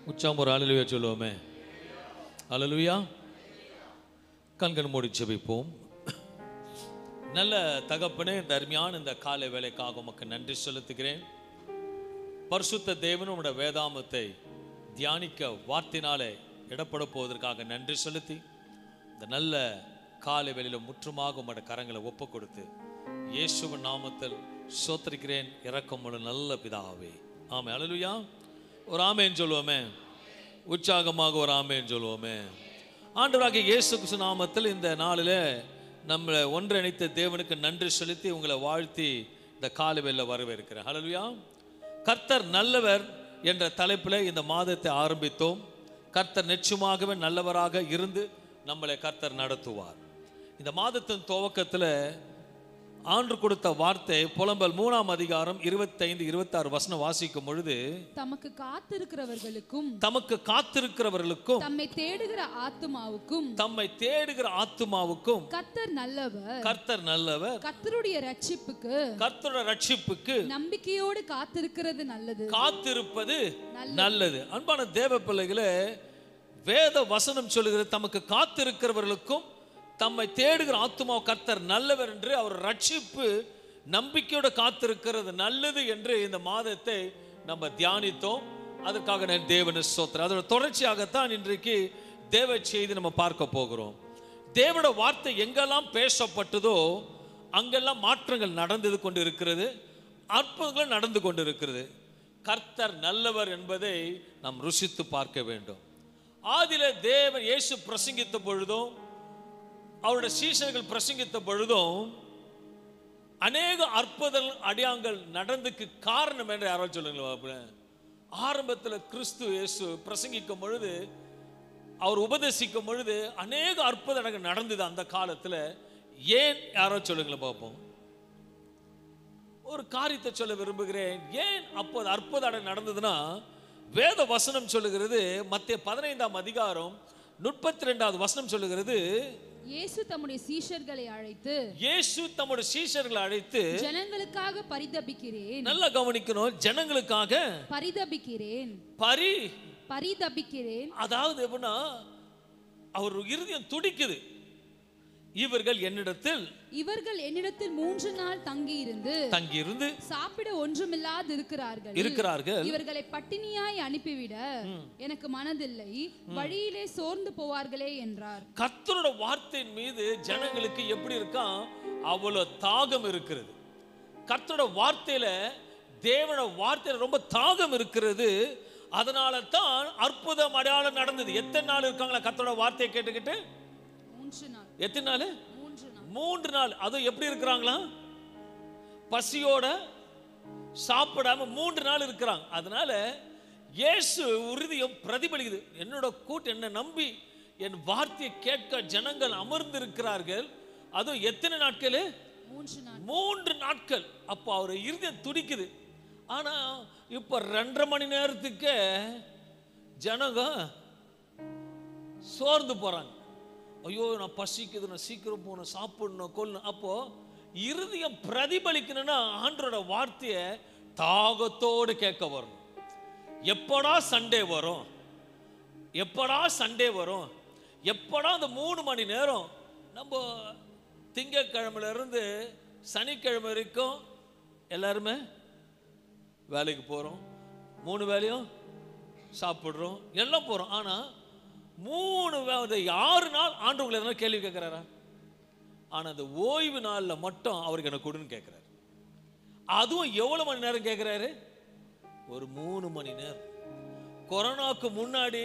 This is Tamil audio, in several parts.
உற்சாகம் ஒரு அல்லேலூயா சொல்லுவோமே. அல்லேலூயா. கண்கள் மூடி ஜெபிப்போம். நல்ல தகப்பனே, இந்த அருமையான இந்த காலை வேளைக்காக உமக்கு நன்றி செலுத்துகிறேன். பரிசுத்த தேவன் உம்முடைய வேதாமத்தை தியானிக்க வார்த்தையினாலே இடப்பட போவதற்காக நன்றி செலுத்தி, இந்த நல்ல காலை வேளையில் முற்றுமாக உம்முடைய கரங்களை ஒப்பு கொடுத்து இயேசுவின் நாமத்தில் சோத்திரிக்கிறேன். இரக்கமுள்ள நல்ல பிதாவே, ஆமே. அல்லேலூயா. ஒரு ஆமேன் சொல்லுவோமே. உற்சாகமாக ஒரு ஆமேன் சொல்லுவோமே. ஆண்டவராகிய இயேசு கிறிஸ்து நாமத்தில் இந்த நாளில் நம்மளை ஒன்றிணைத்த தேவனுக்கு நன்றி செலுத்தி உங்களை வாழ்த்தி இந்த காலை வேளையில் வரவேற்கிறேன். அல்லேலூயா. கர்த்தர் நல்லவர் என்ற தலைப்பில் இந்த மாதத்தை ஆரம்பித்தோம். கர்த்தர் நிச்சயமாகவே நல்லவராக இருந்து நம்மளை கர்த்தர் நடத்துவார். இந்த மாதத்தின் துவக்கத்தில் ஆண்டு கொடுத்த வார்த்தை புலம்பல் 3ஆம் அதிகாரம் 25-26 வசனம் வாசிக்கும் பொழுது, தமக்கு காத்திருக்கிறவர்களுக்கும் தம்மை தேடுகிற ஆத்துமாவுக்கும் கர்த்தர் நல்லவர், கர்த்தருடைய ரட்சிப்புக்கு நம்பிக்கையோடு காத்திருப்பது நல்லது. அன்பான தேவ பிள்ளைகளே, வேத வசனம் சொல்லுகிறது, தமக்கு காத்திருக்கிறவர்களுக்கும் தம்மை தேடுகிற ஆத்துமா கர்த்தர் நல்லவர் என்று, அவர் ரட்சிப்பு நம்பிக்கையோடு காத்திருக்கிறது நல்லது என்று இந்த மாதத்தை நம்ம தியானித்தோம். அதற்காக நான் தேவனை ஸ்தோத்திரம். அதோட தொடர்ச்சியாகத்தான் இன்றைக்கு தேவ செய்தி நம்ம பார்க்க போகிறோம். தேவனோட வார்த்தை எங்கெல்லாம் பேசப்பட்டதோ அங்கெல்லாம் மாற்றங்கள் நடந்து கொண்டு இருக்கிறது, அற்புதங்கள் நடந்து கொண்டு இருக்கிறது. கர்த்தர் நல்லவர் என்பதை நாம் ருசித்து பார்க்க வேண்டும். ஆதியிலே தேவன் இயேசு பிரசங்கித்த பொழுதும் அவருடைய சீஷர்கள் பிரசங்கித்த பொழுதும் அநேக அற்புதங்கள் அடையாளங்கள் நடந்துக்கு காரணம் என்று யாரோ சொல்லுங்களா? ஆரம்பத்தில் கிறிஸ்து இயேசு பிரசங்கிக்கும் பொழுது, அவர் உபதேசிக்கும் பொழுது அநேக அற்புதங்கள் நடந்தது அந்த காலத்தில். ஏன் யாரோ சொல்லுங்களா பார்ப்போம். ஒரு காரியத்தை சொல்ல விரும்புகிறேன். ஏன் அப்போது அற்புதம் நடந்ததுன்னா, வேத வசனம் சொல்லுகிறது, மத்தேயு 15ஆம் அதிகாரம் 32வது வசனம் சொல்லுகிறது, இயேசு தம்முடைய சீஷர்களை அழைத்து ஜனங்களுக்காக பரிதபிக்கிறேன். நல்லா கவனிக்கணும். ஜனங்களுக்காக பரிதபிக்கிறேன். அதாவது எப்படின்னா, அவர் இருதயம் துடிக்குது. இவர்கள் என்னிடத்தில் 3 நாள் தங்கியிருந்து சாப்பிட ஒன்றுமில்லாது இருக்கிறார்கள். இவர்களை பட்டினியாய் அனுப்பிவிட எனக்கு மனதில்லை, வழியிலே சோர்ந்து போவார்களே என்றார். கர்த்தரோட வார்த்தையின் மீது ஜனங்களுக்கு எப்படி இருக்கா? அவ்வளவு தாகம் இருக்கிறது. கர்த்தரோட வார்த்தையில, தேவனோட வார்த்தையில ரொம்ப தாகம் இருக்கிறது. அதனால தான் அற்புதம் அடையாளம் நடந்தது. எத்தனை நாள் இருக்காங்களா கர்த்தரோட வார்த்தையை கேட்டுக்கிட்டு? 3 நாள். எத்தனை நாள்? 3 நாள். அது எப்படி இருக்கிறாங்களா? பசியோட சாப்பிடாம 3 நாள் இருக்கிறாங்க. அதனால இயேசு உறுதியும் பிரதிபலிக்குது. என்னோட என்ன நம்பி என் வார்த்தையை கேட்க ஜனங்கள் அமர்ந்து இருக்கிறார்கள். அதுவும் எத்தனை நாட்கள்? 3 நாட்கள். அப்போ அவர் இருதயம் துடிக்குது. ஆனா இப்ப 2.5 மணி நேரத்துக்கு ஜனங்க சோர்ந்து போறாங்க. ஐயோ, நான் பசிக்குது, நான் சீக்கிரம் போகணும், சாப்பிடணும், கொல்லணும். அப்போ இருதயம் பிரதிபலிக்கணும்னா ஆண்டவரோட வார்த்தையை தாகத்தோடு கேட்க வரணும். எப்படா சண்டே வரும், எப்படா அந்த 3 மணி நேரம். நம்ம திங்கட்கிழமையில இருந்து சனிக்கிழமை வரைக்கும் எல்லாருமே வேலைக்கு போறோம், 3 வேளையும் சாப்பிடுறோம், எல்லாம் போறோம். ஆனா 6 நாள் ஆண்டவங்களை எதனா கேள்வி கேட்கிறாரா? ஆனா அந்த ஓய்வு நாள்ல மட்டும் அவருக்கு என்ன கொடுன்னு கேட்கிறாரு. அதுவும் எவ்வளவு மணி நேரம் கேட்கிறாரு? ஒரு 3 மணி நேரம். கொரோனாவுக்கு முன்னாடி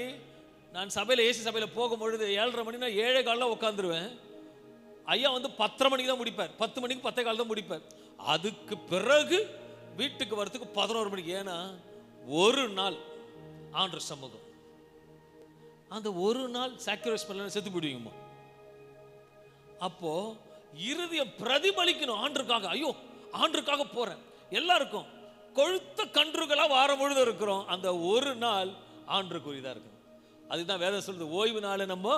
நான் சபையில, ஏசி சபையில போகும் பொழுது 7:30 மணினா 7:15 உட்காந்துருவேன். ஐயா 10:30 மணிக்கு தான் முடிப்பார், 10 மணிக்கு 10:15 தான் முடிப்பார். அதுக்கு பிறகு வீட்டுக்கு வரத்துக்கு 11 மணிக்கு. ஏன்னா ஒரு நாள் ஆண்டவர் சமூகம், அந்த ஒரு நாள் சாக்ரிஃபைஸ் பண்ணல செத்து போயிடுவீங்கம்மா. அப்போ இருதயம் பிரதிபலிக்கணும் ஆண்டருக்காக. ஐயோ, ஆண்டருக்காக போறேன். எல்லாருக்கும் கொழுத்த கன்றுகளா வாரம் முழுதும் இருக்கிறோம். அந்த ஒரு நாள் ஆண்டருக்குரியதா இருக்கணும். அதுதான் வேதம் சொல்லுது, ஓய்வு நாளை நம்ம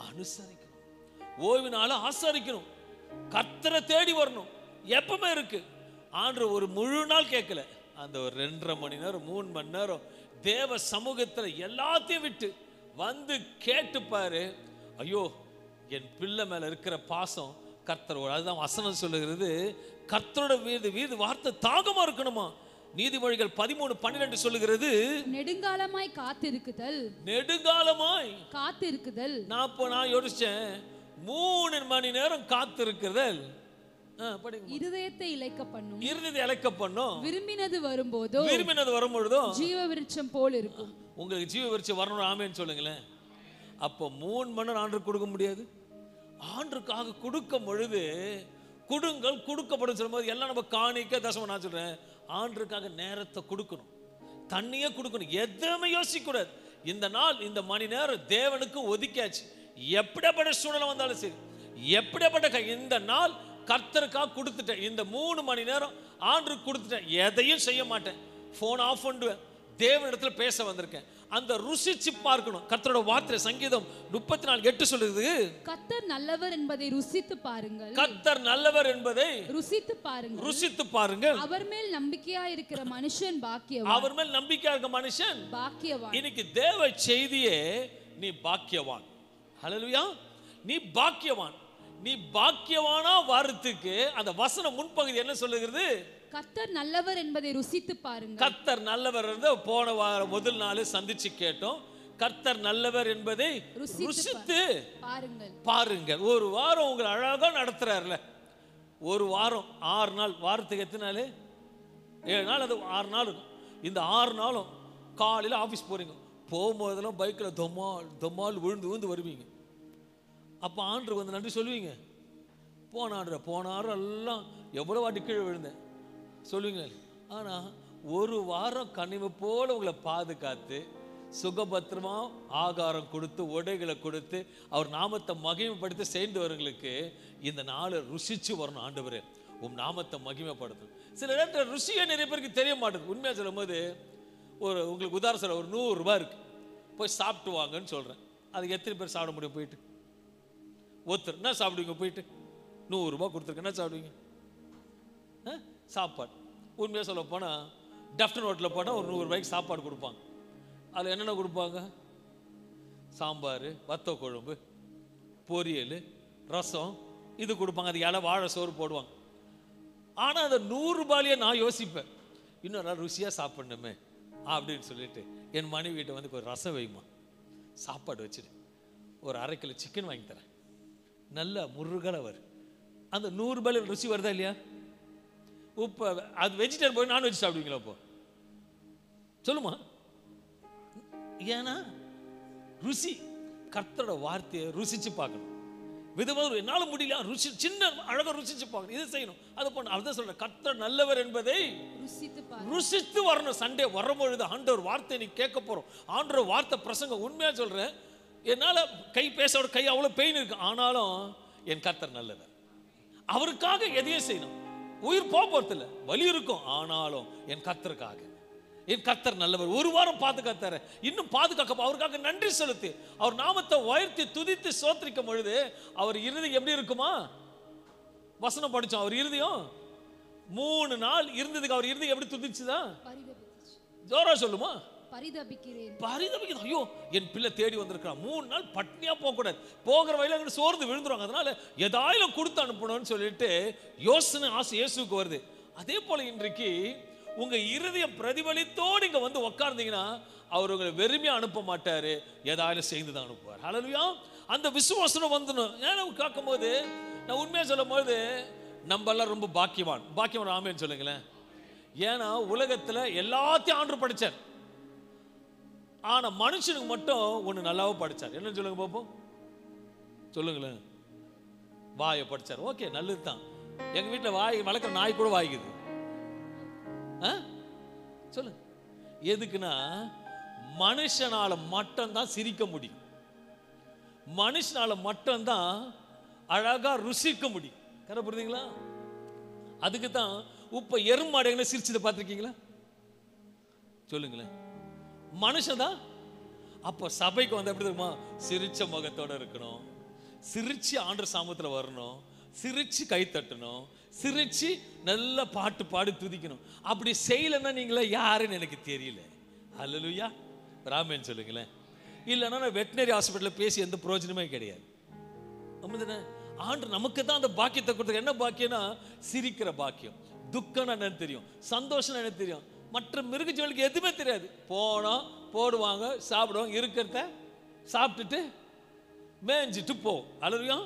அனுசரிக்கணும், ஓய்வு நாளை ஆசரிக்கணும், கர்த்தரை தேடி வரணும். எப்பவுமே இருக்கு. ஆண்டவர் ஒரு முழு நாள் கேட்கல, அந்த ஒரு 2.5 மணி நேரம் 3 மணி நேரம் தேவ சமூகத்துல எல்லாத்தையும் விட்டு வந்து கேட்டுப்பாரு. ஐயோ, என் பிள்ளை மேல இருக்கிற பாசம் கர்த்தரோட, அதுதான் வசனம் சொல்லுகிறது, கர்த்தரோட வீடு வார்த்தை தாகமா இருக்கணுமா. நீதிமொழிகள் 13:12 சொல்லுகிறது, நெடுங்காலமாய் காத்திருக்குதல், நெடுங்காலமாய் காத்திருக்குதல். நான் யோசிச்சேன், 3 மணி நேரம் காத்திருக்குதல் இருதயத்தை இளைக்க பண்ணும், இருதயத்தை இளைக்க பண்ணும். விரும்பினது வரும்போதோ ஜீவ விருட்சம் போல் இருக்கும். உங்களுக்கு ஜீவ விருட்சம் வரணும், ஆமேன்னு சொல்லுங்களேன். அப்போ 3 மணி நேரம் ஆண்டு கொடுக்க முடியாது. ஆண்டுக்காக கொடுக்கும் பொழுது கொடுங்கள், கொடுக்கப்படும் சொல்லும்போது எல்லாம் நம்ம காணிக்க தசமம். நான் சொல்றேன், ஆண்டுக்காக நேரத்தை கொடுக்கணும், தண்ணியே கொடுக்கணும், எதுவுமே யோசிக்க கூடாது. இந்த நாள் இந்த மணி நேரம் தேவனுக்கு ஒதுக்கியாச்சு. எப்படிப்பட்ட சூழ்நிலை வந்தாலும் சரி, எப்படிப்பட்ட இந்த நாள் கர்த்தருக்காக கொடுத்துட்டேன், இந்த 3 மணி நேரம் ஆண்டுக்கு கொடுத்துட்டேன், எதையும் செய்ய மாட்டேன், போன் ஆஃப் பண்ணுவேன், தேவனிடத்துல பேச வந்திருக்கேன். அந்த ருசிச்சு பார்க்கணும். கர்த்தரோட வார்த்தை சங்கீதம் 34:8 சொல்லுது, கர்த்தர் நல்லவர் என்பதை ருசித்து பாருங்கள், கர்த்தர் நல்லவர் என்பதை ருசித்து பாருங்கள். அவர் மேல் நம்பிக்கையா இருக்கிற மனுஷன் பாக்கியவான், அவர் மேல் நம்பிக்கையா இருக்க மனுஷன் பாக்கியவான். இன்னைக்கு தேவ செய்தியே, நீ பாக்கியவான். ஹல்லேலூயா, நீ பாக்கியவான். நீ பாக்கியவானா வாரத்துக்கு அந்த வசனம் முன்பகுதி என்ன சொல்லுகிறது? கர்த்தர் நல்லவர் என்பதை ருசித்து பாருங்கள். கர்த்தர் நல்லவர் போன வாரம் முதல் நாள் சந்திச்சு கேட்டோம். கர்த்தர் நல்லவர் என்பதை ருசித்து பாருங்கள். ஒரு வாரம் உங்களை அழகா நடத்துறாருல. ஒரு வாரம் 6 நாள், வாரத்துக்கு எத்தனை நாள்? 7 நாள், அது 6 நாள் இருக்கும். இந்த 6 நாளும் காலையில் ஆஃபீஸ் போறீங்க, போகும்போதெல்லாம் பைக்கில் தொம்மால் விழுந்து வருவீங்க. அப்போ ஆண்டு வந்து நன்றி சொல்லுவீங்க. போனாரு எல்லாம் எவ்வளோ வாட்டி கீழே விழுந்தேன் சொல்லுவீங்க. ஆனால் ஒரு வாரம் கனிவு போல உங்களை பாதுகாத்து சுகபத்திரமா ஆகாரம் கொடுத்து உடைகளை கொடுத்து அவர் நாமத்தை மகிமைப்படுத்தி சேர்ந்தவர்களுக்கு இந்த நாளை ருசிச்சு வரணும். ஆண்டவரே, உம் நாமத்தை மகிமைப்படுத்தும். சில நேரத்தில் ருசியை நிறைய பேருக்கு தெரிய மாட்டேங்குது. உண்மையாக சொல்லும் போது உங்களுக்கு உதாரணம் சொல்ல, ஒரு 100 ரூபாய் இருக்கு, போய் சாப்பிட்டு வாங்கன்னு சொல்கிறேன். அதுக்கு எத்தனை பேர் சாப்பிட முடியும்? போயிட்டு ஒருத்தர் என்ன சாப்பிடுவீங்க? போயிட்டு 100 ரூபாய் கொடுத்துருக்க என்ன சாப்பிடுவீங்க? சாப்பாடு. உண்மையாக சொல்ல போனால் டஃப்டன் ஹோட்டலில் போனால் ஒரு 100 ரூபாய்க்கு சாப்பாடு கொடுப்பாங்க. அதில் என்னென்ன கொடுப்பாங்க? சாம்பார், வத்த குழம்பு, பொரியல், ரசம், இது கொடுப்பாங்க. அது இலை வாழை சோறு போடுவாங்க. ஆனால் அந்த 100 ரூபாயிலேயே நான் யோசிப்பேன், இன்னொரு நாள் ருசியாக சாப்பிடணுமே அப்படின்னு சொல்லிட்டு என் மனைவி வீட்டை வந்து ஒரு ரசம் வைமா, சாப்பாடு வச்சுட்டு ஒரு 1/2 கிலோ சிக்கன் வாங்கி தரேன், நல்ல முருகலை வரும். அந்த 100 ரூபாயில் ருசி வருதா இல்லையா? உப்பு அது வெஜிடேரியன் போய் நான்வெஜ் சாப்பிடுவீங்களா? இப்போ சொல்லுமா? ஏன்னா ருசி, கர்த்தரோட வார்த்தையை ருசிச்சு பார்க்கணும். விதமாக என்னால் முடியல, ருசி சின்ன அழகாக ருசிச்சு பார்க்கணும், இதை செய்யணும், அதை பண்ணணும். அதுதான் சொல்றேன், கர்த்தர் நல்லவர் என்பதை ருசித்து வரணும். சண்டே வரும்பொழுது ஆண்டவர் வார்த்தை நீ கேட்க போறோம். ஆண்டவர் வார்த்தை பிரசங்க. உண்மையா சொல்றேன், என்னால் கை பேசோட கை அவ்வளோ பெயின் இருக்கு, ஆனாலும் என் கர்த்தர் நல்லவர். அவருக்காக எதையும் செய்யணும். உயிர் போறதில்லை, வலி இருக்கும், ஆனாலும் என் கர்த்தருக்காக, என் கர்த்தர் நல்லவர். ஒரு வாரம் பாதுகாத்தாரு, இன்னும் பாதுகாக்க அவருக்காக நன்றி செலுத்தி அவர் நாமத்தை உயர்த்தி துதித்து சோத்திரிக்கும் பொழுது அவர் இருதயம் எப்படி இருக்குமா? வசனம் படிச்சோம், அவர் இருதயம் 3 நாள் இருந்ததுக்கு அவர் இருதயம் எப்படி துதிச்சுதான்? ஜோரா சொல்லுமா? பரிதபிக்கிறேன். ஐயோ, என் பிள்ளை தேடி வந்திருக்கிறான், 3 நாள் பட்னியா போக கூடாது, போகிற வழியில அங்கே சோர்ந்து விழுந்துருவாங்க, அதனால எதாயிலும் கொடுத்து அனுப்பணும்னு சொல்லிட்டு யோசனை ஆசை இயேசுக்கு வருது. அதே போல இன்றைக்கு உங்க இருதயம் பிரதிபலித்தோடு இங்க வந்து உட்கார்ந்தீங்கன்னா அவர் உங்களை வெறுமையா அனுப்ப மாட்டாரு, ஏதாயிலும் செய்துதான் அனுப்புவார். ஹல்லேலூயா. அந்த விசுவாசம் வந்துடும். ஏன்னா கேட்கும் போது நான் உண்மையா சொல்லும் போது நம்ம எல்லாம் ரொம்ப பாக்கியவான் ஆமேன்னு சொல்லுங்களேன். ஏன்னா உலகத்துல எல்லாத்தையும் ஆண்டு படிச்சார், ஆனா மனுஷனுக்கு மட்டும் ஒண்ணு நல்லாவே படிச்சார். என்னன்னு சொல்லுங்க பாப்போம், சொல்லுங்களேன். வாயை படிச்சார், ஓகே, நல்லதுதான். எங்க வீட்டுல வாய் வளர்க்குற நாய் கூட வாய்க்குது. சொல்லு, எதுக்குன்னா மனுஷனால மட்டும்தான் சிரிக்க முடியும், மனுஷனால மட்டும்தான் அழகா ருசிக்க முடியும். கரை புரியுதுங்களா? அதுக்கு தான் இப்ப எருமாடுகளை சிரிச்சதை பார்த்துருக்கீங்களா? சொல்லுங்களேன். மனுஷன் தான். அப்ப சபைக்கு வந்து எப்படி தெரியுமா? சிரிச்ச முகத்தோட இருக்கணும், சிரிச்சு ஆண்டவர் சாமத்துல வரணும், சிரிச்சு கை தட்டணும், சிரிச்சு நல்ல பாட்டு பாடி துதிக்கணும். அப்படி செய்யலைன்னா நீங்களே யாருன்னு எனக்கு தெரியல. அல்லேலூயா. ராமேன்னு சொல்லுங்களேன். இல்லைன்னா நான் வெட்டினரி ஹாஸ்பிட்டலில் பேசி எந்த பிரயோஜனமே கிடையாது. ஆண்டு நமக்கு தான் அந்த பாக்கியத்தை கொடுத்து. என்ன பாக்கியம்னா சிரிக்கிற பாக்கியம். துக்கம் என்னன்னு தெரியும், சந்தோஷம் என்ன தெரியும். மற்ற மிருகஜீவனுக்கு எதுவுமே தெரியாது. போனோம், போடுவாங்க, சாப்பிடுவாங்க, இருக்கிறத சாப்பிட்டுட்டு மேய்ஞ்சிட்டு போவோம். அல்லேலூயா.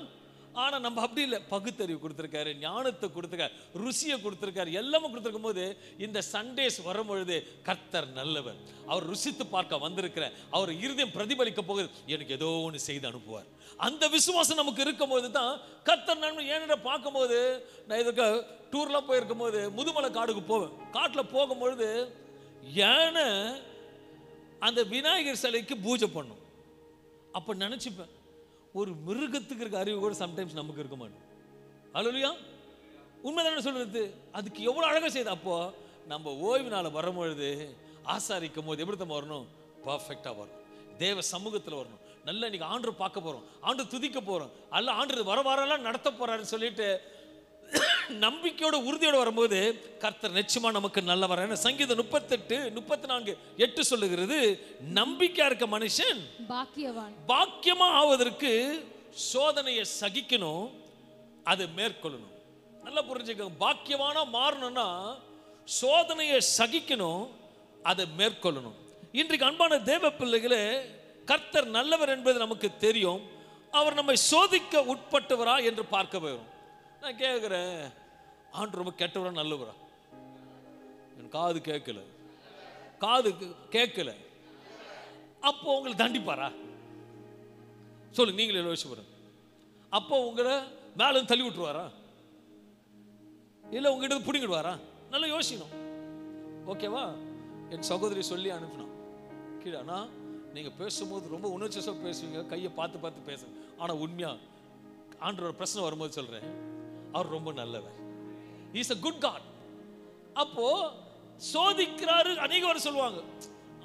ஆனா நம்ம அப்படி இல்லை. பகுத்தறிவு கொடுத்துருக்காரு, ஞானத்தை கொடுத்துருக்காரு, ருசியை கொடுத்துருக்காரு, எல்லாமே கொடுத்துருக்கும் போது இந்த சண்டேஸ் வரும்பொழுது கர்த்தர் நல்லவர், அவர் ருசித்து பார்க்க வந்திருக்கிற அவர் இருதயம் பிரதிபலிக்க போகுது, எனக்கு ஏதோ ஒன்று செய்து அனுப்புவார். அந்த விசுவாசம் நமக்கு இருக்கும் போது தான் கர்த்தர் நன்மை. ஏன்னு பார்க்கும்போது நான் இதுக்கு டூர்லாம் போயிருக்கும் போது முதுமலை காடுக்கு போவேன். காட்டில் போகும்பொழுது யானை அந்த விநாயகர் சிலைக்கு பூஜை பண்ணும். அப்போ நினச்சிப்பேன், ஒரு மிருகத்துக்கு இருக்க அறிவு கூட சம்டைம்ஸ் நமக்கு இருக்க மாட்டோம். அல்லேலூயா. உண்மைதானே சொல்றது? அதுக்கு எவ்வளோ அழகாக செய்யுது. அப்போ நம்ம ஓய்வு நாள் வரும்பொழுது ஆசாரிக்கும் போது எப்படி நம்ம வரணும்? பர்ஃபெக்டாக வரணும், தேவ சமூகத்தில் வரணும். நல்லா இன்னைக்கு ஆண்டு பார்க்க போகிறோம், ஆண்டு துதிக்க போகிறோம், அல்ல ஆண்டு வர வாரெல்லாம் நடத்த போறாருன்னு சொல்லிட்டு நம்பிக்கையோட உறுதியோட வரும்போது கர்த்தர் நிச்சயமா நமக்கு நல்லவர். சங்கீதம் 38:34 சொல்லுகிறது, நம்பிக்கையா இருக்க மனுஷன் பாக்கியவான். பாக்கியமா ஆவதற்கு சோதனையை சகிக்கணும், அதை மேற்கொள்ளணும். நல்லா புரிஞ்சுக்கோங்க. பாக்கியவானா மாறணும்னா சோதனையை சகிக்கணும், அதை மேற்கொள்ளணும். இன்றைக்கு அன்பான தேவ பிள்ளைகளே, கர்த்தர் நல்லவர் என்பது நமக்கு தெரியும். அவர் நம்மை சோதிக்க உட்பட்டவரா என்று பார்க்க வரும். நான் கேட்குறேன், ஆண்டு ரொம்ப கெட்டவரா நல்லவரா? என் காது கேட்கல, காது கேட்கல. அப்போ உங்களை தண்டிப்பாரா? சொல்லுங்க, நீங்களே யோசிச்சு பாருங்க. அப்போ உங்களை மேலே தள்ளி விட்டுருவாரா? இல்லை உங்ககிட்ட பிடிங்கிடுவாரா? நல்லா யோசிக்கணும். ஓகேவா? என் சகோதரி சொல்லி அனுப்பினோம் கீழே, ஆனால் நீங்கள் பேசும்போது ரொம்ப உணர்ச்சியாக பேசுவீங்க, கையை பார்த்து பார்த்து பேசுங்க. ஆனால் உண்மையா ஆண்டோட பிரச்சனை வரும்போது சொல்கிறேன், அவர் ரொம்ப நல்லவர். Is a good God. அப்போ சோதிக்கிறாரு. அநேகர் சொல்லுவாங்க,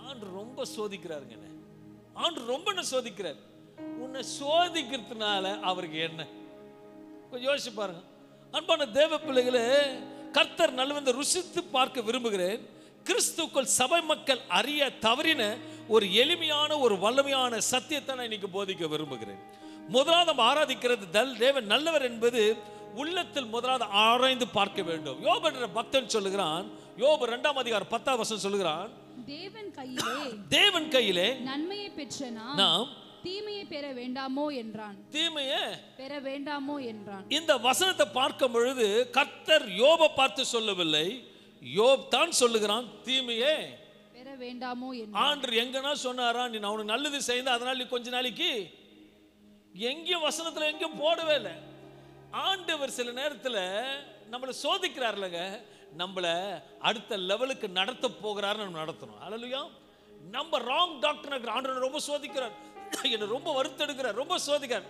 ஆண்டு ரொம்ப சோதிக்கிறாருங்க, ஆண்டு ரொம்ப என்ன சோதிக்கிறார். உன்னை சோதிக்கிறதுனால அவருக்கு என்ன? கொஞ்சம் யோசிச்சு பாருங்க. அன்பான தேவ பிள்ளைகளே, கர்த்தர் நல்லவந்த ருசித்து பார்க்க விரும்புகிறேன். கிறிஸ்துக்குள் சபை மக்கள் அறிய தவறின ஒரு எளிமையான ஒரு வல்லமையான சத்தியத்தை நான் இன்னைக்கு போதிக்க விரும்புகிறேன். முதலாவது நம்ம ஆராதிக்கிறது தேவன் நல்லவர் என்பது உள்ளத்தில் முதலாவது ஆராய்ந்து பார்க்க வேண்டும். யோபு என்ற பக்தன் சொல்லுகிறான், யோபு 2:10 சொல்லுகிறான், தேவன் கையிலே நன்மையை பெற்ற நாம் தீமையை பெற வேண்டாமோ என்றான். தீமையை பெற வேண்டாமோ என்றான். இந்த வசனத்தை பார்க்கும் பொழுது கர்த்தர் யோபை பார்த்து சொல்லவில்லை, யோப் தான் சொல்லுகிறான், தீமையே பெற வேண்டாமோ என்றான். ஆண்டவர் எங்கன்னா சொன்னாரா, நீ நான் உனக்கு நல்லது செய்த அதனால நீ கொஞ்ச நாளைக்கு எங்கேயும் வசனத்தில் எங்கேயும் போடவே இல்லை. ஆண்டவர் சில நேரத்தில் நம்மளை சோதிக்கிறார்லங்க, நம்மளை அடுத்த லெவலுக்கு நடத்த போகிறாருன்னு நம்ம நடத்தணும். அல்லேலூயா. நம்ம ராங் டாக்டர் ஆண்டவர் ரொம்ப சோதிக்கிறார், என்னை ரொம்ப வருத்தெடுக்கிறார், ரொம்ப சோதிக்கிறார்.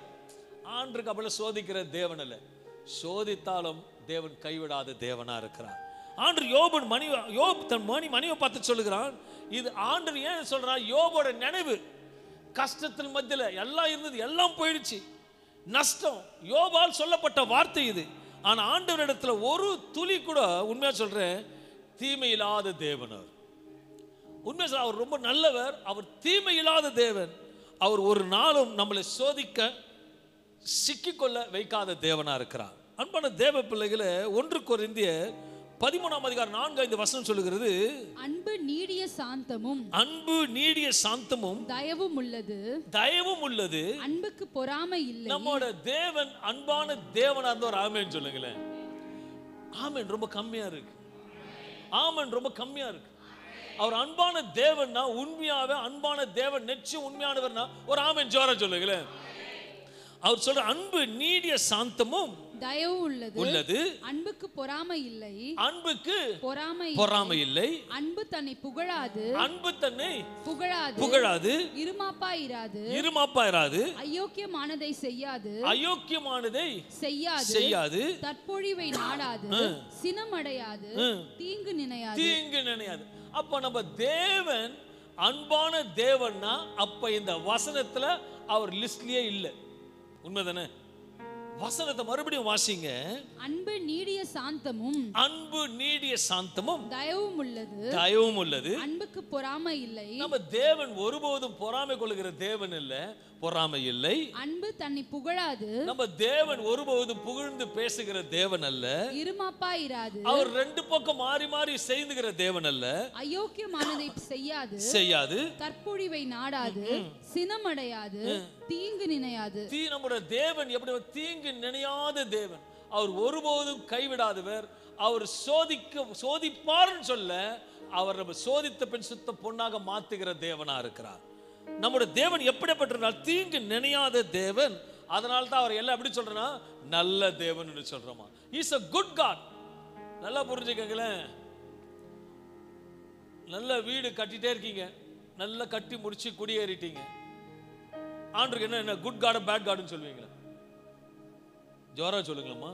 ஆண்டருக்கு அவளை சோதிக்கிற தேவன் அல்ல, சோதித்தாலும் தேவன் கைவிடாத தேவனா இருக்கிறார். ஆண்டவர் யோபு தன் மனைவியை பார்த்து சொல்லுகிறான். இது ஆண்டவர் ஏன் சொல்றான்? யோபோட நினைவு கஷ்டத்தின் மத்தியில் எல்லாம் இருந்தது, எல்லாம் போயிடுச்சு, நஷ்டம். யோபால் சொல்லப்பட்ட வார்த்தை இது. ஆனா ஆண்டவரிடத்துல ஒரு துளி கூட, உண்மையா சொல்றேன், தீமை இல்லாத தேவன் அவர். உண்மையா சொல்ற, அவர் ரொம்ப நல்லவர், அவர் தீமை இல்லாத தேவன். அவர் ஒரு நாளும் நம்மளை சோதிக்க சிக்கிக்கொள்ள வைக்காத தேவனா இருக்கிறார். அன்பான தேவ பிள்ளைகளை, 1 கொரிந்தியர் 13:4-5 சொல்லுகிறது, அன்பு நீடிய சாந்தமும், அன்பு நீடிய சாந்தமும் தயவும் உள்ளது, தயவும் உள்ளது, அன்புக்கு பொறாமை இல்லை. நம்மோட தேவன் அன்பான தேவனா இருந்த ஒரு ஆமென் சொல்லுங்களேன். ஆமென் ரொம்ப கம்மியா இருக்கு, ஆமென் ரொம்ப கம்மியா இருக்கு. அவர் அன்பான தேவன்னா, உண்மையாவே அன்பான தேவன், நிச்சயம் உண்மையானவர்னா ஒரு ஆமென் ஜோரா சொல்லுங்களேன். அவர் சொல்ற அன்பு நீடிய சாந்தமும் தயவு உள்ளது, அன்புக்கு பொறாமை இல்லை, அன்புக்கு பொறாமை இல்லை, அன்பு தன்னை புகழாது, அன்பு தன்னை புகழாது, இருமாப்பாயிராது, அயோக்கியமானதை செய்யாது, தற்பொழிவை நாடாது, சினமடையாது, தீங்கு நினையாது. அப்ப நம்ம தேவன் அன்பான தேவன்னா, அப்ப இந்த வசனத்துல அவர் லிஸ்ட்லயே இல்லை. உண்மைதானே? வசனத்தை மறுபடியும் வாசிங்க. அன்பு நீடிய சாந்தமும், அன்பு நீடிய சாந்தமும், தயவும் உள்ளது, தயவும் உள்ளது. அன்புக்கு பொறாமை இல்லை. நம்ம தேவன் ஒருபோதும் பொறாமை கொள்ளுகிற தேவன் இல்ல, பொறாமை இல்லை. அன்பு தன்னை புகழாது. நம்ம தேவன் ஒருபோதும் புகழ்ந்து பேசுகிற தேவன் அல்ல. இருமாப்பா இராது. அவர் ரெண்டு பக்கம் மாறி மாறி செய்துகிற தேவன் அல்ல. அயோக்கியமானதை செய்யாது, செய்யாது. கற்பொழிவை நாடாது, சினமடையாது, தீங்கு நினையாது. நம்முடைய தேவன் எப்படி தீங்கு நினையாத தேவன். அவர் ஒருபோதும் கைவிடாதவர். அவர் சோதிப்பார்னு சொல்ல, அவர் நம்ம சோதித்த பின் சுத்த பொன்னாக மாத்துகிற தேவனா இருக்கிறார். நம்முடைய தேவன் எப்படிப்பட்டிருந்தால் தீங்கு நினையாத தேவன். அதனால தான் அவர் எல்லாம் எப்படி சொல்றேன்னா நல்ல தேவன் என்று சொல்றோமா. Is a good God. நல்லா புரிஞ்சுக்கங்களேன். நல்ல வீடு கட்டிட்டே இருக்கீங்க, நல்லா கட்டி முடிச்சு குடியேறிட்டீங்க. ஆண்டருக்கு என்ன குட் காட் பேட் காட்னு சொல்லுவீங்களா? ஜோரா சொல்லுங்களம்மா.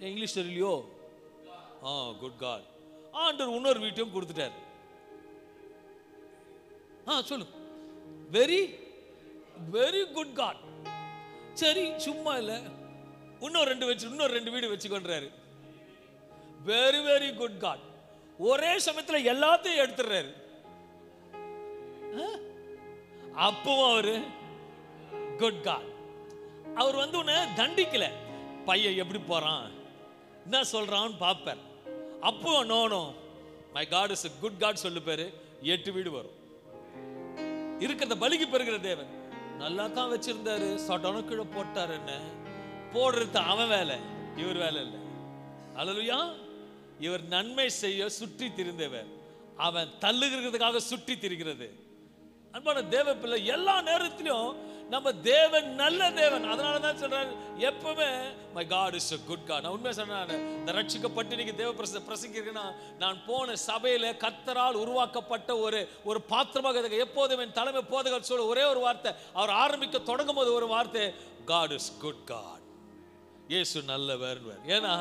இங்கிலீஷ் தெரியலையோ? Good God. ஆண்டவர் இன்னொரு வீட்டையும் கொடுத்துட்டார். சொல்லு. Very very good God. சரி, சும்மா இல்ல, இன்னொரு ரெண்டு வீடு வச்சுக்கொண்டாரு. Very very good God. ஒரே சமயத்துல எல்லாத்தையும் எடுத்துறாரு. அப்பவும் அவரு குட் காட். அவர் உன்னை தண்டிக்கல. பையன் எப்படி போறான், என்ன சொல்றான்னு பாப்பார். அப்போ no my God is a good God சொல்லு பேரு. 8 வீடு வரும். இருக்கிறத பலிக்கு பெறுகிற தேவன். நல்லா தான் வச்சிருந்தாரு, சடன கீழே போட்டார். என்ன போடுறது அவன் வேலை, இவர் வேலை இல்லை. அல்லேலூயா. இவர் நன்மை செய்ய சுற்றி திரிந்தவர், அவன் தள்ளுகிறதுக்காக சுற்றி திரிகிறது. அன்பான தேவ பிள்ளை, எல்லா நேரத்திலும் நம்ம தேவன் நல்ல தேவன். அதனால தான் சொல்றாரு எப்பவுமே my God is a good God. நான் உண்மையா சொன்னேன், இந்த ரட்சிக்கப்பட்டு நீங்க தேவ பிரசங்கிக்கிறேன்னா, நான் போன சபையில கர்த்தரால் உருவாக்கப்பட்ட ஒரு பாத்திரமாக எப்போதும் என் தலைமை போதகர் சொல்ல ஒரே ஒரு வார்த்தை, அவர் ஆரம்பிக்க தொடங்கும் போது ஒரு வார்த்தை, காட் இஸ் குட் காட். இயேசு நல்லவர். ஏன்னா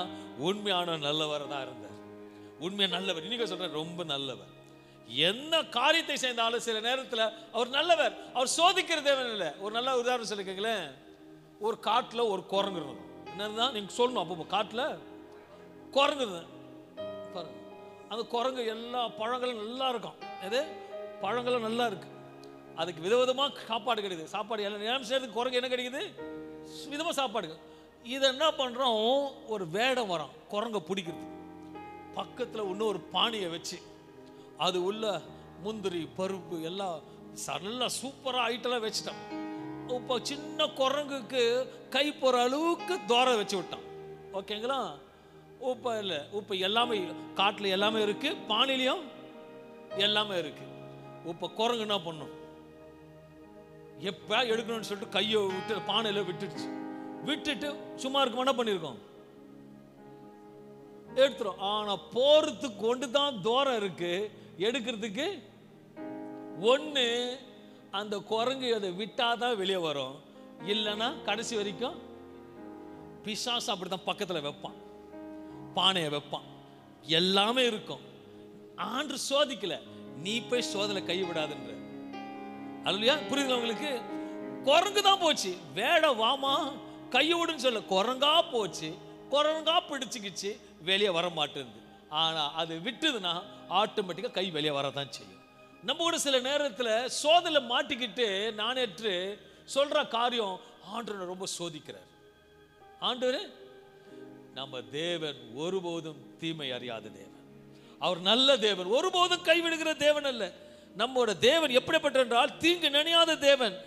உண்மையான நல்லவர் தான் இருந்தார். உண்மையா நல்லவர். இன்னைக்கு சொல்ற ரொம்ப நல்லவர். என்ன காரியத்தை செய்தாலும் சில நேரத்தில் அவர் நல்லவர். அவர் சோதிக்கிற தேவன் இல்லை. ஒரு நல்ல உதாரணம் சொல்லிக்கங்களேன். ஒரு காட்டில் ஒரு குரங்கு இருக்கும். என்னதான் நீங்க சொல்லணும். அப்போ காட்டில் குரங்கு பாருங்க. அந்த குரங்கு எல்லா பழங்களும் நல்லா இருக்கும். எது பழங்களும் நல்லா இருக்கு. அதுக்கு விதவிதமாக சாப்பாடு கிடைக்குது. சாப்பாடு எல்லாம் நேரம் சேர்த்து குரங்கு என்ன கிடைக்குது, விதமாக சாப்பாடு. இதை என்ன பண்ணுறோம், ஒரு வேடம் வரோம் குரங்கை பிடிக்கிறது. பக்கத்தில் இன்னும் ஒரு பானையை வச்சு அது உள்ள முந்திரி பருப்பு எல்லாம் நல்லா சூப்பராக ஐட்டெல்லாம் வச்சுட்டான். இப்போ சின்ன குரங்குக்கு கை போகிற அளவுக்கு தோரை வச்சு விட்டான். ஓகேங்களா? உப்பு இல்லை, உப்பு எல்லாமே காட்டில் எல்லாமே இருக்கு, பானையிலையும் எல்லாமே இருக்கு. இப்போ குரங்கு என்ன பண்ணும், எப்போ எடுக்கணும்னு சொல்லிட்டு கையை விட்டு பானையில் விட்டுட்டு சும்மா இருக்க என்ன பண்ணியிருக்கோம், எடுத்துரும். ஆனா போறதுக்கு ஒன்று தான் தூரம் இருக்கு, எடுக்கிறதுக்கு ஒன்று. அந்த குரங்கு அதை விட்டாதான் வெளியே வரும், இல்லைன்னா கடைசி வரைக்கும் பிசாசு அப்படித்தான் பக்கத்தில் வைப்பான், பானையை வைப்பான், எல்லாமே இருக்கும். ஆண்டு சோதிக்கல, நீ போய் சோதனை கை விடாதுன்ற. அல்லையா? புரியுதுல உங்களுக்கு? குரங்கு தான் போச்சு, வேட வாமா கையை விடுன்னு சொல்ல, குரங்கா போச்சு, குரங்கா பிடிச்சிக்கிச்சு, வெளியே வர மாட்டேங்குது. ஆனா அது விட்டுதுன்னா ஆட்டோமேட்டிக்கா கை வெளியே வரதான் செய்யும். நம்ம கூட சில நேரத்தில் சோதனை மாட்டிக்கிட்டு நானேற்று சொல்ற காரியம் ஆண்டவர் ரொம்ப சோதிக்கிறார். ஆண்டவர் நம்ம தேவன் ஒருபோதும் தீமை அறியாத தேவன். அவர் நல்ல தேவன், ஒருபோதும் கைவிடுகிற தேவன் அல்ல. நம்மோட தேவன் எப்படிப்பட்ட என்றால் தீங்கு நினையாத தேவன்.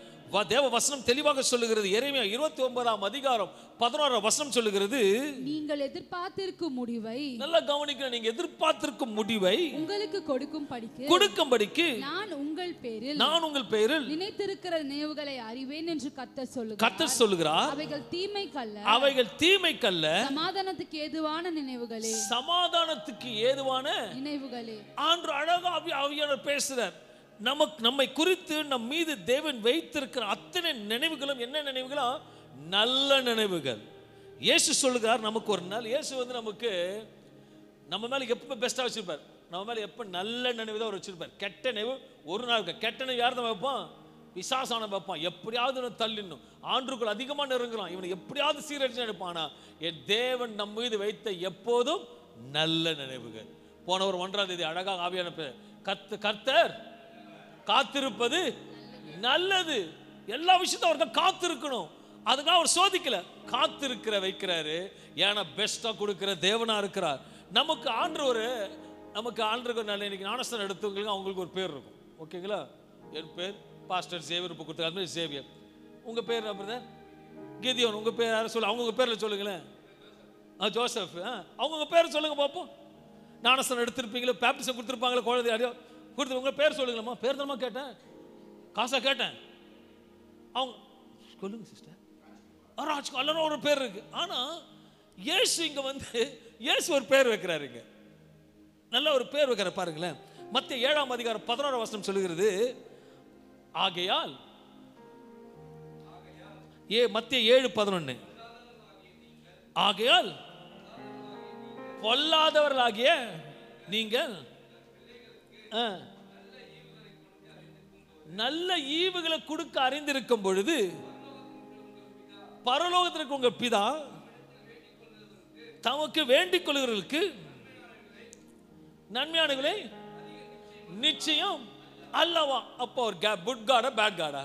தேவ வசனம் தெளிவாக சொல்லுகிறது. எரேமியா 29ஆம் அதிகாரம் 11ஆம் வசனம் சொல்லுகிறது, நீங்கள் எதிர்பார்த்திருக்கும் முடிவை, நல்லா கவனிக்க, நீங்க எதிர்பார்த்திருக்கும் முடிவை உங்களுக்கு கொடுக்கும்படிக்கு நான் உங்கள் பேரில் நினைத்திருக்கிற நினைவுகளை அறிவேன் என்று கர்த்தர் சொல்லுகிறார். அவைகள் தீமைக்கல்ல, சமாதானத்துக்கு ஏதுவான நினைவுகளே, சமாதானத்துக்கு ஏதுவான நினைவுகளே. ஆண்டு அழகா ஆவியானவர் பேசுறார். நம்மை குறித்து நம் மீது தேவன் வைத்திருக்கிற அத்தனை நினைவுகளும் என்ன நினைவுகளா? நல்ல நினைவுகள். இயேசு சொல்லுகிறார் நமக்கு ஒரு நாள், இயேசு நமக்கு நம்ம மேல எப்ப பெஸ்டா வச்சிருப்பார், நம்ம மேல எப்ப நல்ல நினைவு தான் வச்சிருப்பார். கெட்ட நினைவு ஒரு நாள், கெட்ட நினைவு யார் தான் வைப்பான்? விசாசான வைப்பான், எப்படியாவது தள்ளிடணும். ஆண்டுக்குள் அதிகமாக நெருங்குறான், இவனை எப்படியாவது சீரழிச்சு எடுப்பானா. என் தேவன் நம் மீது வைத்த எப்போதும் நல்ல நினைவுகள். போனவர் 1ஆம் தேதி அழகாக ஆவியான கர்த்தர் காத்திருப்பது நல்லது. எல்லா விஷயத்தையும் அவர்தான் காத்திருக்கணும். அதுக்காக அவர் சோதிக்கல, காத்திருக்கிற வைக்கிறாரு. ஏன்னா பெஸ்டா கொடுக்கிற தேவனா இருக்கிறார். நமக்கு ஆண்டவர் நல்ல இன்னைக்கு ஞானஸ்தானம் எடுத்தவங்களுக்கு அவங்களுக்கு ஒரு பேர் இருக்கும். ஓகேங்களா? என் பேர் பாஸ்டர் சேவியர். இப்போ கொடுத்தாரு சேவியர். உங்க பேர் பிரதர் கிதியோன். உங்க பேர் யாரும் சொல்ல, அவங்க பேர்ல சொல்லுங்களேன். ஜோசப். அவங்க பேர் சொல்லுங்க பார்ப்போம். ஞானஸ்தானம் எடுத்திருப்பீங்களா, பேப்டிசம் கொடுத்துருப்பாங்களா, குழந்தை யாரையோ கொடுத்து உங்க பேர் சொல்லுங்களா. பேர் தானமா கேட்டேன், காசா கேட்டேன். அவங்க சொல்லுங்க சிஸ்டர். எல்லாரும் ஒரு பேர் இருக்கு. ஆனா இயேசு இங்க இயேசு ஒரு பேர் வைக்கிறாருங்க. நல்ல ஒரு பேர் வைக்கிற பாருங்களேன். மத்திய 7ஆம் அதிகாரம் 11ஆம் வசனம் சொல்லுகிறது, ஆகையால் மத்திய 7:11 ஆகையால் பொல்லாதவர்களாகிய நீங்கள் நல்ல ஈவுகளை கொடுக்க அறிந்திருக்கும் பொழுது பரலோகத்திற்கு உங்க பிதா தமக்கு வேண்டிக் கொள்கிறவர்களுக்கு நன்மையானவர்களை நிச்சயம் அல்லவா. அப்போ ஒரு குட் காடா பேட் காடா?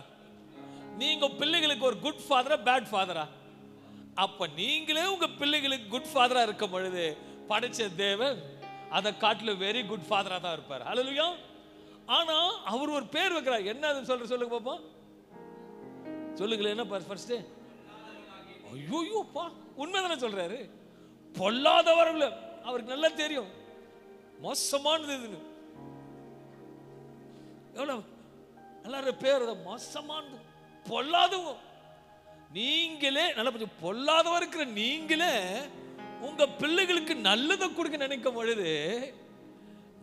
நீங்க பிள்ளைகளுக்கு ஒரு குட் ஃபாதரா பேட் ஃபாதரா? அப்ப நீங்களே உங்க பிள்ளைகளுக்கு குட் ஃபாதரா இருக்கும் பொழுது படைச்ச தேவன் அதை காட்டிலும் வெரி குட் ஃபாதரா தான் இருப்பார். ஹல்லேலூயா. ஆனா அவர் ஒரு பேர் வைக்கிறார். என்ன அது சொல்லுங்க பாப்போம். சொல்லுங்களேன். என்ன ஃபர்ஸ்ட்? ஐயோப்பா, உண்மைதானே சொல்றாரு. பொல்லாதவர்கள் அவருக்கு நல்லா தெரியும் மோசமானது இதுன்னு. எவ்வளவு நல்ல பேர், மோசமானது பொல்லாதவங்க. நீங்களே நல்லா பொல்லாதவ இருக்கிற நீங்களே உங்க பிள்ளைகளுக்கு நல்லதை கொடுக்க நினைக்கும் பொழுது,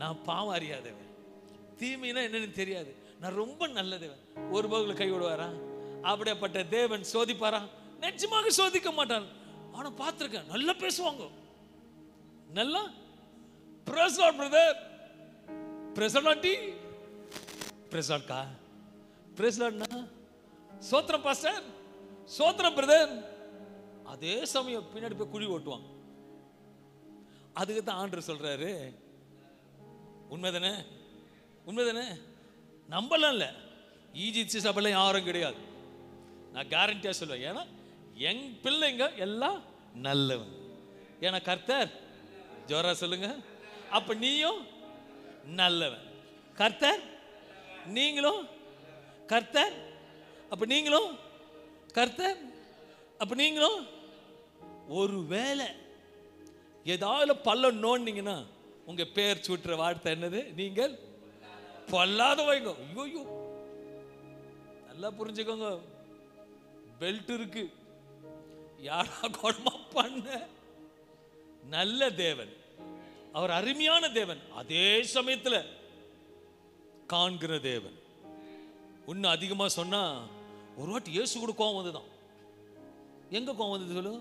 நான் பாவம் அறியாதவன், தீமைனா என்னன்னு தெரியாது, நான் ரொம்ப நல்லதவன், ஒரு பகுல கை விடுவாரா? அப்படிப்பட்ட தேவன் சோதிப்பாரா? நிச்சயமாக சோதிக்க மாட்டான். ஆனா பார்த்திருக்கேன், நல்லா பேசுவாங்க. நல்லா press Lord brother, press Lord press Lord கா, பிரஸ் லார்ட்னா சோத்திரம் பாஸ்டர், சோத்திரம் பிரதர். அதே சமயம் பின்னாடி போய் குழி ஓட்டுவாங்க. அதுக்கு தான் ஆண்டவர் சொல்றாரு, உண்மைதானே, உண்மைதானே, நம்பலாம் இல்ல. ஈஜிப்சி சபையில யாரும் கிடையாது, நான் கேரண்டியா சொல்லுவேன். ஏன்னா என் பிள்ளைங்க எல்லாம் நல்லவன். ஏன்னா கர்த்தர், ஜோரா சொல்லுங்க, அப்ப நீயும் நல்லவன். கர்த்தர், நீங்களும் கர்த்தர், அப்ப நீங்களும் கர்த்தர், அப்ப நீங்களும். ஒருவேளை ஏதாவது பள்ளம் நோண்டிங்கன்னா உங்க பேர் சூட்டுற வார்த்தை என்னது? நீங்கள் பொல்லாத வைங்க. ஐயோ, நல்லா புரிஞ்சுக்கோங்க. பெல்ட் இருக்கு, யாரா கொடுமை பண்ண. நல்ல தேவன், அவர் அருமையான தேவன், அதே சமயத்தில் காண்கிற தேவன். இன்னும் அதிகமா சொன்னா, ஒரு வாட்டி இயேசு கூட கோவம் வந்துதான். எங்க கோவம் வந்தது சொல்லு?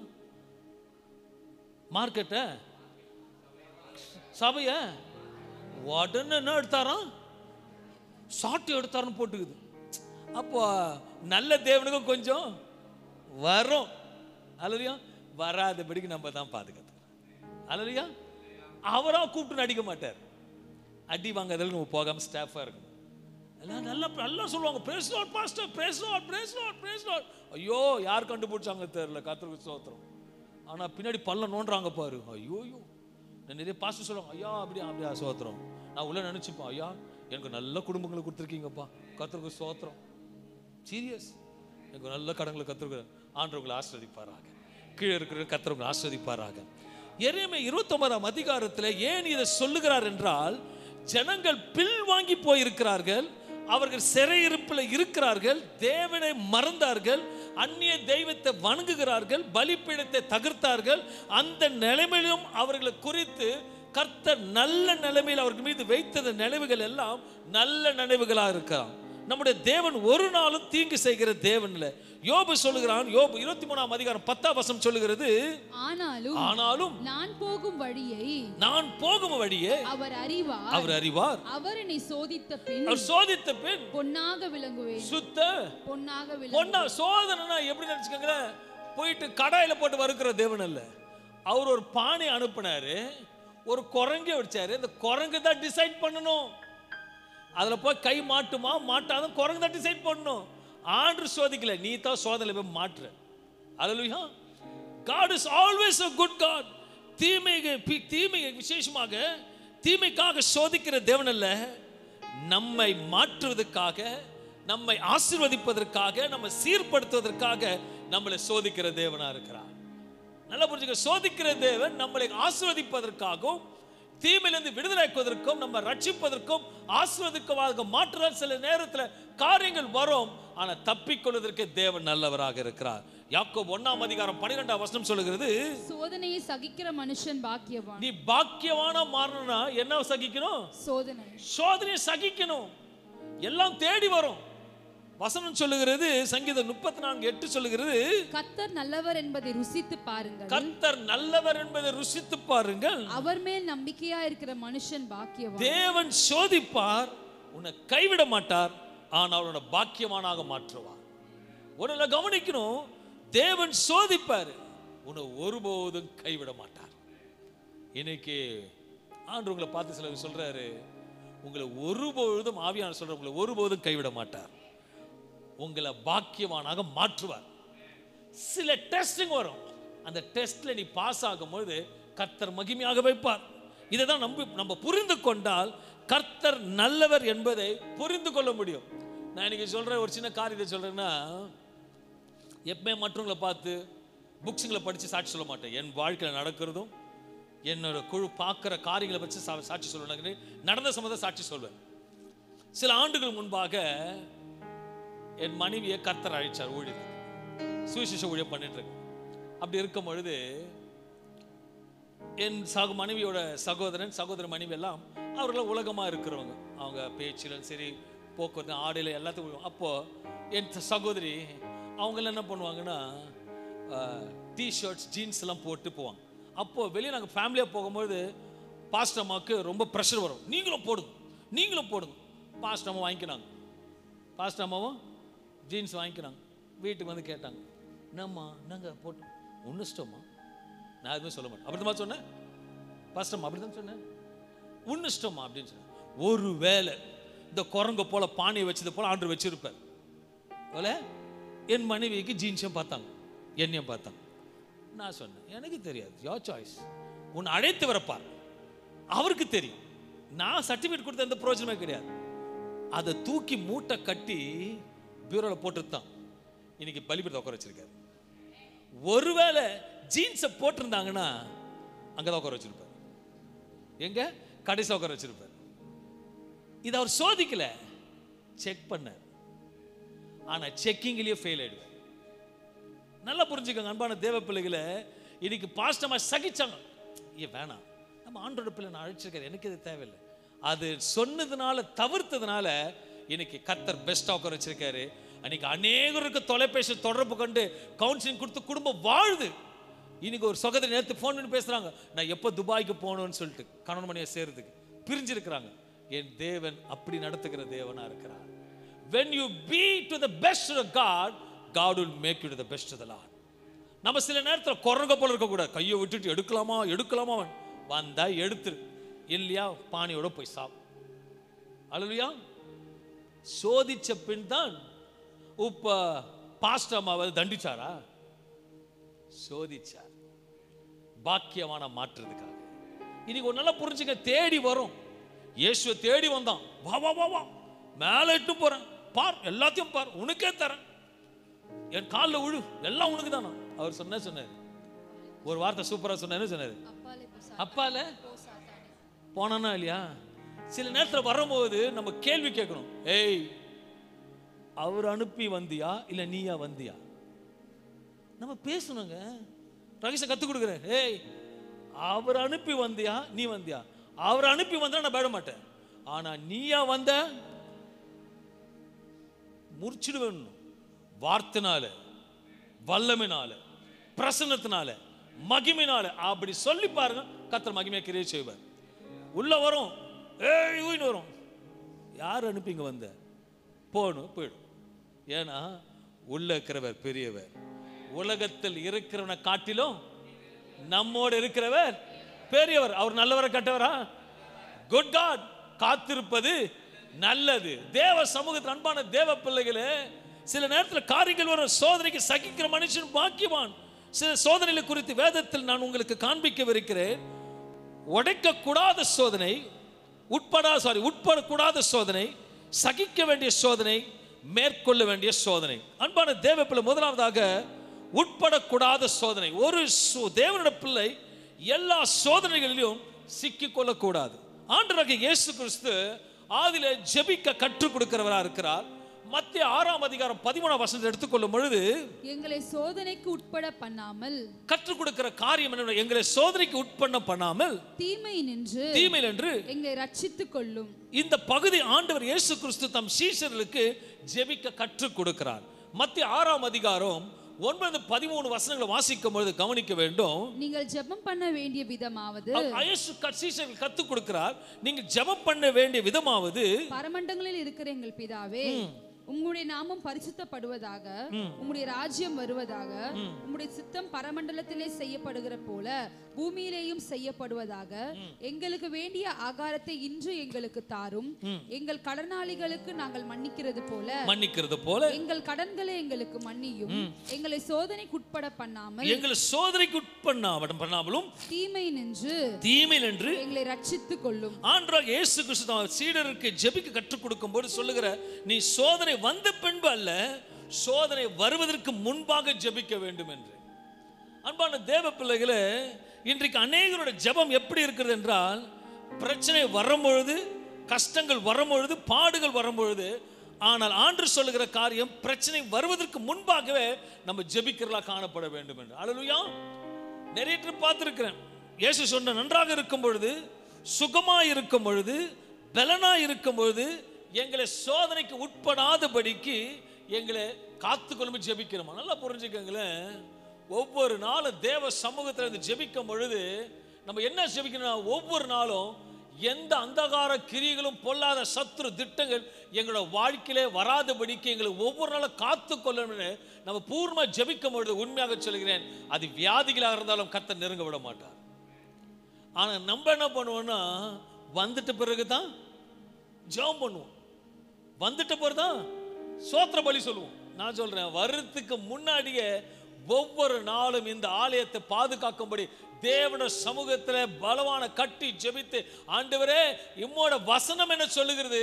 மார்க்கெட்ட, சபைய உடனே என்ன எடுத்தாராம்? சாட்டி எடுத்தாருன்னு போட்டுக்குது. அப்போ நல்ல தேவனுக்கும் கொஞ்சம் வரும். அல்லையா? வராதபடிக்கு நம்ம தான் பாதுகாத்து. அல்லையா? அவரா கூப்பிட்டு அடிக்க மாட்டார். அடி வாங்கிறதுல நம்ம போகாம ஸ்டாஃபா இருக்கும். எல்லாம் நல்லா நல்லா சொல்லுவாங்க, praise Lord pastor, praise Lord, praise Lord, praise Lord. ஐயோ, யார் கண்டுபிடிச்சாங்க தெரியல, கர்த்தருக்கு ஸ்தோத்திரம். ஆனா பின்னாடி பல்ல நோண்டுறாங்க பாரு. ஐயோ, நான் நிறைய பாஸ்டர் சொல்லுவாங்க, ஐயா அப்படியா அப்படியா ஸ்தோத்திரம். நான் உள்ள நினைச்சுப்பேன், ஐயா எனக்கு நல்ல குடும்பங்களை கொடுத்துருக்கீங்கப்பா, கர்த்தருக்கு ஸ்தோத்திரம். சீரியஸ், எனக்கு நல்ல கடன்களை கர்த்தருக்கு ஆண்டவர்களை ஆசீர்வதிப்பாராக, கீழே இருக்கிற கர்த்தர்களை ஆசீர்வதிப்பாராக. எரேமியா 29ஆம் அதிகாரத்தில் ஏன் இதை சொல்லுகிறார் என்றால், ஜனங்கள் பில் வாங்கி போயிருக்கிறார்கள், அவர்கள் சிறையிருப்பில் இருக்கிறார்கள், தேவனை மறந்தார்கள், அந்நிய தெய்வத்தை வணங்குகிறார்கள், பலிபீடத்தை தகர்த்தார்கள். அந்த நிலைமையிலும் அவர்களை குறித்து கர்த்தர் நல்ல நிலைமையில் அவர்கள் மீது வைத்தது நினைவுகள் எல்லாம் நல்ல நினைவுகளாக இருக்கலாம். நம்முடைய தேவன் ஒரு நாளும் தீங்கு செய்கிற தேவன் இல்ல. யோபு சொல்லுகிறான், யோபு 23ஆம் அதிகாரம் 10ஆம் வசனம் சொல்லுகிறது, ஆனாலும் நான் போகும் வழியை அவர் அறிவார். அவர் என்னை சோதித்த பின் பொன்னாக விளங்குவேன். சுத்த பொன்னாக விளங்குவேன். சோதனைனா எப்படி நினைச்சுக்கங்க, போயிட்டு கடாயில போட்டு வறுக்கிற தேவன் அல்ல. அவர் ஒரு பானை அனுப்புனாரு, ஒரு குரங்கை வச்சாரு. அந்த குரங்கு தான் டிசைட் பண்ணணும், அதுல போய் கை மாட்டுமா மாட்டாத குரங்கு தான் டிசைட் பண்ணணும். ஆண்டு சோதிக்கல, நீ தான் சோதனை போய் மாற்ற. அல்லேலூயா. God is always a good God. தீமை விசேஷமாக தீமைக்காக சோதிக்கிற தேவன் அல்ல, நம்மை மாற்றுவதற்காக, நம்மை ஆசீர்வதிப்பதற்காக, நம்மை சீர்படுத்துவதற்காக நம்மளை சோதிக்கிற தேவனா இருக்கிறார். நல்லா புரிஞ்சுக்க, சோதிக்கிற தேவன் நம்மளை ஆசீர்வதிப்பதற்காகவும் தீமையிலிருந்து விடுதலைக்குவதற்கும் நம்ம ரட்சிப்பதற்கும் ஆசீர்வதிக்கமாக மாற்றுறார். சில நேரத்தில் காரியங்கள் வரும், ஆனா தப்பிக்கொள்வதற்கு தேவன் நல்லவராக இருக்கிறார். யாக்கோபு 1ஆம் அதிகாரம் 12ஆம் வசனம் சொல்லுகிறது, சோதனையை சகிக்கிற மனுஷன் பாக்கியவான். நீ பாக்கியவானா மாறணும்னா என்ன சகிக்கணும்? சோதனையை சகிக்கணும். எல்லாம் தேடி வரும். வசனம் சொல்லுகிறது, சங்கீதம் 34:8 சொல்லுகிறது, கர்த்தர் நல்லவர் என்பதை ருசித்து பாருங்கள். கர்த்தர் நல்லவர் என்பதை ருசித்து பாருங்கள். அவர் மேல் நம்பிக்கையா இருக்கிற மனுஷன் பாக்கியவான். தேவன் சோதிப்பார், உன்னை கைவிட மாட்டார், ஆனால் உன்னை பாக்கியவானாக மாற்றுவார். உன்னை கவனிக்கணும், தேவன் சோதிப்பார், உன்னை ஒருபோதும் கைவிட மாட்டார். இன்னைக்கு ஆண்டு உங்களை பார்த்து சிலர் சொல்றாரு, உங்களை ஒருபோதும் ஆவியான சொல்ற, உங்களை ஒருபோதும் கைவிட மாட்டார், உங்களை பாக்கியவானாக மாற்றுவார். சில டெஸ்டிங் வரும், அந்த டெஸ்ட்ல நீ பாஸ் ஆகும்போது கர்த்தர் மகிமையாக வைப்பார். இதை தான் நம்ம புரிந்து கொண்டால் கர்த்தர் நல்லவர் என்பதை புரிந்து கொள்ள முடியும். நான் இன்னைக்கு சொல்ற ஒரு சின்ன காரியத்தை சொல்றேன்னா, எப்பவுமே மற்றவங்களை பார்த்து புக்ஸுங்களை படித்து சாட்சி சொல்ல மாட்டேன். என் வாழ்க்கையில் நடக்கிறதும் என்னோட குழு பார்க்குற காரியங்களை வச்சு சாட்சி சொல்லுவேன். நடந்த சம்பந்தம் சாட்சி சொல்வேன். சில ஆண்டுகள் முன்பாக என் மனைவியை கர்த்தர் அழைச்சார் ஊழியத்துக்கு, சுவிசேஷ ஊழியம் பண்ணிட்டு இருக்கு. அப்படி இருக்கும் பொழுது என் மனைவியோட சகோதர மனைவி எல்லாம் அவர்களாம் உலகமாக இருக்கிறவங்க, அவங்க பேச்சிலும் சரி போக்குவரத்து ஆடையில எல்லாத்துக்கும். அப்போது என் சகோதரி அவங்களாம் என்ன பண்ணுவாங்கன்னா, டிஷர்ட்ஸ் ஜீன்ஸ் எல்லாம் போட்டு போவாங்க. அப்போது வெளியே நாங்கள் ஃபேமிலியாக போகும்போது பாஸ்டர் அம்மாவுக்கு ரொம்ப ப்ரெஷர் வரும், நீங்களும் போடுங்க. பாஸ்டர் அம்மா வாங்கிக்கினாங்க, பாஸ்டர் அம்மாவும் ஜீன்ஸ் வாங்கிக்கிறாங்க. வீட்டுக்கு வந்து கேட்டாங்க, என்னம்மா நாங்கள் போட்டு ஒன்று இஷ்டம்மா? நான் எதுவுமே சொல்ல மாட்டேன். அப்படி தான் சொன்னேன், பாஸ்டர்மா அப்படி தான் சொன்னேன், ஒன்று இஷ்டம்மா அப்படின்னு சொன்னேன். ஒரு வேளை இந்த குரங்க போல பானையை வச்சது போல ஆண்டு வச்சிருப்பார் போல என் மனைவிக்கு ஜீன்ஸையும் பார்த்தாங்க, என்னையும் பார்த்தாங்க. நான் சொன்னேன், எனக்கு தெரியாது, யோர் சாய்ஸ், உன்னை அழைத்து வரப்பார், அவருக்கு தெரியும். நான் சர்டிஃபிகேட் கொடுத்த எந்த பிரயோஜனமே கிடையாது. அதை தூக்கி மூட்டை கட்டி பியூரோவில் போட்டுருந்தான். இன்னைக்கு பலிபீடத்தை உட்கார வச்சிருக்காரு. ஒருவேளை ஜீன்ஸை போட்டிருந்தாங்கன்னா அங்கதான் உட்கார வச்சிருப்பார், எங்க கடைசியில் உட்கார வச்சிருப்பார். இதை அவர் சோதிக்கல, செக் பண்ணார். ஆனா செக்கிங்லயே ஃபெயில் ஆயிடுவார். நல்லா புரிஞ்சுக்கோங்க அன்பான தேவ பிள்ளைகளை. இன்னைக்கு பாஸ்டமா சகிச்சாங்க, வேணாம் நம்ம ஆண்டோட பிள்ளை நான் அழைச்சிருக்காரு, எனக்கு இது தேவையில்லை. அது சொன்னதுனால தவிர்த்ததுனால இன்னைக்கு கர்த்தர் பெஸ்டா உட்கார வச்சிருக்காரு. அன்னைக்கு அநேகருக்கு தொலைபேசி தொடர்பு கொண்டு கவுன்சிலிங் கொடுத்து குடும்பம் வாழுது. இன்னைக்கு ஒரு சகோதரி நேரத்து ஃபோன் பண்ணி பேசுறாங்க, நான் எப்போ துபாய்க்கு போகணும்னு சொல்லிட்டு கணவன் மனைவியை சேர்றதுக்கு பிரிஞ்சிருக்கிறாங்க. என் தேவன் அப்படி நடத்துகிற தேவனா இருக்கிறார். When you be to the best of God, God will make you to the best of the Lord. நம்ம சில நேரத்தில் குரங்க போல இருக்க கூடாது, கையை விட்டுட்டு எடுக்கலாமா வந்தா எடுத்துரு, இல்லையா பானியோட போய் சாப்பிடு. அல்லேலூயா. சோதிச்ச பின் தான் உப்ப பாஸ்டர் அம்மாவை தண்டிச்சாரா? சோதிச்சார் பாக்கியமான மாற்றுறதுக்காக. இன்னைக்கு ஒரு நல்லா புரிஞ்சுக்க, தேடி வரும். இயேசுவை தேடி வந்தான், வா வா வா வா மேலே இட்டு போறேன், பார் எல்லாத்தையும் பார், உனக்கே தரேன், என் காலில் விழு, எல்லாம் உனக்கு தானா. அவர் சொன்னார் ஒரு வார்த்தை சூப்பரா சொன்னார். சொன்னாரு, அப்பால போனா இல்லையா? சில நேரத்தில் வரும்போது நம்ம கேள்வி கேட்கணும், ஏய் அவர் அனுப்பி வந்தியா இல்ல நீயா வந்தியா? நம்ம பேசணுங்க. ரகசியம் கத்துக் கொடுக்குறேன், ஏய் அவர் அனுப்பி வந்தியா நீ வந்தியா? அவர் அனுப்பி வந்தா நான் போயிட மாட்டேன், ஆனா நீயா வந்த முடிச்சிடுவேன். வார்த்தைனால, வல்லமைனால, பிரசன்னத்தினால, மகிமைனால அப்படி சொல்லி பாருங்க, கர்த்தர் மகிமையை கிரியை செய்வார். உள்ள வரும், ஏய் ஊயின்னு வரும். யார் அனுப்பிங்க வந்த? போகணும், போயிடும். ஏன்னா உள்ள இருக்கிறவர் பெரியவர். உலகத்தில் இருக்கிறவனை காட்டிலும் நம்மோடு இருக்கிறவர் பெரியவர். அவர் நல்லவரை கட்டவரா? Good God. காத்திருப்பது நல்லது. தேவ சமூகத்தில் அன்பான தேவ பிள்ளைகளே, சில நேரத்தில் காரியங்கள் வரும். சோதனைக்கு சகிக்கிற மனுஷன் பாக்கியவான். சில சோதனைகளை குறித்து வேதத்தில் நான் உங்களுக்கு காண்பிக்கவிருக்கிறேன். உடைக்கக்கூடாத சோதனை, உட்படக்கூடாத சோதனை, சகிக்க வேண்டிய சோதனை, மேற்கொள்ள வேண்டிய சோதனை. அன்பான தேவ பிள்ளை, முதலாவதாக உட்படக்கூடாத சோதனை. ஒரு தேவனுடைய பிள்ளை எல்லா சோதனைகளிலும் சிக்கிக் கொள்ளக்கூடாது. ஆண்டவராகிய இயேசு கிறிஸ்து ஆதியிலே ஜெபிக்க கற்றுக் கொடுக்கிறவரா இருக்கிறார். மத்திய 6:13 எடுத்துக்கொள்ளும் பொழுது, எங்களை சோதனைக்கு உட்பட பண்ணாமல், கற்றுக் கொடுக்கிற காரியம் என்ன? எங்களை சோதனைக்கு உட்பட பண்ணாமல் தீமை நின்று எங்களை ரட்சித்துக் கொள்ளும். இந்த பகுதி ஆண்டவர் இயேசு கிறிஸ்து தம் சீஷர்களுக்கு ஜெபிக்க கற்றுக் கொடுக்கிறார். மத்திய 6:9-13 வாசிக்கும் பொழுது கவனிக்க வேண்டும். நீங்கள் ஜெபம் பண்ண வேண்டிய விதமாவது, இயேசு சீஷர்களுக்கு கற்றுக் கொடுக்கிறார். நீங்க ஜெபம் பண்ண வேண்டிய விதமாவது, பரமண்டங்களில் இருக்கிற எங்கள் பிதாவே, உம்முடைய நாமம் பரிசுத்தப்படுவதாக, உம்முடைய ராஜ்யம் வருவதாக, உம்முடைய சித்தம் பரமண்டலத்திலே செய்யப்படுகிற போல பூமியிலேயும் செய்யப்படுவதாக. எங்களுக்கு வேண்டிய ஆகாரத்தை இன்று எங்களுக்கு தாரும். எங்கள் கடனாளிகளுக்கு நாங்கள் மன்னிக்கிறது போல எங்கள் கடன்களை எங்களுக்கு மன்னியும். எங்களை சோதனைக்கு உட்பட பண்ணாமலும் தீமை நின்று எங்களை ரட்சித்துக் கொள்ளும். ஆண்டவராகிய இயேசு கிறிஸ்து சீடருக்கு ஜெபிக்க கற்றுக் கொடுக்கும் போது சொல்லுகிற, நீ சோதனை வந்த பின்பு அல்ல, சோதனை வருவதற்கு முன்பாக ஜெபிக்க வேண்டும் என்று. அன்பான தேவ பிள்ளைகளே, இன்றைக்கு அநேகருடைய ஜெபம் எப்படி இருக்கிறது என்றால், பிரச்சனை வரும்பொழுது, கஷ்டங்கள் வரும்பொழுது, பாடுகள் வரும்பொழுது, ஆனால் ஆண்டு சொல்லுகிற காரியம், பிரச்சனை வருவதற்கு முன்பாகவே நம்ம ஜெபிக்கிறதா காணப்பட வேண்டும் என்று. அல்லேலூயா. நிறைய பார்த்திருக்கிறேன். இயேசு சொன்ன, நன்றாக இருக்கும் பொழுது, சுகமாய் இருக்கும் பொழுது, பலனாய் இருக்கும் பொழுது, எங்களை சோதனைக்கு உட்படாதபடிக்கு எங்களை காத்துக்கொள்ளும் ஜெபிக்கிறோமா? நல்லா புரிஞ்சுக்கங்களேன். ஒவ்வொரு நாளும் தேவ சமூகத்தில் இருந்து ஜெபிக்கும் பொழுது நம்ம என்ன ஜெபிக்கணும்? ஒவ்வொரு நாளும் எந்த அந்தகார கிரியைகளும் பொல்லாத சத்துரு திட்டங்கள் எங்களோட வாழ்க்கையிலே வராதபடிக்கு எங்களை ஒவ்வொரு நாளும் காத்துக்கொள்ளணும்னு நம்ம பூர்ணமாக ஜெபிக்கும் பொழுது, உண்மையாக சொல்கிறேன், அது வியாதிகளாக இருந்தாலும் கர்த்தர் நெருங்க விட மாட்டார். ஆனால் நம்ம என்ன பண்ணுவோம்னா, வந்துட்ட பிறகு தான் ஜெபம் பண்ணுவோம், வந்துட்ட பிறகு தான் சோத்திர பலி சொல்லுவோம். நான் சொல்றேன், வருடத்துக்கு முன்னாடியே ஒவ்வொரு நாளும் இந்த ஆலயத்தை பாதுகாக்கும்படி தேவனுடைய சமூகத்தில் பலவான கட்டி ஜெபித்து, ஆண்டவரே இம்மோட வசனம் என்ன சொல்லுகிறது,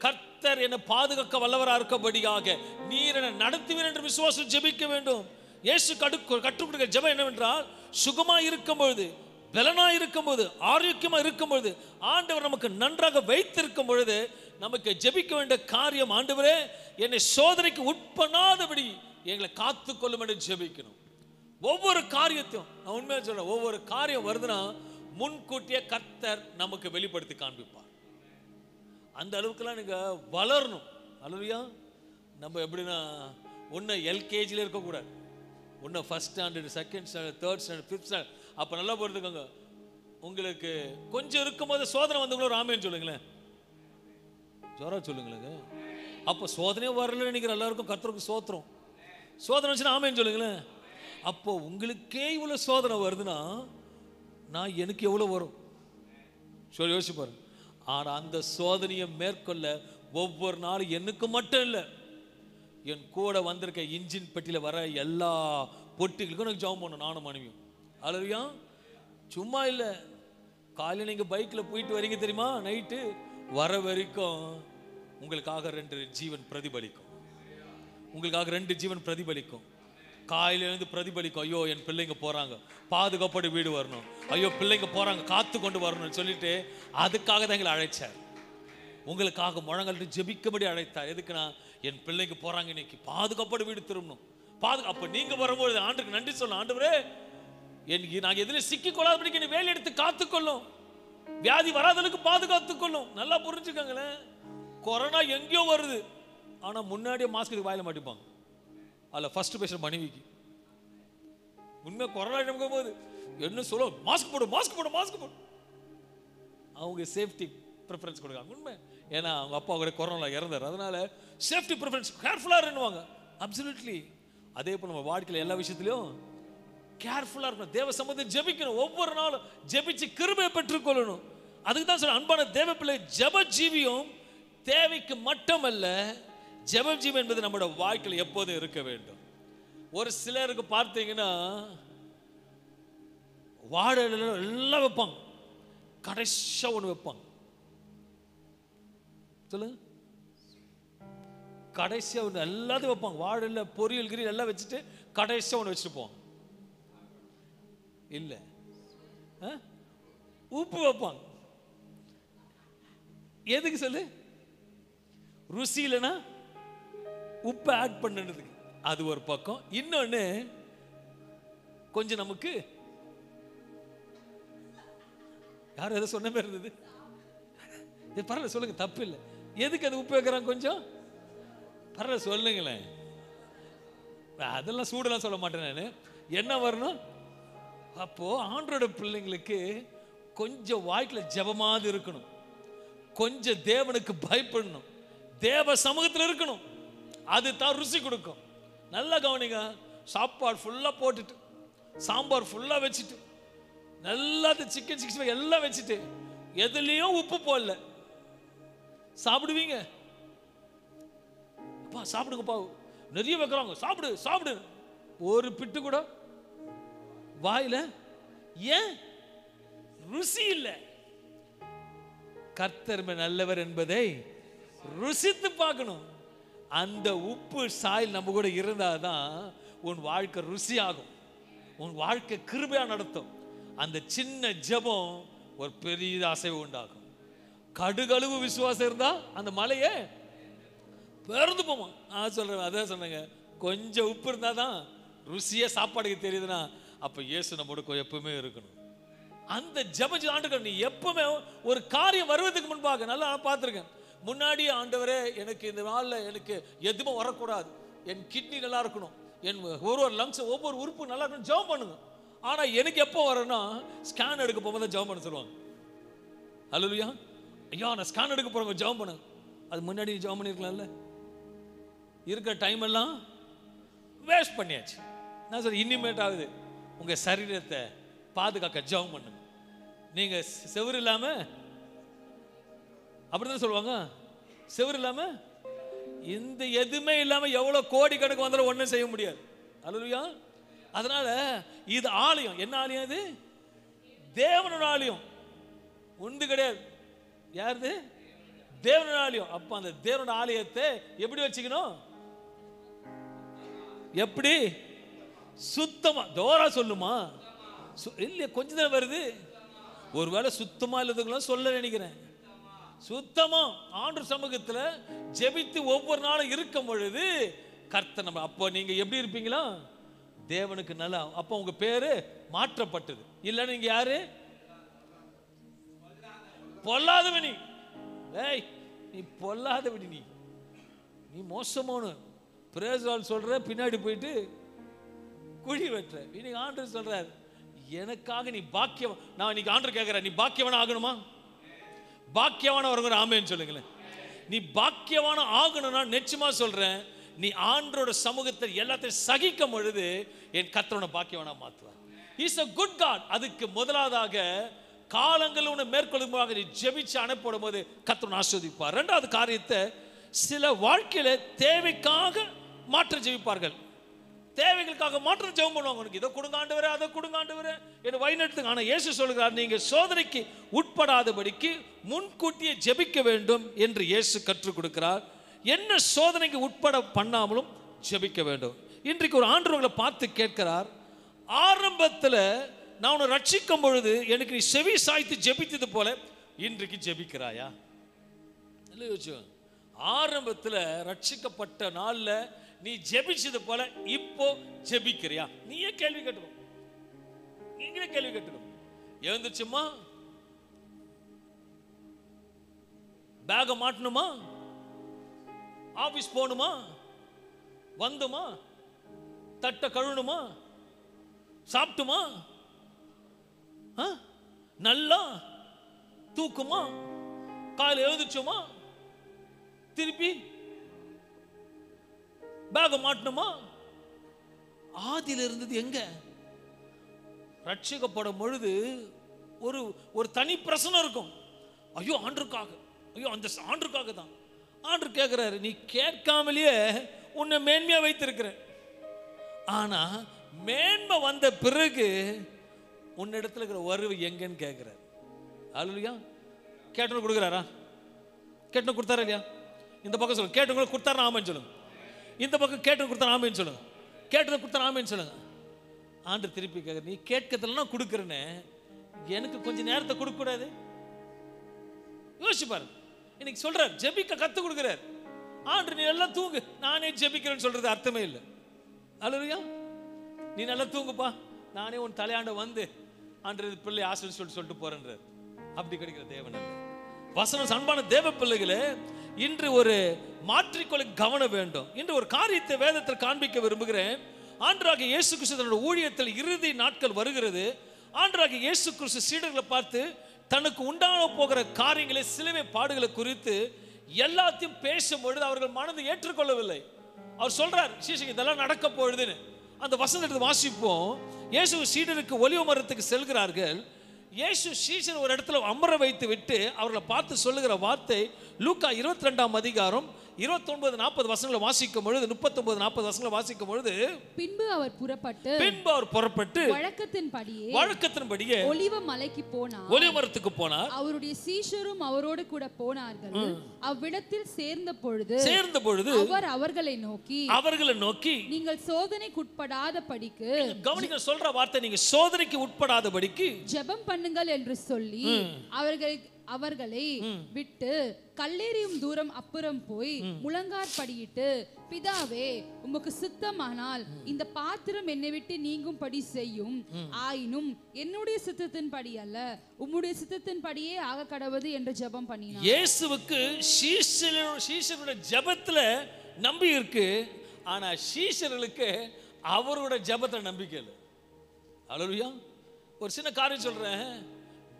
கர்த்தர் என்னை பாதுகாக்க வல்லவராக இருக்கபடியாக நீர் என்னை நடத்துவீர் என்று விசுவாசம் ஜெபிக்க வேண்டும். இயேசு கற்றுக் கொடுக்கிற ஜெபம் என்னவென்றால், சுகமாய் இருக்கும் பொழுது, பலனாய் இருக்கும் போது, ஆரோக்கியமா இருக்கும் பொழுது, ஆண்டவர் நமக்கு நன்றாக வைத்திருக்கும் பொழுது நமக்கு ஜெபிக்க வேண்டிய காரியம், ஆண்டவரே என்னை சோதனைக்கு உட்படாதபடி எங்களை காத்துக்கொள்ளும் என்று ஜெபிக்கணும். ஒவ்வொரு காரியத்தையும் நான் உண்மையாக சொல்றேன், ஒவ்வொரு காரியம் வருதுன்னா முன்கூட்டியே கர்த்தர் நமக்கு வெளிப்படுத்தி காண்பிப்பார். அந்த அளவுக்குலாம் நீங்க வளரணும். அல்லேலூயா. நம்ம எப்படின்னா, ஒன்று எல்கேஜியில் இருக்கக்கூடாது, ஒன்று first standard, second standard, third standard, fifth standard. அப்போ நல்லா பொறுத்துக்கோங்க. உங்களுக்கு கொஞ்சம் இருக்கும்போது சோதனை வந்தவங்களும் ராமேன்னு சொல்லுங்களேன், ஜோரா சொல்லுங்களேங்க. அப்போ சோதனையே வரலன்னு நினைக்கிற எல்லாருக்கும் கர்த்தருக்கு சோத்திரம். சோதனை வச்சுன்னா ஆமேன்னு சொல்லுங்களேன். அப்போ உங்களுக்கே இவ்வளோ சோதனை வருதுன்னா நான் எனக்கு எவ்வளோ வரும் சொல்லி யோசிச்சு பாருங்க. ஆனால் அந்த சோதனையை மேற்கொள்ள ஒவ்வொரு நாளும் எனக்கு மட்டும் இல்லை, என் கூட வந்திருக்க இன்ஜின் பெட்டியில் வர எல்லா பொட்டிகளுக்கும் எனக்கு ஜெபம் பண்ணணும், நானும் மனைவியும். அல்லேலூயா. சும்மா இல்லை, காலையில் நீங்கள் பைக்கில் போயிட்டு வரீங்க தெரியுமா, நைட்டு வர வரைக்கும் உங்களுக்காக 2 ஜீவன் பிரதிபலிக்கும், உங்களுக்காக 2 ஜீவன் பிரதிபலிக்கும். காலையிலேருந்து பிரதிபலிக்கும், ஐயோ என் பிள்ளைங்க போகிறாங்க, பாதுகாப்போடு வீடு வரணும், ஐயோ பிள்ளைங்க போகிறாங்க, காத்து கொண்டு வரணும்னு சொல்லிட்டு அதுக்காக தான் எங்களை அழைச்சார். உங்களுக்காக முழங்கல்ட்டு ஜெபிக்கும்படி அழைத்தார். எதுக்குன்னா, என் பிள்ளைங்க போகிறாங்க, இன்னைக்கு பாதுகாப்போடு வீடு திரும்பணும். அப்போ நீங்கள் வரும்போது ஆண்டுக்கு நன்றி சொல்லணும், ஆண்டவரே எனக்கு நாங்கள் எதில் சிக்கிக்கொள்ளாதபடிக்கு நீ வேலை எடுத்து காத்துக்கொள்ளும், வியாதி வராதளவுக்கு பாதுகாத்துக்கொள்ளும். நல்லா புரிஞ்சுக்கங்களேன். கொரோனா எங்கேயோ வருது, ஆனா முன்னாடியே மாஸ்க் வாயில மாட்டிப்பாங்க. அதில் ஃபர்ஸ்ட் பேஷண்ட் மனைவிக்கு உண்மை கொரோனா இருக்கும் போது என்ன சொல்ல, மாஸ்க் போடு மாஸ்க் போடு மாஸ்க் போடு. அவங்க சேஃப்டி ப்ரிஃபரன்ஸ் கொடுக்காங்க உண்மை. ஏன்னா அவங்க அப்பா கூட கொரோனா இறந்தார், அதனால சேஃப்டி ப்ரிஃபரன்ஸ் கேர்ஃபுல்லாக இருந்துவாங்க. அப்சல்யூட்லி. அதே போல் நம்ம வாழ்க்கையில் எல்லா விஷயத்திலையும் கேர்ஃபுல்லாக இருக்கணும். தேவ சம்பந்தம் ஜெபிக்கணும். ஒவ்வொரு நாளும் ஜெபிச்சு கிருபையை பெற்றுக்கொள்ளணும். அதுக்கு தான் சொல்ல அன்பான தேவ பிள்ளை, ஜெப ஜீவியம் தேவைக்கு மட்டுமல்ல, ஜெப ஜீவம் என்பது நம்மளோட வாழ்க்கையில் எப்போதும் இருக்க வேண்டும். ஒரு சிலருக்கு பார்த்தீங்கன்னா வாழை எல்லாம் வைப்பாங்க, கடைசியா ஒன்று வைப்பாங்க. சொல்லுங்க, கடைசியா ஒன்று எல்லாத்தையும் வைப்பாங்க. வாழை பொரியல் கிரி எல்லாம் வச்சுட்டு கடைசியா ஒன்று வச்சுட்டு போவாங்க. இல்லை, உப்பு வைப்பாங்க. எதுக்கு சொல்லு? ருசி இல்லைன்னா உப்பு ஆட் பண்ணுறதுக்கு. அது ஒரு பக்கம். இன்னொன்று கொஞ்சம் நமக்கு யாரும் எதை சொன்ன மாதிரி இருந்தது, பரவாயில்ல சொல்லுங்க, தப்பு இல்லை. எதுக்கு அது உப்பு வைக்கிறாங்க கொஞ்சம்? பரவாயில்ல சொல்லுங்களேன். அதெல்லாம் சூடெல்லாம் சொல்ல மாட்டேன் நான். என்ன வரணும்? அப்போ ஆண்டோட பிள்ளைங்களுக்கு கொஞ்சம் வாழ்க்கையில் ஜெபமாவது இருக்கணும், கொஞ்சம் தேவனுக்கு பயப்படணும், தேவ சமூகத்தில் இருக்கணும். அது தான் ருசி கொடுக்கும். நல்லா கவனிங்க. சாப்பாடு ஃபுல்லாக போட்டுட்டு, சாம்பார் ஃபுல்லாக வச்சுட்டு, நல்லா சிக்கன் 65 எல்லாம் வச்சுட்டு, எதுலேயும் உப்பு போடல, சாப்பிடுவீங்க? அப்பா சாப்பிடுங்கப்பா, நிறைய வைக்கிறாங்க, சாப்பிடு சாப்பிடு. ஒரு பிட்டு கூட வாயில. ஏன்? ருசி இல்லை. கர்த்தர் நல்லவர் என்பதை ருசித்து பார்க்கணும். அந்த உப்பு சாயல் நம்ம கூட இருந்தாதான் உன் வாழ்க்கை ருசி ஆகும், உன் வாழ்க்கை கிருபையா நடத்தும். அந்த சின்ன ஜெபம் ஒரு பெரிய அசைவு உண்டாகும். கடுகளவு விசுவாசம் இருந்தா அந்த மலையே பெறந்து போமா. நான் சொல்றேன், அதான் சொன்னேங்க, கொஞ்சம் உப்பு இருந்தாதான் ருசியா சாப்பாடுக்கு தெரியுதுன்னா அப்ப இயேசு நம்மோட எப்பவுமே இருக்கணும். அந்த ஜெப ஆண்டுகள் நீ எப்பவுமே ஒரு காரியம் வருவதற்கு முன்பாக நல்லா பார்த்துருக்கேன். முன்னாடி ஆண்டவரே எனக்கு இந்த நாளில் எனக்கு எதுவுமே வரக்கூடாது, என் கிட்னி நல்லா இருக்கணும், என் ஒரு லங்ஸ் ஒவ்வொரு உறுப்பு நல்லா இருக்கணும், ஜெபம் பண்ணுங்க. ஆனால் எனக்கு எப்போ வரேன்னா ஸ்கேன் எடுக்க போகும்போது தான் ஜெபம் பண்ண சொல்லுவாங்க. அல்லேலூயா. ஐயா நான் ஸ்கேன் எடுக்க போகிறவங்க ஜெபம் பண்ணுங்க. அது முன்னாடி ஜெபம் பண்ணியிருக்கலாம்ல. இருக்கிற டைம் எல்லாம் வேஸ்ட் பண்ணியாச்சு. நான் சொல்றேன், இனிமேட் ஆகுது உங்கள் சரீரத்தை பாதுகாக்க ஜெபம் பண்ணுங்க. நீங்கள் செவுரு இல்லாமல் அப்படிதான் சொல்லுவாங்க, செவுரு இல்லாமல் இந்த எதுவுமே இல்லாமல் எவ்வளோ கோடி கணக்கு வந்தாலும் ஒன்றும் செய்ய முடியாது. அல்லேலூயா. அதனால இது ஆலயம். என்ன ஆலயம்? இது தேவனோட ஆலயம், உண்டு கிடையாது. யாருது? தேவனோட ஆலயம். அப்ப அந்த தேவனோட ஆலயத்தை எப்படி வச்சுக்கணும்? எப்படி? சுத்தமா. தோரா சொல்லுமா? இல்லையா, கொஞ்சம் தான் வருது. ஒருவேளை சுத்தமா இல்லாதவங்களாம் சொல்ல நினைக்கிறேன். சுத்தமா ஆண்டவர் சமூகத்தில் ஜெபித்து ஒவ்வொரு நாளும் இருக்கும் பொழுது கர்த்தர் நம்ம, அப்போ நீங்க எப்படி இருப்பீங்களா? தேவனுக்கு நல்லா. அப்போ உங்க பேரு மாற்றப்பட்டது. இல்ல நீங்க யாரு? பொல்லாதவனி. ஏய் நீ பொல்லாதவனி, நீ மோசமான பிரேசால் சொல்ற, பின்னாடி போயிட்டு குழி வெட்டுற. இன்னைக்கு ஆண்டவர் சொல்றாரு, எனக்காக நீ பாக்கியம். நான் இன்னைக்கு ஆண்டவர் கேட்கிறேன், நீ பாக்கியவான ஆகணுமா? பாக்கியவான வருகிற ஆமேன்னு சொல்லுங்களேன். நீ பாக்கியவான ஆகணும்னா நிச்சயமா சொல்றேன், நீ ஆண்டவரோட சமூகத்தில் எல்லாத்தையும் சகிக்கும் பொழுது என் கர்த்தரோட பாக்கியவானா மாற்றுவார். Is a good God. அதுக்கு முதலாவதாக காலங்கள் உன்னை மேற்கொள்ளும்போது நீ ஜெபிச்சு அனுப்படும் போது கர்த்தர் ஆசீர்வதிப்பார். இரண்டாவது காரியத்தை, சில வாழ்க்கையில தேவைக்காக மாற்ற ஜெபிப்பார்கள். தேவைகளுக்காக மாற்றம் ஜெபம் பண்ணுவாங்க. உனக்கு இதை கொடுங்க ஆண்டவரே, அதை கொடுங்க ஆண்டவரே, என்ன வழிநடத்துங்க. ஆனால் இயேசு சொல்கிறார், நீங்க சோதனைக்கு உட்படாதபடிக்கு முன்கூட்டியே ஜெபிக்க வேண்டும் என்று இயேசு கற்றுக் கொடுக்கிறார். என்ன சோதனைக்கு உட்பட பண்ணாமலும் ஜெபிக்க வேண்டும். இன்றைக்கு ஒரு ஆண்டவர்களை பார்த்து கேட்கிறார், ஆரம்பத்தில் நான் உன்னை ரட்சிக்கும் பொழுது எனக்கு நீ செவி சாய்த்து ஜெபித்தது போல இன்றைக்கு ஜெபிக்கிறாயா? ஆரம்பத்தில் ரட்சிக்கப்பட்ட நாளில் நீ ஜெபிச்சது போல இப்போ ஜெபிக்கிறியா? நீயே கேள்வி கேட்டுக்கோ, நீங்களே கேள்வி கேட்டுக்கோ. எழுந்துச்சுமா, பேக மாட்டணுமா, ஆபீஸ் போகணுமா, வந்துமா, தட்டை கழுவணுமா, சாப்பிட்டுமா, நல்லா தூக்குமா, காலையில் எழுதிச்சோமா, திருப்பி பேக மாட்டணுமா? ஆதியில இருந்தது எங்க? ரட்சிக்கப்படும் பொழுது ஒரு ஒரு தனி பிரசனம் இருக்கும். ஐயோ ஆண்டருக்காக, ஐயோ அந்த ஆண்டருக்காக தான். ஆண்டர் கேட்கிறாரு, நீ கேட்காமலேயே உன்னை மேன்மையா வைத்திருக்கிற. ஆனா மேன்மை வந்த பிறகு உன்னிடத்துல இருக்கிற வருவு எங்கன்னு கேட்கிறார். அல்லேலூயா. கேட்டவங்க கொடுக்குறாரா? கேட்டவங்க கொடுத்தாரா இல்லையா? இந்த பக்கம் சொல்லுங்க, கேட்டவங்க கொடுத்தாரா ஆமென்னு சொல்லுங்க. இந்த பக்கம் கேட்டவங்க கொடுத்தாரா ஆமென்னு சொல்லுங்க. கேட்டதை கொடுத்தாரா ஆமென்னு சொல்லுங்க. ஆண்டவர் திருப்பி கேட்குற, நீ கேட்கறதுல நான் கொடுக்குறேன்னு எனக்கு கொஞ்சம் நேரத்தை கொடுக்க கூடாது? யோசிச்சு பாருங்க. இன்னைக்கு சொல்றார், ஜெபிக்க கத்து கொடுக்குறார். ஆண்டவர் நீ நல்லா தூங்கு, நானே ஜெபிக்கிறேன்னு சொல்றது அர்த்தமே இல்லை. அல்லேலூயா. நீ நல்லா தூங்குப்பா, நானே உன் தலையாண்ட வந்து ஆண்டவர் பிள்ளை ஆசிரியர் சொல்லிட்டு போறேன்றார். அப்படி கிடைக்கிற தேவன் அல்ல. வசனம். அன்பான தேவ பிள்ளைகளே, இன்று ஒரு மாற்றிக்கொள்ள கவனம் வேண்டும். இன்று ஒரு காரியத்தை வேதத்தில் காண்பிக்க விரும்புகிறேன். ஆண்டவராகிய இயேசு கிறிஸ்து தன்னுடைய ஊழியத்தில் இறுதி நாட்கள் வருகிறது. ஆண்டவராகிய இயேசு கிறிஸ்து சீடர்களை பார்த்து தனக்கு உண்டான போகிற காரியங்களை, சிலுவை பாடுகளை குறித்து எல்லாத்தையும் பேசும்பொழுது அவர்கள் மனதை ஏற்றுக்கொள்ளவில்லை. அவர் சொல்றார், சீசங்க இதெல்லாம் நடக்க போகுதுன்னு. அந்த வசனத்தை வாசிப்போம். இயேசு சீடருக்கு ஒலிவ மரத்துக்கு செல்கிறார்கள். இயேசு சீசர் ஒரு இடத்துல அமர வைத்து விட்டு அவர்களை பார்த்து சொல்லுகிற வார்த்தை லூக்கா 22ஆம் அதிகாரம் 29-40 வசனங்களை வாசிக்கும் பொழுது, 39-40 வசனங்களை வாசிக்கும் பொழுது, பின்பு அவர் புறப்பட்டு வழக்கத்தின்படியே ஒலிவ மலைக்கு போனார், ஒலிவ மரத்துக்கு போனார். அவருடைய சீஷரும் அவரோடு கூட போனார்கள். அவ்விடத்தில் சேர்ந்த பொழுது அவர் அவர்களை நோக்கி நீங்கள் சோதனைக்குட்படாத படிக்கு, கவனிக்க சொல்ற வார்த்தை, நீங்க சோதனைக்கு உட்படாத படிக்கு ஜெபம் பண்ணுங்கள் என்று சொல்லி அவர்களை விட்டு கல்லெறியும் தூரம் அப்புறம் போய் முழங்காற்படியிட்டு, பிதாவே உமக்கு சித்தமானால் இந்த பாத்திரம் என்னை விட்டு நீங்கும்படி செய்யும். ஆயினும் என்னுடைய சித்தத்தின்படி அல்ல, உம்முடைய சித்தத்தின்படியே ஆக கடவுது என்று ஜெபம் பண்ணினார். இயேசுவுக்கு சீஷருடைய ஜெபத்துல நம்பி இருக்கு. ஆனா சீஷர்களுக்கு அவரோட ஜெபத்துல நம்பிக்கை இல்லை. அல்லேலூயா. ஒரு சின்ன காரியம் சொல்றேன்,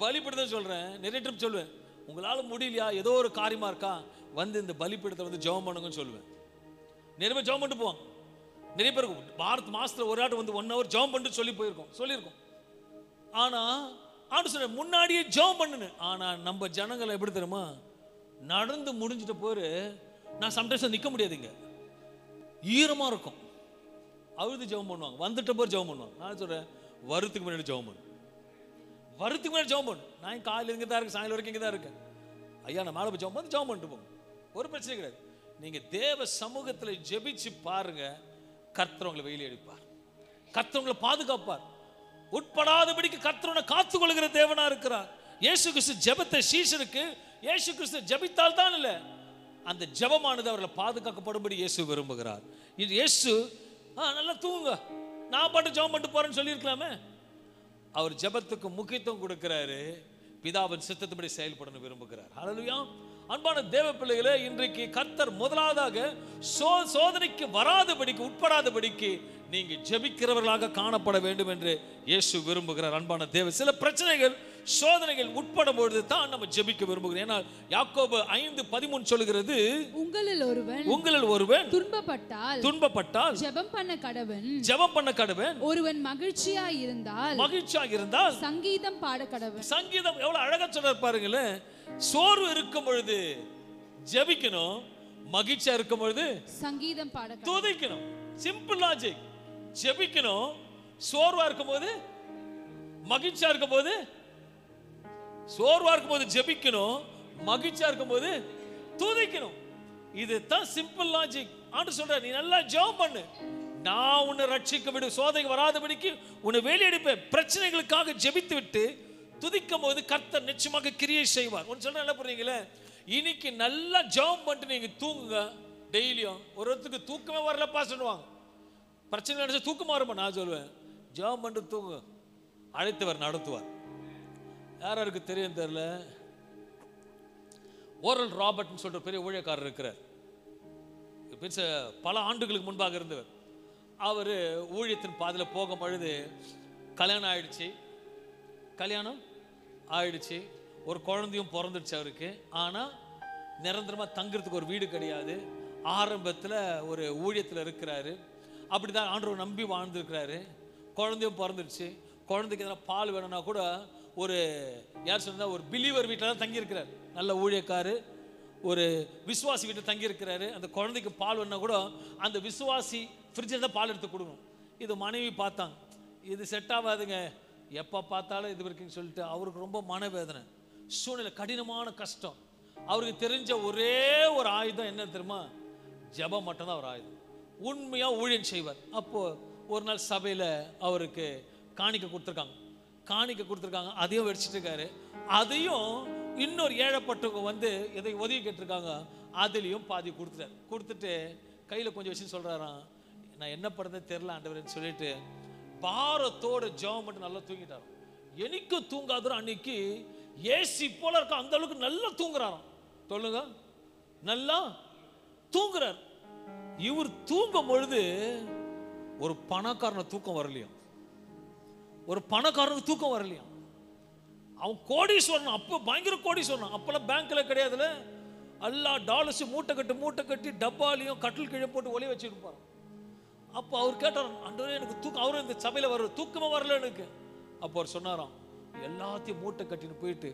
பலிபீடத்தை சொல்றேன். நிறைய ட்ரிப் சொல்லுவேன், உங்களால முடியலையா, ஏதோ ஒரு காரியமா இருக்கா, வந்து இந்த பலிபீடத்தை வந்து ஜெபம் பண்ணுங்கன்னு சொல்லுவேன். நிறைய பேர் ஜெபம் பண்ணிட்டு போவாங்க. நிறைய பேர் மாசத்துல ஒரு ஆட்டு வந்து 1 hour ஜெபம் பண்ணிட்டு சொல்லியிருக்கோம். ஆனா ஆண்டு சொல்ற முன்னாடியே ஜெபம் பண்ணுன்னு. ஆனா நம்ம ஜனங்களை எப்படி தெரியுமா, நடந்து முடிஞ்சிட்ட போரு நான் சம்டைம்ஸ் நிக்க முடியாதுங்க, ஈரமா இருக்கும், அழுது ஜெபம் பண்ணுவாங்க. வந்துட்ட போர் ஜெபம் பண்ணுவாங்க. நான் சொல்றேன், வருத்துக்கு முன்னாடி ஜெபம் பண்ணு, வருத்துக்கு முன்னாடி ஜெபம் பண்ணு. நான் காலையில் இங்கே தான் இருக்கேன், சாயங்காலம் வரைக்கும் இங்கே தான் இருக்கேன். ஐயா நான் மேலே போய் ஜெபம் பண்ணி ஜெபம் பண்ணிட்டு போங்க, ஒரு பிரச்சனை கிடையாது. நீங்க தேவ சமூகத்தில் ஜெபிச்சு பாருங்க, கர்த்தர் உங்களை வெயில எடுப்பார், கர்த்தர் உங்களை பாதுகாப்பார். உட்படாதபடிக்கு கர்த்தர் காத்துக் கொள்கிற தேவனா இருக்கிறார். இயேசு கிறிஸ்து ஜெபத்தை சீஷருக்கு இயேசு கிறிஸ்து ஜெபித்தால் தான் இல்லை, அந்த ஜெபமானது அவர்களை பாதுகாக்கப்படும்படி இயேசு விரும்புகிறார். இது இயேசு நல்லா தூங்க, நான் பாட்டு ஜெபம் பண்ணிட்டு போறேன்னு சொல்லியிருக்கலாமே. அவர் ஜெபத்துக்கு முக்கியத்துவம் கொடுக்கிறாரு, பிதாவின் சித்தத்தின்படி செயல்படணும் விரும்புகிறார். ஹல்லேலூயா. அன்பான தேவ பிள்ளைகளே, இன்றைக்கு கர்த்தர் முதலாவதாக சோதனைக்கு வராதபடிக்கு, உட்படாதபடிக்கு நீங்க ஜெபிக்கிறவர்களாக காணப்பட வேண்டும் என்று இயேசு விரும்புகிறார். அன்பான தேவ, சில பிரச்சனைகள் சோதனைகள் உட்படும் பொழுது தான் நம்ம ஜெபிக்க விரும்புகிறோம். ஏன்னா யாக்கோபு 5:13 சொல்லுகிறது, உங்களில் ஒருவன் துன்பப்பட்டால் ஜெபம் பண்ண கடவன், ஒருவன் மகிழ்ச்சியாய் இருந்தால் சங்கீதம் பாட கடவன். சங்கீதம் எவ்வளவு அழகா சொல்றார் பாருங்களேன். சோர்வு இருக்கும் பொழுது ஜெபிக்கணும், மகிழ்ச்சியா இருக்கும் பொழுது சங்கீதம் பாட துதிக்கணும். Simple logic. ஜெபிக்கணும், சோர்வா இருக்கும் போது மகிழ்ச்சியா இருக்கும் போது, சோர்வா இருக்கும் போது ஜெபிக்கணும், மகிழ்ச்சியா இருக்கும் போது துதிக்கணும். இதுதான் சிம்பிள் லாஜிக். ஆண்டவர் சொல்றார், நீ நல்லா ஜெபம் பண்ணு, நான் உன்னை ரட்சிக்க விடு, சோதனை வராதபடிக்கு உன்னை வெளியெடுப்பேன். பிரச்சனைகளுக்காக ஜெபித்து விட்டு துதிக்கும் போது கர்த்தர் நிச்சயமாக கிரியை செய்வார். ஒன்னு சொல்ற, நல்லா புரியுங்களே. இன்னைக்கு நல்லா ஜெபம் பண்ணிட்டு நீங்க தூங்குங்க. டெய்லியும் ஒருத்தருக்கு தூக்கமே வரலப்பா சொல்லுவாங்க, பிரச்சனை நினைச்சா தூக்கமா வருமா? நான் சொல்லுவேன், ஜெபம் பண்ணிட்டு தூங்குங்க, அழைத்தவர் நடத்துவார். யாருக்கு தெரியும் தெரியல, ஓரல் ராபர்ட்னு சொல்ற பெரிய ஊழியக்காரர் இருக்கிறார். பல ஆண்டுகளுக்கு முன்பாக இருந்தவர். அவர் ஊழியத்தின் பாதையில் போகும் பொழுது கல்யாணம் ஆயிடுச்சு, ஒரு குழந்தையும் பிறந்துடுச்சு அவருக்கு. ஆனால் நிரந்தரமாக தங்குறதுக்கு ஒரு வீடு கிடையாது. ஆரம்பத்தில் ஒரு ஊழியத்தில் இருக்கிறாரு. அப்படி தான் ஆண்டவர் நம்பி வாழ்ந்துருக்கிறாரு. குழந்தையும் பிறந்துடுச்சு. குழந்தைக்கு எதனா பால் வேணும்னா கூட ஒரு யார் சொன்னால் ஒரு பிலீவர் வீட்டில் தான் தங்கியிருக்கிறார். நல்ல ஊழியக்காரு, ஒரு விசுவாசி வீட்டில் தங்கியிருக்கிறாரு. அந்த குழந்தைக்கு பால் வேணும்னா கூட அந்த விசுவாசி ஃப்ரிட்ஜில் தான் பால் எடுத்து கொடுக்கணும். இது மனைவி பார்த்தாங்க, இது செட் ஆகாதுங்க, எப்போ பார்த்தாலும் இது இருக்குன்னு சொல்லிட்டு அவருக்கு ரொம்ப மனவேதனை, சூழ்நிலை, கடினமான கஷ்டம். அவருக்கு தெரிஞ்ச ஒரே ஒரு ஆயுதம் என்ன தெரியுமா? ஜெபம் மட்டும்தான் ஒரு ஆயுதம். உண்மையாக ஊழியம் செய்வார். அப்போது ஒரு நாள் சபையில் அவருக்கு காணிக்க கொடுத்துருக்காங்க. அதையும் வச்சுட்டு இருக்காரு. அதையும் இன்னொரு ஏழைப்பட்டவங்க வந்து எதை உதவி கேட்டிருக்காங்க, அதுலேயும் பாதி கொடுத்துட்டு கையில் கொஞ்சம் வச்சு சொல்கிறாராம், நான் என்ன பண்ணுறதுன்னு தெரில ஆண்டவரேன்னு சொல்லிட்டு பாரத்தோட ஜெபம் மட்டும் நல்லா தூங்கிட்டாராம். எனக்கு தூங்காதோ அன்னைக்கு ஏசி போல இருக்க அந்த அளவுக்கு நல்லா தூங்குறாராம். சொல்லுங்க, நல்லா தூங்குறார். இவர் தூங்கும் பொழுது ஒரு பணக்காரனுக்கு தூக்கம் வரலையா. அவன் கோடீஸ்வரன், அப்போ பயங்கர கோடீஸ்வரன். அப்பெல்லாம் பேங்க்ல கிடையாதுல, எல்லா டாலர்ஸ் மூட்டை கட்டி டப்பாலையும் கட்டில் கீழே போட்டு ஒளி வச்சுருப்பார். அப்போ அவர் கேட்டார், ஆண்டவரே எனக்கு தூக்கம், அவரும் இந்த சபையில் வர தூக்கமாக வரல எனக்கு. அப்போ அவர் சொன்னாராம், எல்லாத்தையும் மூட்டை கட்டின்னு போயிட்டு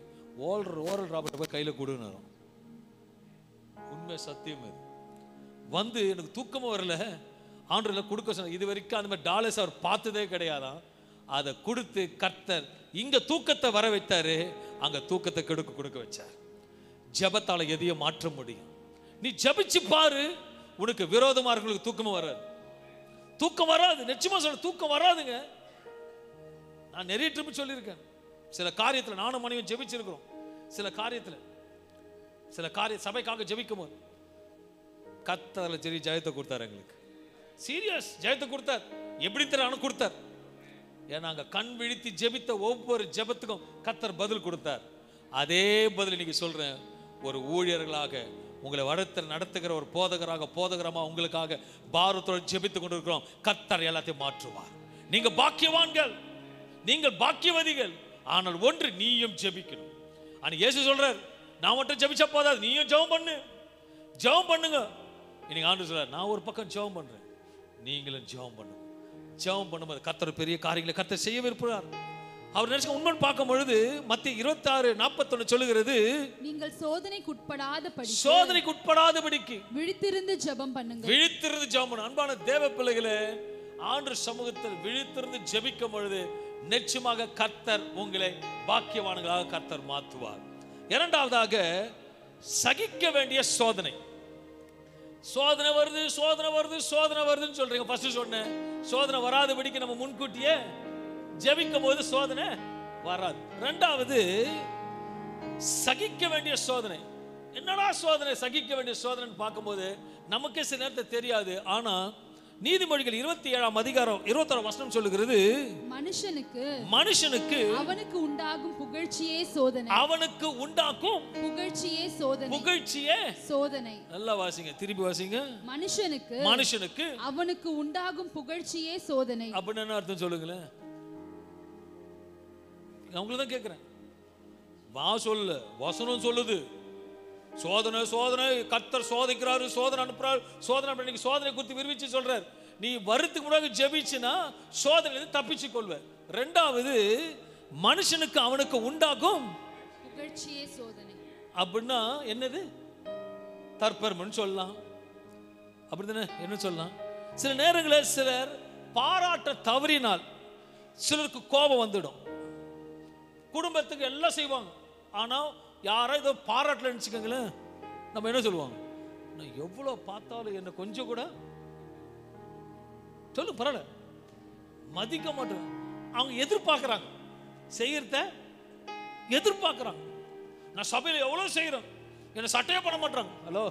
ஓரல் ராபர்ட்டை போய் கையில் கொடுனாராம். உண்மை, சத்தியம். இது வந்து எனக்கு தூக்கமாக வரல, ஆண்டவரில் கொடுக்க சொன்ன. இது வரைக்கும் அந்த மாதிரி டாலர்ஸ் அவர் பார்த்ததே கிடையாதான். அதை கொடுத்து கர்த்தர் இங்க தூக்கத்தை வர வைத்தாரு, அங்க தூக்கத்தை கொடுக்க வச்சார். ஜெபத்தால எதையும் மாற்ற முடியும். நீ ஜெபிச்சு பாரு, உனக்கு விரோதமா இருக்கிறவங்களுக்கு தூக்கம் வராது. நிச்சயமா சொல்ல, தூக்கம் வராதுங்க. நான் நிறைய ட்ரிப் சொல்லியிருக்கேன். சில காரியத்தில் நானும் மனைவியும் ஜெபிச்சிருக்கிறோம். சில காரிய சபைக்காக ஜெபிக்கும் போது கர்த்தர் சரி ஜெயத்தை கொடுத்தார். எங்களுக்கு சீரியஸ் ஜெயத்தை கொடுத்தார். எப்படி தெரியும் கொடுத்தார்? ஏன்னா அங்க கண் விழித்து ஜெபித்த ஒவ்வொரு ஜெபத்துக்கும் கர்த்தர் பதில் கொடுத்தார். அதே பதில் இன்னைக்கு சொல்றேன். ஒரு ஊழியர்களாக உங்களை நடத்துகிற ஒரு போதகரமா உங்களுக்காக பாரத்தோடு ஜெபித்து கொண்டிருக்கிறோம். கர்த்தர் எல்லாத்தையும் மாற்றுவார். நீங்க பாக்கியவான்கள், நீங்கள் பாக்கியவதிகள். ஆனால் ஒன்று, நீயும் ஜெபிக்கணும். ஆனா இயேசு சொல்றார், நான் மட்டும் ஜெபிச்சா போதாது, நீயும் ஜெபம் பண்ணுங்க. இன்னைக்கு ஆண்டவர் சொல்றார், நான் ஒரு பக்கம் ஜெபம் பண்றேன், நீங்களும் ஜெபம் பண்ணுங்க. ஜெபம் பண்ணும்போது கர்த்தர் பெரிய காரியங்களை கர்த்தர் செய்ய விரும்புகிறார். அவர் நினைச்சு உண்மை பார்க்கும் பொழுது மத்திய 26:41 சொல்லுகிறது, நீங்கள் சோதனைக்குட்படாதபடிக்கு விழித்திருந்து ஜெபம் பண்ணுங்க. அன்பான தேவ பிள்ளைகளே, ஆண்டவர் சமூகத்தில் விழித்திருந்து ஜெபிக்கும் பொழுது நிச்சயமாக கர்த்தர் உங்களை பாக்கியவான்களாக கர்த்தர் மாற்றுவார். இரண்டாவதாக, சகிக்க வேண்டிய சோதனை வருதுன்னு சொல்றீங்க. ஃபர்ஸ்ட் சொன்னேன், சோதனை வராதபடிக்கு நம்ம முன்கூட்டியே ஜெபிக்கும் போது சோதனை வராது. இரண்டாவது, சகிக்க வேண்டிய சோதனை. என்னடா சோதனை, சகிக்க வேண்டிய சோதனை பார்க்கும்போது நமக்கே சில நேரத்தை தெரியாது. ஆனா நீதிமொழிகள் 27:26 சொல்லுகிறது, மனுஷனுக்கு அவனுக்கு உண்டாகும் புகழ்ச்சியே சோதனை. நல்லா வாசிங்க, திருப்பி வாசிங்க. மனுஷனுக்கு அவனுக்கு உண்டாகும் புகழ்ச்சியே சோதனை. அப்படின்னு என்ன அர்த்தம் சொல்லுங்களேன்? அவங்கள தான் கேட்கிறேன். வசனம் சொல்லுது, சோதனை கர்த்தர் சோதிக்கிறாரு, சோதனை அனுப்புறாரு. சோதனை குறித்து விரிவிச்சு சொல்றாரு. நீ வருத்துக்கு முன்னாடி ஜெபிச்சுனா சோதனை தப்பிச்சு கொள்வ. ரெண்டாவது, மனுஷனுக்கு அவனுக்கு உண்டாகும் புகழ்ச்சியே சோதனை. அப்படின்னா என்னது? தற்பெருமைன்னு சொல்லலாம். அப்படிதானே? என்ன சொல்லலாம்? சில நேரங்களில் சிலர் பாராட்ட தவறினால் சிலருக்கு கோபம் வந்துடும். குடும்பத்துக்கு எல்லாம் செய்வாங்க, ஆனா யாரோ ஏதோ பாராட்டல நினைச்சுக்கோங்களேன், நம்ம என்ன சொல்லுவாங்க? நான் எவ்வளோ பார்த்தாலும் என்ன கொஞ்சம் கூட சொல்லு பரவாயில்ல மதிக்க மாட்டேன். அவங்க எதிர்பார்க்குறாங்க, செய்யறத எதிர்பார்க்குறாங்க. நான் சபையில் எவ்வளோ செய்கிறேன், என்னை சட்டையே பண்ண மாட்டாங்க. ஹலோ,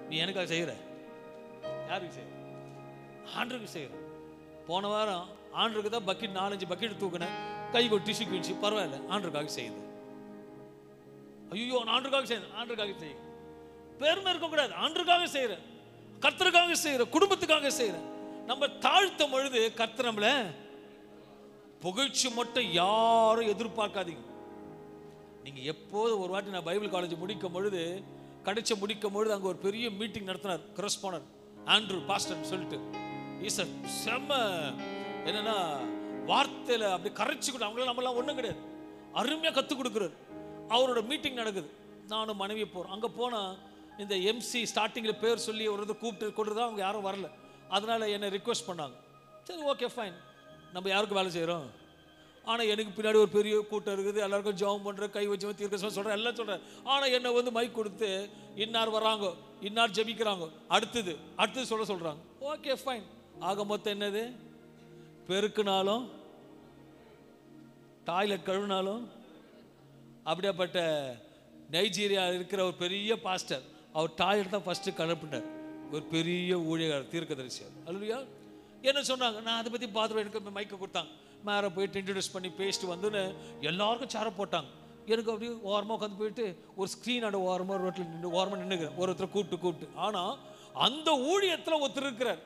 நீ எனக்காக செய்கிற? யாருக்கு செய்கிற? ஆண்டருக்கு செய்கிற. போன வாரம் ஆண்டருக்கு தான் 4-5 பக்கெட் தூக்கினேன், கை ஒரு டிஷ்யூ கிழிச்சு, பரவாயில்ல, ஆண்டருக்காக செய்யுது. ஐயோ, நான் ஆண்டருக்காக செய்யுது. பெருமை இருக்கக்கூடாது, ஆண்டருக்காக செய்கிறேன். கர்த்தருக்காக செய்கிறேன், குடும்பத்துக்காக செய்கிறேன். நம்ம தாழ்த்தும் பொழுது கர்த்தர் நம்மள புகழ்ச்சி மட்டும் யாரும் எதிர்பார்க்காதீங்க. நீங்க எப்போது ஒரு வாட்டி நான் பைபிள் காலேஜ் முடிக்கும் பொழுது அங்க ஒரு பெரிய மீட்டிங் நடத்தினார். கரஸ்பாண்டன்ட் ஆண்ட்ரூ பாஸ்டர் சொல்லிட்டு செம்ம என்னன்னா வார்த்தையில அப்படி கரைச்சிக்கிட்டு அவங்களாம் நம்மளாம் ஒன்றும் கிடையாது, அருமையாக கற்றுக் கொடுக்குறாரு. அவரோட மீட்டிங் நடக்குது, நானும் மனைவி போகிறோம். அங்கே போனால் இந்த எம்சி ஸ்டார்டிங்கில் பேர் சொல்லி ஒரு இது கூப்பிட்டு கொடுத்தா அவங்க யாரும் வரல. அதனால என்னை ரிக்வெஸ்ட் பண்ணாங்க. சரி ஓகே ஃபைன், நம்ம யாருக்கும் வேலை செய்கிறோம். ஆனால் எனக்கு பின்னாடி ஒரு பெரிய கூட்டம் இருக்குது, எல்லாருக்கும் ஜெபம் பண்ணுற, கை வச்சு தீர்க்க சொல்கிறேன், எல்லாம் சொல்கிறேன். ஆனால் என்னை வந்து மைக் கொடுத்து இன்னார் வராங்க, இன்னார் ஜெபிக்கிறாங்க, அடுத்தது சொல்கிறாங்க. Okay fine. ஆக மொத்தம் என்னது, பெருக்குனாலும் டாய்லெட் கழுவினாலும். அப்படியாப்பட்ட நைஜீரியா இருக்கிற ஒரு பெரிய பாஸ்டர், அவர் டாய்லெட் தான் ஃபஸ்ட்டு கழுப்பினார். ஒரு பெரிய ஊழியர், தீர்க்கதரிசியார். அல்லையா என்ன சொன்னாங்க, நான் அதை பற்றி பாத்ரூம் எனக்கு மைக்கை கொடுத்தாங்க. மேலே போயிட்டு இன்ட்ரடியூஸ் பண்ணி பேசிட்டு வந்துன்னு எல்லாருக்கும் சேர போட்டாங்க. எனக்கு அப்படியே ஓரமாக உட்காந்து போயிட்டு ஒரு ஸ்க்ரீனோட ஓரமாக ரோட்டில் நின்று ஓரமாக நின்றுக்கிறேன், ஒருத்தரை கூப்பிட்டு. ஆனால் அந்த ஊழியத்தில் ஒருத்தர் இருக்கிறார்.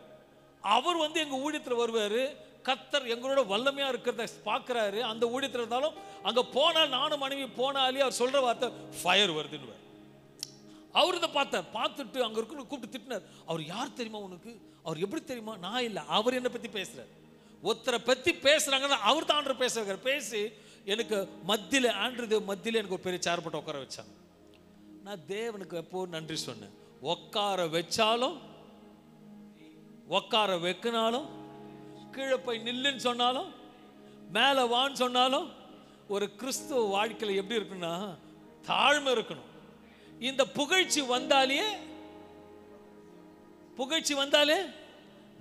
அவர் வந்து எங்கள் ஊழியத்தில் வருவார். கர்த்தர் எங்களோட வல்லமையாக இருக்கிறத பார்க்குறாரு. அந்த ஊழியத்தில் இருந்தாலும் அங்கே போனால், நானும் மனைவி போனாலே அவர் சொல்கிற வார்த்தை ஃபயர் வருதுன்னு. அவர் இதை பார்த்துட்டு அங்கே இருக்கிற கூப்பிட்டு திட்டினார். அவர் யார் தெரியுமா உனக்கு, அவர் எப்படி தெரியுமா, நான் இல்லை, அவர் என்னை பற்றி பேசுகிறார். ஒருத்தரை பற்றி பேசுகிறாங்கன்னா அவர் தான் ஆண்டர் பேச வைக்கிறார். பேசி எனக்கு மத்தியில் மத்தியில் எனக்கு ஒரு பெரிய சேர் போட்டு உட்கார வச்சாங்க. நான் தேவனுக்கு எப்போ நன்றி சொன்னேன். உட்கார வச்சாலும், உட்கார வைக்கினாலும், கீழே போய் நில்லுன்னு சொன்னாலும், மேலே வான்னு சொன்னாலும், ஒரு கிறிஸ்துவ வாழ்க்கையில் எப்படி இருக்குன்னா தாழ்மை இருக்கணும். இந்த புகழ்ச்சி வந்தாலே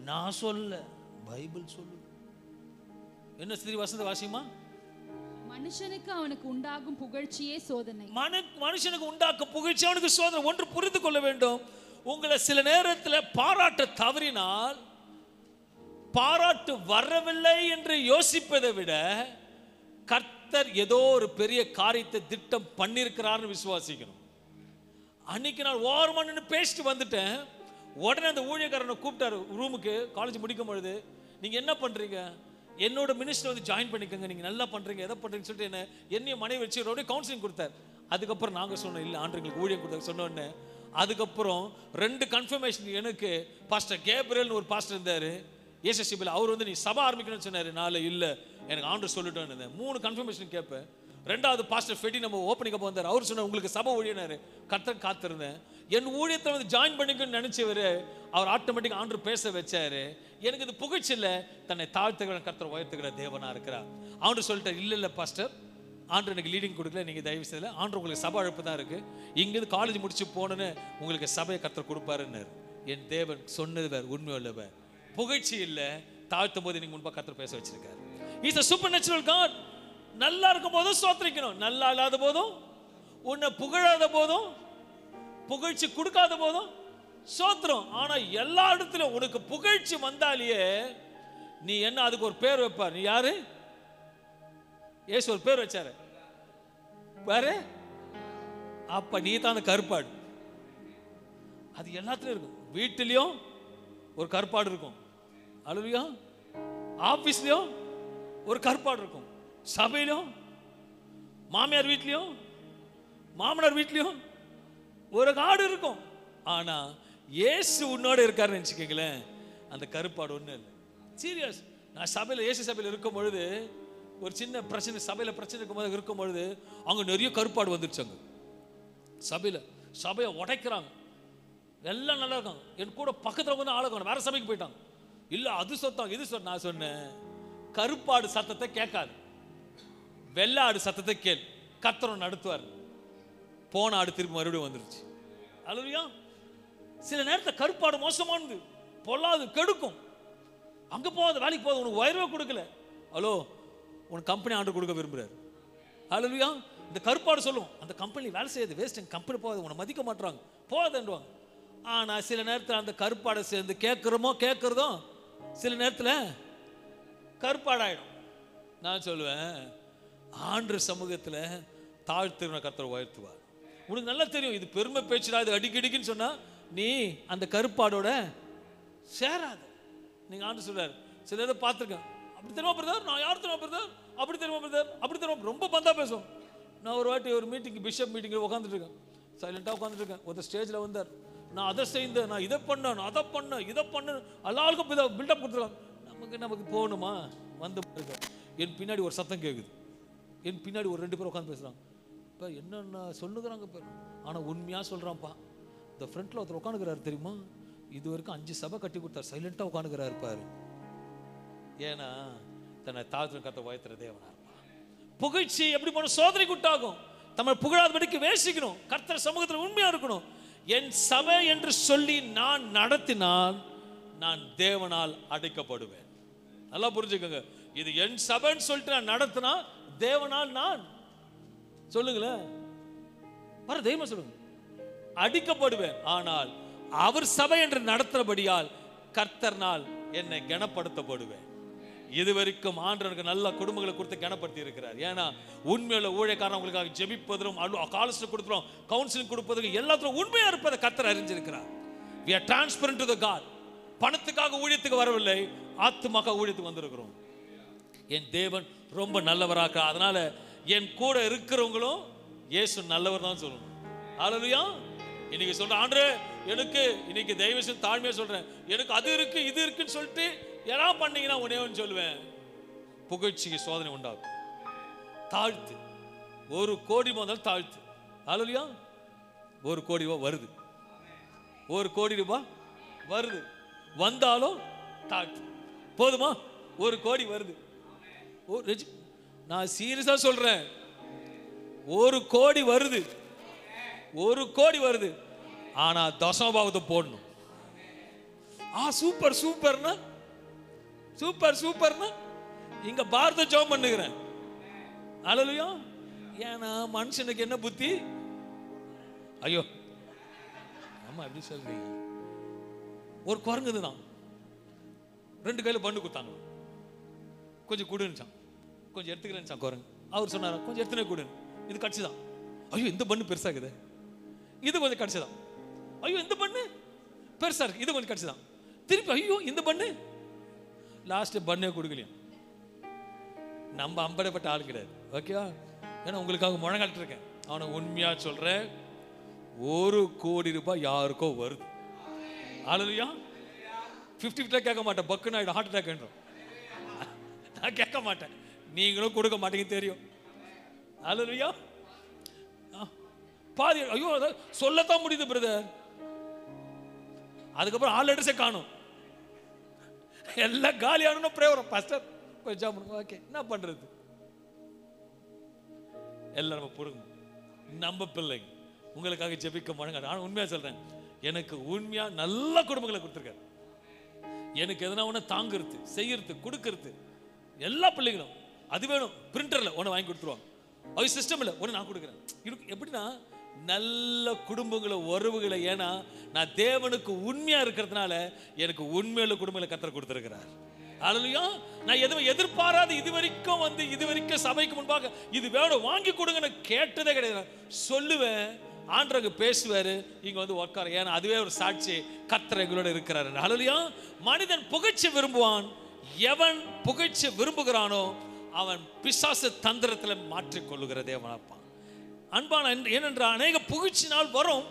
நான் சொல்ல, பைபிள் சொல்லு. என்ன ஸ்ரீ வசந்த வாசிமா, மனுஷனுக்கு அவனுக்கு உண்டாகும் புகழ்ச்சியே சோதனை. மனுஷனுக்கு உண்டாக்கும் புகழ்ச்சி அவனுக்கு சோதனை. ஒன்று புரிந்து கொள்ள வேண்டும், உங்களை சில நேரத்தில் பாராட்ட தவறினால், பாராட்டு வரவில்லை என்று யோசிப்பதை விட கர்த்தர் ஏதோ ஒரு பெரிய காரியத்தை திட்டம் பண்ணியிருக்கிறார்னு விசுவாசிக்கணும். அன்னைக்கு நான் ஓரமாக நின்று பேசிட்டு வந்துட்டேன். உடனே அந்த ஊழியக்காரனை கூப்பிட்டாரு ரூமுக்கு. காலேஜ் முடிக்கும் பொழுது, நீங்கள் என்ன பண்ணுறீங்க, என்னோட மினிஸ்டர் வந்து ஜாயின் பண்ணிக்கோங்க, நீங்கள் நல்லா பண்ணுறீங்க, எதை பண்ணுறீங்கன்னு சொல்லிட்டு என்னைய மனைவி வச்சு ஒரு கவுன்சிலிங் கொடுத்தார். அதுக்கப்புறம் நாங்கள் சொன்னோம், இல்லை ஆண்டவங்களுக்கு ஊழியம் கொடுத்தாரு சொன்னோன்னு. அதுக்கப்புறம் 2 கன்ஃபர்மேஷன். எனக்கு பாஸ்டர் கேப்ரியல்னு ஒரு பாஸ்டர் இருந்தார் ஏசசிபியில். அவர் வந்து நீ சபை ஆரம்பிக்கணும்னு சொன்னார். நாளை இல்லை எனக்கு ஆண்டவர் சொல்லிட்டோன்னு 3 கன்ஃபர்மேஷன் கேட்பேன். 2வது பாஸ்டர் ஃபெடி நம்ம ஓப்பனிங் அப்போ வந்தார். அவர் சொன்னார் உங்களுக்கு சபை ஊழியனாரு. கர்த்தர் காத்திருந்தேன். என் ஊழியத்தை வந்து ஜாயின் பண்ணிக்கணும்னு நினைச்சவர் அவர் ஆட்டோமேட்டிக் ஆண்டவர் பேச வச்சாரு. எனக்கு இது புகழ்ச்சி இல்லை, தன்னை தாழ்த்துகிற கர்த்தர் உயர்த்துகிற தேவனா இருக்கிறார். ஆண்டவர் சொல்லிட்டார், இல்லை பாஸ்டர், ஆண்டவர் எனக்கு லீடிங் கொடுக்கல, நீங்கள் தயவு செய்யல, ஆண்டவர் உங்களுக்கு சபை அழைப்பு தான் இருக்கு, இங்கிருந்து காலேஜ் முடிச்சு போனோன்னு உங்களுக்கு சபையை கர்த்தர் கொடுப்பாருன்னு. என் தேவன் சொன்னது வேறு, உண்மை உள்ளவர். புகழ்ச்சி இல்லை, தாழ்த்தும் போது நீங்க முன்பாக கர்த்தர் பேச வச்சிருக்காரு. Is a supernatural God. நல்லா இருக்கும் போதும் ஸ்தோத்திரிக்கணும், நல்லா இல்லாத போதும், உன்னை புகழாத போதும், புகழ்ச்சி கொடுக்காத போதும் ஸ்தோத்திரம். ஆனா எல்லா இடத்திலும் உனக்கு புகழ்ச்சி வந்தாலேயே நீ என்ன, அதுக்கு ஒரு பேர் வைப்பார். நீ யாரு? ஏசு ஒரு பேர் வச்சாரு பாரு, அப்ப நீ தான் அந்த கருப்பாடு. அது எல்லாத்துலயும் இருக்கும். வீட்டிலையும் ஒரு கருப்பாடு இருக்கும், அல்லையா? ஆபீஸ்லயும் ஒரு கருப்பாடு இருக்கும், சபையிலும், மாமியார் வீட்லயும், மாமனார் வீட்லயும் ஒரு காடு இருக்கும். ஆனா இயேசு உன்னோட இருக்காருன்னு நினைச்சுக்கீங்களேன், அந்த கருப்பாடு ஒண்ணு இல்லை. சீரியஸ். நான் சபையில், இயேசு சபையில் இருக்கும் பொழுது ஒரு சின்ன பிரச்சனை, சபையில் பிரச்சனை இருக்கும் பொழுது அவங்க நிறைய கருப்பாடு வந்துருச்சாங்க. சபையை உடைக்கிறாங்க, எல்லாம் நல்லா இருக்காங்க. என் கூட பக்கத்தில் வந்து ஆளுங்க வேற சபைக்கு போயிட்டாங்க. இல்லை அது சொத்தாங்க இது சொன்ன. நான் சொன்னேன், கருப்பாடு சத்தத்தை கேட்காது, வெள்ளாடு சத்தத்தை கேள், கர்த்தர் நடத்துவார். போன ஆடு திருப்பி மறுபடியும் வந்துருச்சு. அல்லையா? சில நேரத்தில் கருப்பாடு மோசமானது, பொல்லாது, கெடுக்கும். அங்கே போகாத, வேலைக்கு போகாத, உனக்கு உயர்வே கொடுக்கல. ஹலோ, உனக்கு கம்பெனி ஆர்டர் கொடுக்க விரும்புகிறார். அல்லையா? இந்த கருப்பாடு சொல்லும், அந்த கம்பெனி வேலை செய்யாது, வேஸ்ட், எங்கள் கம்பெனி போகாது, உன்னை மதிக்க மாட்டுறாங்க, போகாதுன்றாங்க. ஆனால் சில நேரத்தில் அந்த கருப்பாடை சேர்ந்து கேட்குறதும் சில நேரத்தில் கருப்பாடாயிடும். நான் சொல்லுவேன், ஆண்டவர் சமூகத்தில் தாழ்த்துகிற கர்த்தர் உயர்த்துவார். உனக்கு நல்லா தெரியும், இது பெருமை பேச்சுடா, இது அடிக்கடிக்குன்னு சொன்னால் நீ அந்த கருப்பாடோட சேராத. நீங்க ஆண்டு சொல்றாரு, சில இதை பார்த்துருக்கேன், அப்படி தெரியுமா பிரதர், நான் யார் தெரியுமா பிரதர், அப்படி தெரியுமா பிரதர், அப்படி தெரியுமா, ரொம்ப பந்தா பேசும். நான் ஒரு வாட்டி ஒரு மீட்டிங், பிஷப் மீட்டிங்கில் உட்காந்துட்டு இருக்கேன், சைலண்டாக உட்காந்துட்டு இருக்கேன். ஒரு ஸ்டேஜில் வந்தார், நான் அதை செய்தேன், நான் இதை பண்ணேன், நான் அதை பண்ணேன், இதை பண்ணேன், எல்லாருக்கும் பில்டப் கொடுத்துருக்காங்க. நமக்கு போகணுமா வந்து பாருங்க. என் பின்னாடி ஒரு சத்தம் கேட்குது, என் பின்னாடி ஒரு 2 பேர் உட்காந்து பேசுகிறாங்க. இப்போ என்னென்ன சொல்லுகிறாங்க பேர், ஆனால் உண்மையாக சொல்கிறான்ப்பா. இந்த ஃப்ரண்ட்டில் ஒருத்தர் உட்காந்துக்கிறாரு தெரியுமா, இது வரைக்கும் 5 சபை கட்டி கொடுத்தார், சைலண்டாக உட்காந்துக்கிறாரு இருப்பார். ஏன்னா தன்னை தாழ்த்து கத்த உயர்த்துற தேவனா இருப்பான். புகழ்ச்சி எப்படி போன சோதனைக்கு உண்டாகும். நம்ம புகழாதபடிக்கு வேசிக்கணும், கர்த்தர் சமூகத்தில் உண்மையா இருக்கணும். என் சபை என்று சொல்லி நான் நடத்தினால் நான் தேவனால் அடைக்கப்படுவேன். நல்லா புரிஞ்சுக்கோங்க, இது என் சபைன்னு சொல்லிட்டு நான் நடத்தினா தேவனால் நான் சொல்லுங்களேன், வர தெய்வம் சொல்லுங்க, அடிக்கப்படுவேன். ஆனால் அவர் சபை என்று நடத்துறபடியால் கர்த்தர்னால் என்னை கனப்படுத்தப்படுவேன். இதுவரைக்கும் ஆண்டவருக்கு நல்ல குடும்பங்களை கொடுத்து கனப்படுத்தி இருக்கிறார். ஏன்னா உண்மையுள்ள ஊழியக்காரன் உங்களுக்காக ஜெபிப்பதும் காலஸ்ட் கொடுத்துரும், கவுன்சிலிங் கொடுப்பதும் எல்லாத்திலும் உண்மையா இருப்பதை கர்த்தர் அறிஞ்சிருக்கிறார். we are transparent to the God. பணத்துக்காக ஊழியத்துக்கு வரவில்லை, ஆத்துமாக்காக ஊழியத்துக்கு வந்திருக்கிறோம். என் தேவன் ரொம்ப நல்லவராக, அதனால என் கூட இருக்கிறவங்களும் இயேசு நல்லவர் தான் சொல்லணும். ஹல்லேலூயா. இன்னைக்கு சொல்ற ஆண்டவரே எனக்கு இன்னைக்கு தயவு செஞ்சு தாழ்மையா சொல்றேன், எனக்கு அது இருக்கு இது இருக்குன்னு சொல்லிட்டு எல்லாம் பண்ணீங்கன்னா உடனே சொல்லுவேன், புகழ்ச்சிக்கு சோதனை உண்டாகும். தாழ்த்து, 1 கோடி முதல் தாழ்த்து. ஹல்லேலூயா. 1 கோடி ரூபாய் வருது, 1 கோடி ரூபாய் வருது, வந்தாலும் தாழ்த்து. போதுமா? 1 கோடி வருது. நான் சீரியஸா சொல்றேன், 1 கோடி வருது, 1 கோடி வருது. ஆனா தசமபாகத்தை போடணும். சூப்பர் சூப்பர்னா, சூப்பர் சூப்பர்னா இங்க பாரத ஜெபம் பண்ணுகிறேன். ஹல்லேலூயா. ஏன்னா மனுஷனுக்கு என்ன புத்தி, ஐயோ ஆமா எப்படி சொல்றீங்க, ஒரு குரங்குது தான் 2 கையில பண்ணு கொடுத்தாங்க, கொஞ்சம் கொடுன்னுச்சான், கொஞ்சம் எடுத்துக்கிறேன் குரங்கு. அவர் சொன்னார் கொஞ்சம் எடுத்துனே கொடு, இது கடிச்சுதான். ஐயோ இந்த பண்ணு பெருசா இருக்குது, இது கொஞ்சம் கடிச்சுதான். ஐயோ இந்த பண்ணு பெருசா இருக்கு, இது கொஞ்சம் கடிச்சுதான். திருப்பி ஐயோ இந்த பண்ணு, லாஸ்ட் பண்ணே கொடுக்கலையா. நம்ம அம்படப்பட்ட ஆள் கிடையாது, ஓகேவா? ஏன்னா உங்களுக்காக முழங்காட்டு இருக்கேன். அவனை உண்மையா சொல்றேன், 1 கோடி ரூபாய் யாருக்கோ வருது. ஹல்லேலூயா. 50 கேட்க மாட்டேன், பக்குன்னு ஆயிடும், ஹார்ட் அட்டாக் என்றோம். நான் கேட்க மாட்டேன், நீங்களும் கொடுக்க மாட்டீங்க தெரியும். ஹல்லேலூயா. பாதி ஐயோ சொல்லத்தான் முடியுது பிரதர், அதுக்கப்புறம் ஆல் லெட்டர்ஸே காணும், எல்லாம் காலியான பிரேவரம் பாஸ்டர் கொஞ்சம் ஓகே என்ன பண்றது, எல்லாம் நம்ம பொறுங்க. நம்ம பிள்ளைங்க உங்களுக்காக ஜெபிக்க மாட்டாங்க. நான் உண்மையா சொல்றேன், எனக்கு உண்மையா நல்ல குடும்பங்களை கொடுத்துருக்காரு. எனக்கு எதனா ஒன்று தாங்கிறது, செய்யறது, கொடுக்கறது, எல்லா பிள்ளைங்களும் அது வேணும், பிரிண்டர்ல ஒன்று வாங்கி கொடுத்துருவாங்க, அது சிஸ்டம் இல்லை ஒன்று நான் கொடுக்குறேன். எப்படின்னா நல்ல குடும்பங்களை, உறவுகளை, ஏன்னா நான் தேவனுக்கு உண்மையா இருக்கிறதுனால எனக்கு உண்மையுள்ள குடும்பங்களை கர்த்தர் கொடுத்திருக்கிறார். ஹல்லேலூயா. நான் எதுவும் எதிர்பாராத இது வரைக்கும் சபைக்கு முன்பாக இது வேணும் வாங்கி கொடுங்கன்னு கேட்டதே கிடையாது. சொல்லுவேன், ஆண்டவங்க பேசுவாரு, இங்க வந்து உட்கார, ஏன்னா அதுவே ஒரு சாட்சி, கர்த்தர் எங்களோட இருக்கிறாரு. ஹல்லேலூயா. மனிதன் புகழ்ச்சி விரும்புவான், எவன் புகழ்ச்சி விரும்புகிறானோ அவன் பிசாசு தந்திரத்தில் மாற்றிக்கொள்ளுகிற தேவனாப்பான். அன்பான ஏனென்றால் அநேக புகழ்ச்சினால் வரும்,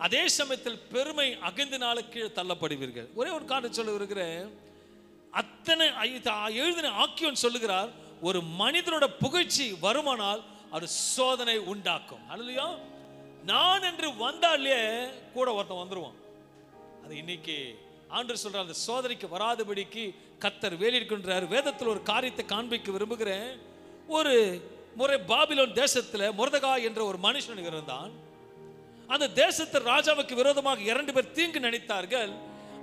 அதே சமயத்தில் பெருமை அகந்தினால கீழே தள்ளப்படுவீர்கள். ஒரே ஒரு காரணம் சொல்ல இருக்கிறேன், அத்தனை எழுதின ஆக்கியோன் சொல்லுகிறார், ஒரு மனிதனோட புகழ்ச்சி வருமானால் அது சோதனை உண்டாக்கும். ஹல்லேலூயா. நான் என்று வந்தாலே கூட ஒருத்தன் வந்துருவான். அது இன்னைக்கு ஆண்டவர் சொல்றார், அந்த சோதனைக்கு வராதபடிக்கு கர்த்தர் வேலியிருக்கின்றார். வேதத்தில் ஒரு காரியத்தை காண்பிக்க விரும்புகிறேன். ஒரு முறை பாபிலோன் தேசத்தில் மொர்தெகாய் என்ற ஒரு மனுஷன் இருந்தான். அந்த தேசத்தில் ராஜாவுக்கு விரோதமாக 2 பேர் தீங்கு நினைத்தார்கள்.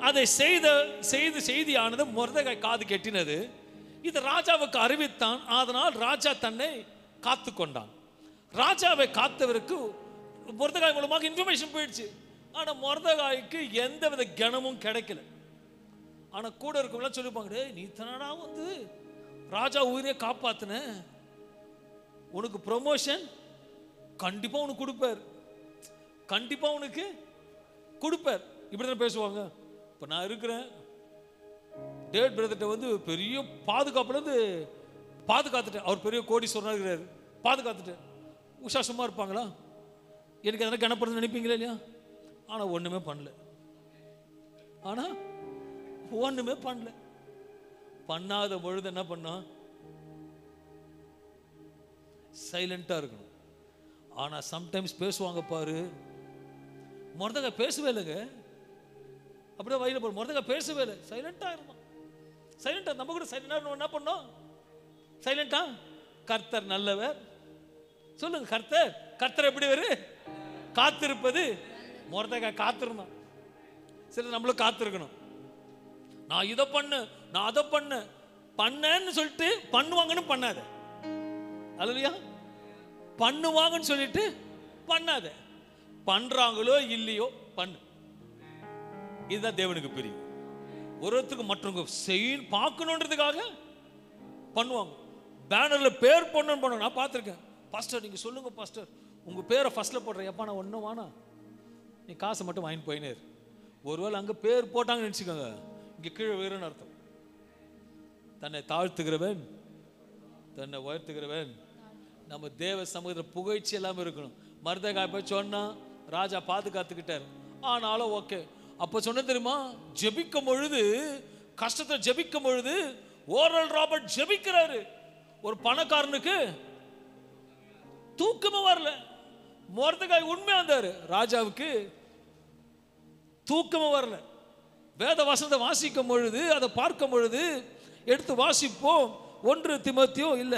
அதை செய்த செய்தியானது மொர்தெகாய் காது கெட்டினது. இது ராஜாவுக்கு அறிவித்தான். அதனால் ராஜா தன்னை காத்து கொண்டான். ராஜாவை காத்தவருக்கு மொர்தெகாய் மூலமாக இன்ஃபர்மேஷன் போயிடுச்சு. ஆனா மொர்தெகாய்க்கு எந்த வித கனமும் கிடைக்கல. ஆனா கூட இருக்கவங்களாம் சொல்லிப்பாங்க, நீ தானடா வந்து ராஜா உயிரை காப்பாத்தின, உனக்கு ப்ரொமோஷன் கண்டிப்பா உனக்கு கொடுப்பார், கண்டிப்பா உனக்கு கொடுப்பார். இப்படி தானே பேசுவாங்க. இப்போ நான் இருக்கிறேன், டேவிட் பிரதர்கிட்ட வந்து பெரிய பாதுகாப்புலேருந்து பாதுகாத்துட்டேன். அவர் பெரிய கோடீஸ்வரனாக இருக்கிறாரு, பாதுகாத்துட்டேன். உஷா சும்மா இருப்பாங்களா? எனக்கு அதெல்லாம் கணப்படுறது நினைப்பீங்களா இல்லையா? ஆனால் ஒன்றுமே பண்ணல. பண்ணாத பொழுது என்ன பண்ணா? சைலண்டாக இருக்கணும். ஆனால் சம்டைம்ஸ் பேசுவாங்க பாரு. மொர்தெகாய் பேசவே இல்லைங்க, அப்படியே வயலில் போகிற மொர்தெகாய் பேசவே இல்லை, சைலண்டாக இருந்தான். சைலண்டாக நம்ம கூட சைலண்டாக என்ன பண்ணோம்? சைலண்டா. கர்த்தர் நல்லவர். சொல்லுங்க, கர்த்தர் எப்படி வரு? காத்திருப்பது. மொர்தெகாய் காத்திருந்தான். சரி, நம்மளும் காத்திருக்கணும். நான் இதை பண்ணு, நான் அதை பண்ணேன்னு சொல்லிட்டு பண்ணுவாங்கன்னு பண்ணாத. அல்லையா? பண்ணுவாங்கன்னு சொல்லிட்டு பண்ணாத. பண்றாங்களோ இல்லையோ பண்ணு. இதுதான் தேவனுக்கு பிரியம். ஒருத்தருக்கு மற்றவங்க பார்க்கணுன்றதுக்காக பண்ணுவாங்க. பேனர்ல பேர் பண்ணணும். நான் பார்த்துருக்கேன். பாஸ்டர் நீங்க சொல்லுங்க பாஸ்டர், உங்க பேரை ஃபர்ஸ்ட்ல போடுறேன். எப்பா நான் ஒன்றும் வானா, நீ காசை மட்டும் வாங்கிட்டு போயினே. ஒருவேளை அங்கே பேர் போட்டாங்கன்னு நினச்சிக்கோங்க, இங்கே கீழே உயரன்னு அர்த்தம். தன்னை தாழ்த்துகிறவன் தன்னை உயர்த்துகிறவன். நம்ம தேவ சமூகத்தில் புகழ்ச்சி எல்லாமே இருக்கணும். மொர்தெகாய் போய் சொன்னா ராஜா பாதுகாத்துக்கிட்டார். ஆனாலும் ஓகே. அப்போ சொன்ன தெரியுமா, ஜெபிக்கும் பொழுது, கஷ்டத்தை ஜெபிக்கும் பொழுது ஓரல் ராபர்ட் ஜெபிக்கிறாரு. ஒரு பணக்காரனுக்கு தூக்கமே வரல. மொர்தெகாய் உண்மையா இருந்தாரு, ராஜாவுக்கு தூக்கமே வரல. வேத வசனத்தை வாசிக்கும் பொழுது, அதை பார்க்கும் பொழுது, எடுத்து வாசிப்போம். 1 தீமோத்தேயு இல்ல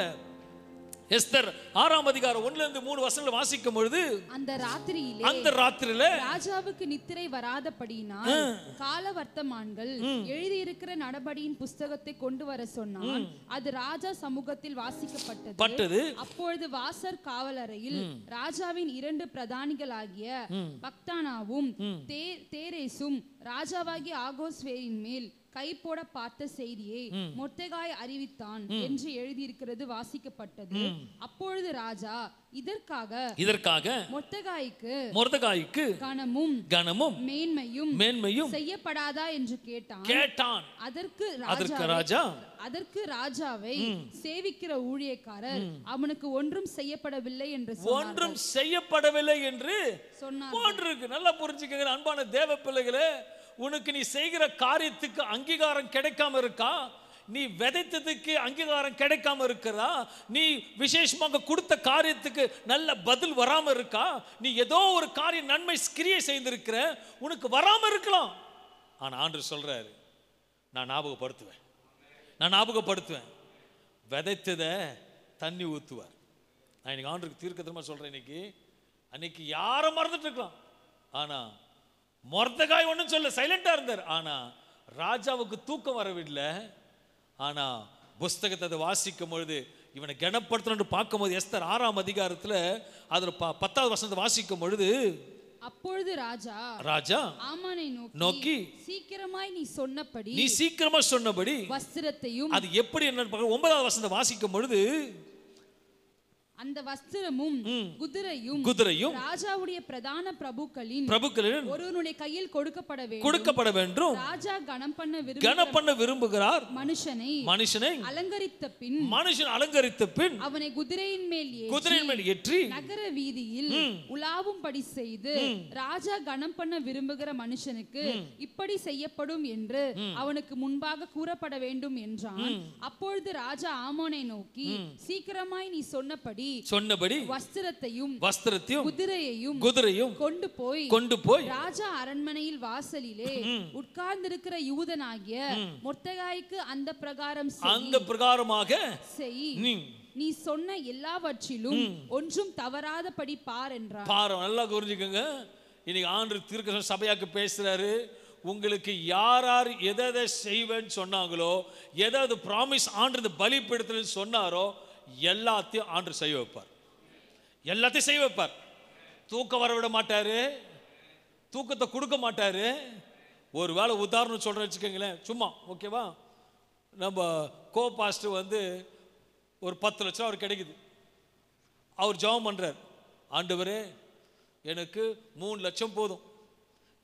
எஸ்தர் 6ஆம் அதிகாரம் 1-3 வசனங்களை வாசிக்கும் பொழுது, அந்த ராத்திரியில ராஜாவுக்கு நித்திரை வராதபடியினால் காலவர்த்தமான்கள் எழுதி இருக்கிற நடபடியின் புஸ்தகத்தை கொண்டு வர சொன்னான். அது ராஜா சமூகத்தில் வாசிக்கப்பட்டது. அப்பொழுது வாசற் காவலறையில் ராஜாவின் 2 பிரதானிகளாகிய பக்தானாவும் தேரேசும் ராஜாவாகிய ஆகோஸ்வேரின் மேல் கை போட பார்த்த செய்தியை மொர்தெகாய் அறிவித்தான் என்று எழுதியிருக்கிறது வாசிக்கப்பட்டது. அப்பொழுது ராஜா இதற்காக மொர்தெகாய்க்கு கனமும் மேன்மையும் செய்யப்படாதா என்று கேட்டான். அதற்கு ராஜாவை சேவிக்கிற ஊழியக்காரர் அவனுக்கு ஒன்றும் செய்யப்படவில்லை என்று சொன்னார். நல்லா புரிஞ்சுக்கங்க அன்பான தேவ பிள்ளைகளே. உனக்கு நீ செய்கிற காரியத்துக்கு அங்கீகாரம் கிடைக்காம இருக்கா? நீ விதைத்ததுக்கு அங்கீகாரம் கிடைக்காம இருக்கிறா? நீ விசேஷமாக கொடுத்த காரியத்துக்கு நல்ல பதில் வராம இருக்கா? நீ ஏதோ ஒரு காரியம் நன்மை கிரியை செய்திருக்கிற, உனக்கு வராம இருக்கலாம். ஆனா ஆண்டவர் சொல்றாரு, நான் ஞாபகப்படுத்துவேன். விதைத்ததை தண்ணி ஊத்துவார். நான் இன்னைக்கு ஆண்டருக்கு தீர்க்கதரிசனமா சொல்றேன். அன்னைக்கு யாரை மறந்துட்டு இருக்கலாம். ஆனா மொர்தெகாய் ஒன்றும் சொல்ல, சைலண்டா இருந்தார். ஆனா ராஜாவுக்கு தூக்கம் வரவில்லை. ஆனா புஸ்தகத்தை வாசிக்கும் பொழுது, இவனை கனப்படுத்தணும்னு பார்க்கும் போது, எஸ்தர் 6ஆம் அதிகாரத்துல அதுல 10வது வசனத்தை வாசிக்கும் பொழுது, அப்பொழுது ராஜா ஆமானை நோக்கி சீக்கிரமாய் நீ சொன்னபடி வஸ்திரத்தையும், அது எப்படி என்ன 9வது வசனத்தை வாசிக்கும் பொழுது, அந்த வஸ்திரமும் குதிரையும் ராஜாவுடைய பிரதான பிரபுக்களின் ஒருவனுடைய கையில் கொடுக்கப்பட வேண்டும். ராஜா கனம் பண்ண விரும்புகிறார். மனுஷனை அலங்கரித்த பின் அவனை குதிரையின் மேல் ஏற்றி நகர வீதியில் உலாவும்படி செய்து, ராஜா கனம் பண்ண விரும்புகிற மனுஷனுக்கு இப்படி செய்யப்படும் என்று அவனுக்கு முன்பாக கூறப்பட வேண்டும் என்றான். அப்பொழுது ராஜா ஆமோனை நோக்கி, சீக்கிரமாய் நீ சொன்னபடி வஸ்திரத்தையும் குதிரையையும் கொண்டு போய் ராஜா அரண்மனையில் வாசலிலே உட்கார்ந்திருக்கிற யூதனாகிய மொர்தெகாய்க்கு அந்த பிரகாரமாக செய். நீ சொன்ன எல்லாவற்றிலும் ஒன்றும் தவறாதபடி பார் என்றார். நல்லா புரிஞ்சுக்கங்க. இன்னைக்கு ஆண்டவர் தீர்க்கதரிசன சபையாக்கு பேசுறாரு. உங்களுக்கு யார் எதை செய்வேன்னு சொன்னாங்களோ, எதாவது ப்ராமிஸ் ஆண்டவர் பலிபீடத்தில் சொன்னாரோ, எல்லாத்தையும் ஆண்டவர் செய்ய வைப்பார். தூக்கம் வர விட மாட்டாரு, தூக்கத்தை கொடுக்க மாட்டாரு. ஒரு வேளை உதாரணம் சொல்ற வச்சுக்கோங்களேன், சும்மா ஓகேவா, நம்ம பாஸ்டர் வந்து ஒரு 10 லட்சம் அவர் கிடைக்குது. அவர் ஜெபம் பண்றார், ஆண்டவரே எனக்கு 3 லட்சம் போதும்,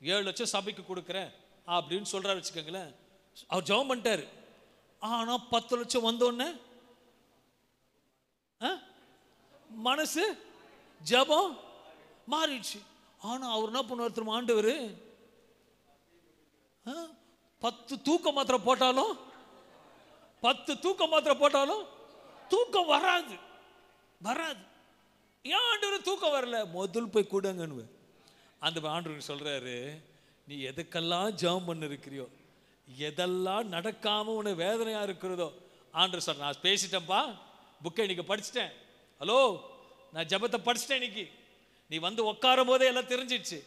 7 லட்சம் சபைக்கு கொடுக்குறேன் அப்படின்னு சொல்கிறாரு வச்சுக்கோங்களேன். அவர் ஜெபம் பண்ணிட்டாரு. ஆனால் 10 லட்சம் வந்தோடனே மனசு ஜெபம் மாறிடுச்சு. ஆனால் அவர் என்ன பண்ணுவார் தெரியுமா? ஆண்டவர் 10 தூக்க மாத்திரை போட்டாலும் 10 தூக்க மாத்திரை போட்டாலும் தூக்கம் வராது. ஏன் ஆண்டவர் தூக்கம் வரல? முதல் போய் கூடங்கன்னு அந்த ஆண்டவர் சொல்றாரு, நீ எதுக்கெல்லாம் ஜெபம் பண்ண இருக்கிறியோ, எதெல்லாம் நடக்காம உனக்கு வேதனையா இருக்கிறதோ, ஆண்டவர் சொல்ற, நான் பேசிட்டேன்ப்பா, புக்கை இன்னைக்கு படிச்சுட்டேன். ஹலோ, நான் ஜெபத்தை படிச்சுட்டேன். இன்னைக்கு நீ வந்து உட்காரும் போதே எல்லாம் தெரிஞ்சிடுச்சு.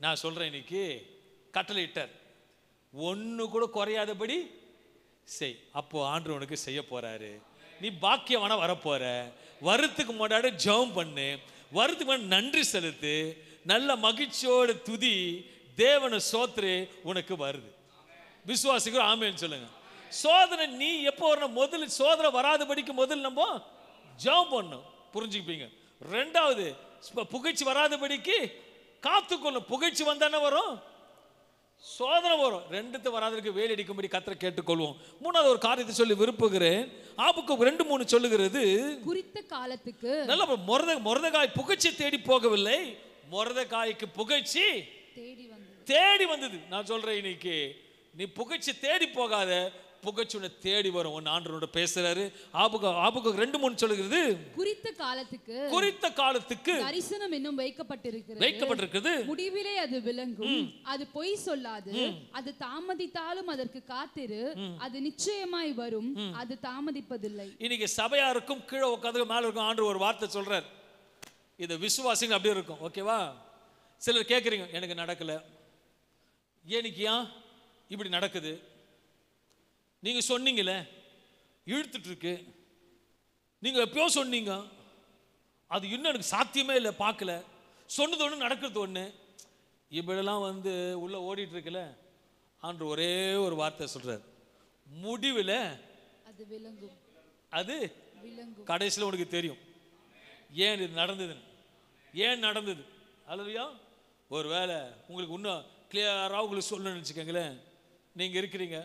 நான் சொல்றேன், இன்னைக்கு கட்டளை இட்டார், ஒன்று கூட குறையாதபடி செய். அப்போ ஆண்டவர் உனக்கு செய்ய போறாரு. நீ பாக்கியமான வரப்போற. வரத்துக்கு முன்னாடி ஜெபம் பண்ணு, வரத்துக்கு முன்னாடி நன்றி செலுத்து, நல்ல மகிழ்ச்சியோட துதி, தேவனை சோத்ரு உனக்கு வருது. விசுவாசிக்கிற ஆமேன்னு சொல்லுங்க. சோதனை நீ எப்போ வரணும்? முதல்ல சோதனை வராதபடிக்கு முதல்ல நம்ம ஜெபம் பண்ணணும். புரிஞ்சுப்பீங்க. ரெண்டாவது, புகழ்ச்சி வராதபடிக்கு காத்துக்கொள்ளும். புகழ்ச்சி வந்தானே வரும், சோதனை வரும். ரெண்டுத்து வராதற்கு வேலை அடிக்கும்படி கர்த்தரை கேட்டுக்கொள்வோம். மூணாவது ஒரு காரியத்தை சொல்லி விரும்புகிறேன். ஆபுக்கு 2:3 சொல்லுகிறது, குறித்த காலத்துக்கு. நல்ல மொர்தெகாய் புகழ்ச்சி தேடி போகவில்லை, மொர்தெகாய்க்கு புகழ்ச்சி தேடி வந்தது. நான் சொல்றேன், இன்னைக்கு நீ புகழ்ச்சி தேடி போகாத, புகழ்ச்சி உன்னை தேடி வரும். ஒன்னு ஆண்டவரோட பேசுறாரு. ஆபுக்கு 2:3 சொல்லுகிறது, குறித்த காலத்துக்கு தரிசனம் இன்னும் வைக்கப்பட்டிருக்கிறது, முடிவிலே அது விளங்கும், அது பொய் சொல்லாது, அது தாமதித்தாலும் அதற்கு காத்திரு, அது நிச்சயமாய் வரும், அது தாமதிப்பதில்லை. இன்னைக்கு சபையாருக்கும் கீழே உட்காந்து மேல இருக்கும் ஆண்டவர் ஒரு வார்த்தை சொல்றார். இது விசுவாசிங்க அப்படியே இருக்கும். ஓகேவா? சிலர் கேட்குறீங்க, எனக்கு நடக்கல, எனக்கு ஏன் இப்படி நடக்குது? நீங்க சொன்னீங்களே இழுத்துட்டு இருக்கு, நீங்க எப்பயோ சொன்னீங்க, அது இன்னும் எனக்கு சாத்தியமே இல்லை, பார்க்கல, சொன்னது ஒன்று நடக்கிறது ஒன்று, இப்படிலாம் வந்து உள்ள ஓடிட்டு இருக்குல்ல. ஆண்டு ஒரே ஒரு வார்த்தை சொல்றார், முடிவில் அது விளங்கும், அது கடைசியில் உனக்கு தெரியும் ஏன் இது நடந்ததுன்னு. ஏன் நடந்தது? அல்லையா? ஒரு வேளை உங்களுக்கு இன்னும் கிளியராக உங்களுக்கு சொல்லணும்னு வச்சுக்கோங்களேன். நீங்கள் இருக்கிறீங்க,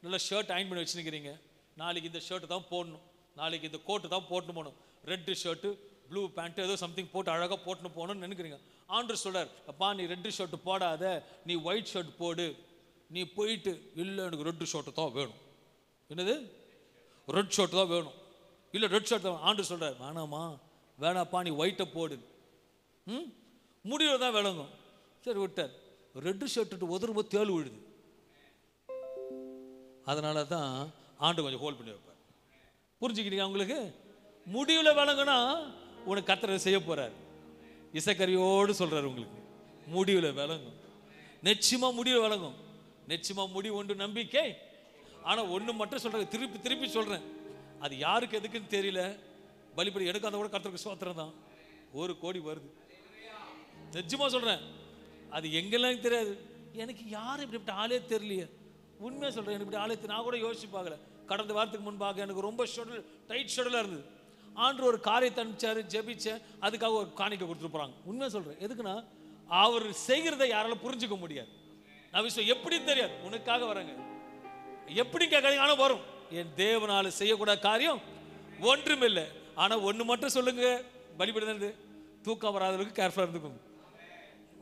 நல்லா ஷர்ட் அயன் பண்ணி வச்சுருக்கிறீங்க, நாளைக்கு இந்த ஷர்ட்டு தான் போடணும், நாளைக்கு இந்த கோட்டு தான் போட்டுன்னு போகணும், ரெட்டு ஷர்ட்டு ப்ளூ பேண்ட்டு ஏதோ சம்திங் போட்டு அழகாக போட்டுன்னு போகணும்னு நினைக்கிறீங்க. ஆண்டவர் சொல்றார், அப்பா நீ ரெட்டு ஷர்ட்டு போடாத, நீ ஒயிட் ஷர்ட் போடு. நீ போயிட்டு, இல்லை எனக்கு ரெட்டு ஷர்ட்டு தான் வேணும். என்னது? ரெட் ஷர்ட் தான் வேணும். இல்லை ரெட் ஷர்ட் தான். ஆண்டவர் சொல்றார், வேணாமா, வேணாப்பா, நீ ஒயிட்டை போடு. முடிவு தான் விளங்கும். சரி விட்டார். ரெட்டு ஷர்ட்டு உதறும்போது தேள் விழுது. அதனால தான் ஆண்டு கொஞ்சம் ஹோல்ட் பண்ணி வைப்பார். புரிஞ்சுக்கிறீங்க? உங்களுக்கு முடிவில் விளங்குனா உனக்கு கர்த்தர் செய்ய போறார். இசைக்கரியோடு சொல்றாரு, உங்களுக்கு முடிவில் விளங்கும், நிச்சயமா முடிவில் விளங்கும். நிச்சயமா முடிவு ஒன்று நம்பிக்கை. ஆனால் ஒன்று மட்டும் சொல்றேன், திருப்பி திருப்பி சொல்றேன், அது யாருக்கு எதுக்குன்னு தெரியல, பலிபடி எடுக்காத கூட கர்த்தருக்கு ஸ்தோத்திரம் தான். 1 கோடி வருது. நிச்சயமா சொல்றேன், அது எங்கெல்லாம் தெரியாது. எனக்கு யாரும் இப்படி ஆளே தெரியலையே. உண்மையாக சொல்கிறேன், எனக்கு இப்படி ஆலயத்தை நான் கூட யோசிச்சு பார்க்கல. கடந்த வாரத்துக்கு முன்பாக எனக்கு ரொம்ப டைட் ஷெடியூலாக இருந்தது. ஆண்டு ஒரு காரியத்தை அனுப்பிச்சாரு, ஜெபிச்சேன், அதுக்காக ஒரு காணிக்கை கொடுத்துட்டு போகிறாங்க. உண்மையாக சொல்கிறேன், எதுக்குன்னா அவர் செய்கிறத யாராலும் புரிஞ்சுக்க முடியாது. நான் விஷயம் எப்படின்னு தெரியாது, உனக்காக வரேங்க, எப்படி கேட்காதீங்க, ஆனால் வரும். என் தேவனால் செய்யக்கூடாத காரியம் ஒன்றும் இல்லை. ஆனால் ஒன்று மட்டும் சொல்லுங்க, பலிபடுது, தூக்கம் வராதவர்களுக்கு கேர்ஃபுல்லாக இருந்துக்கும்.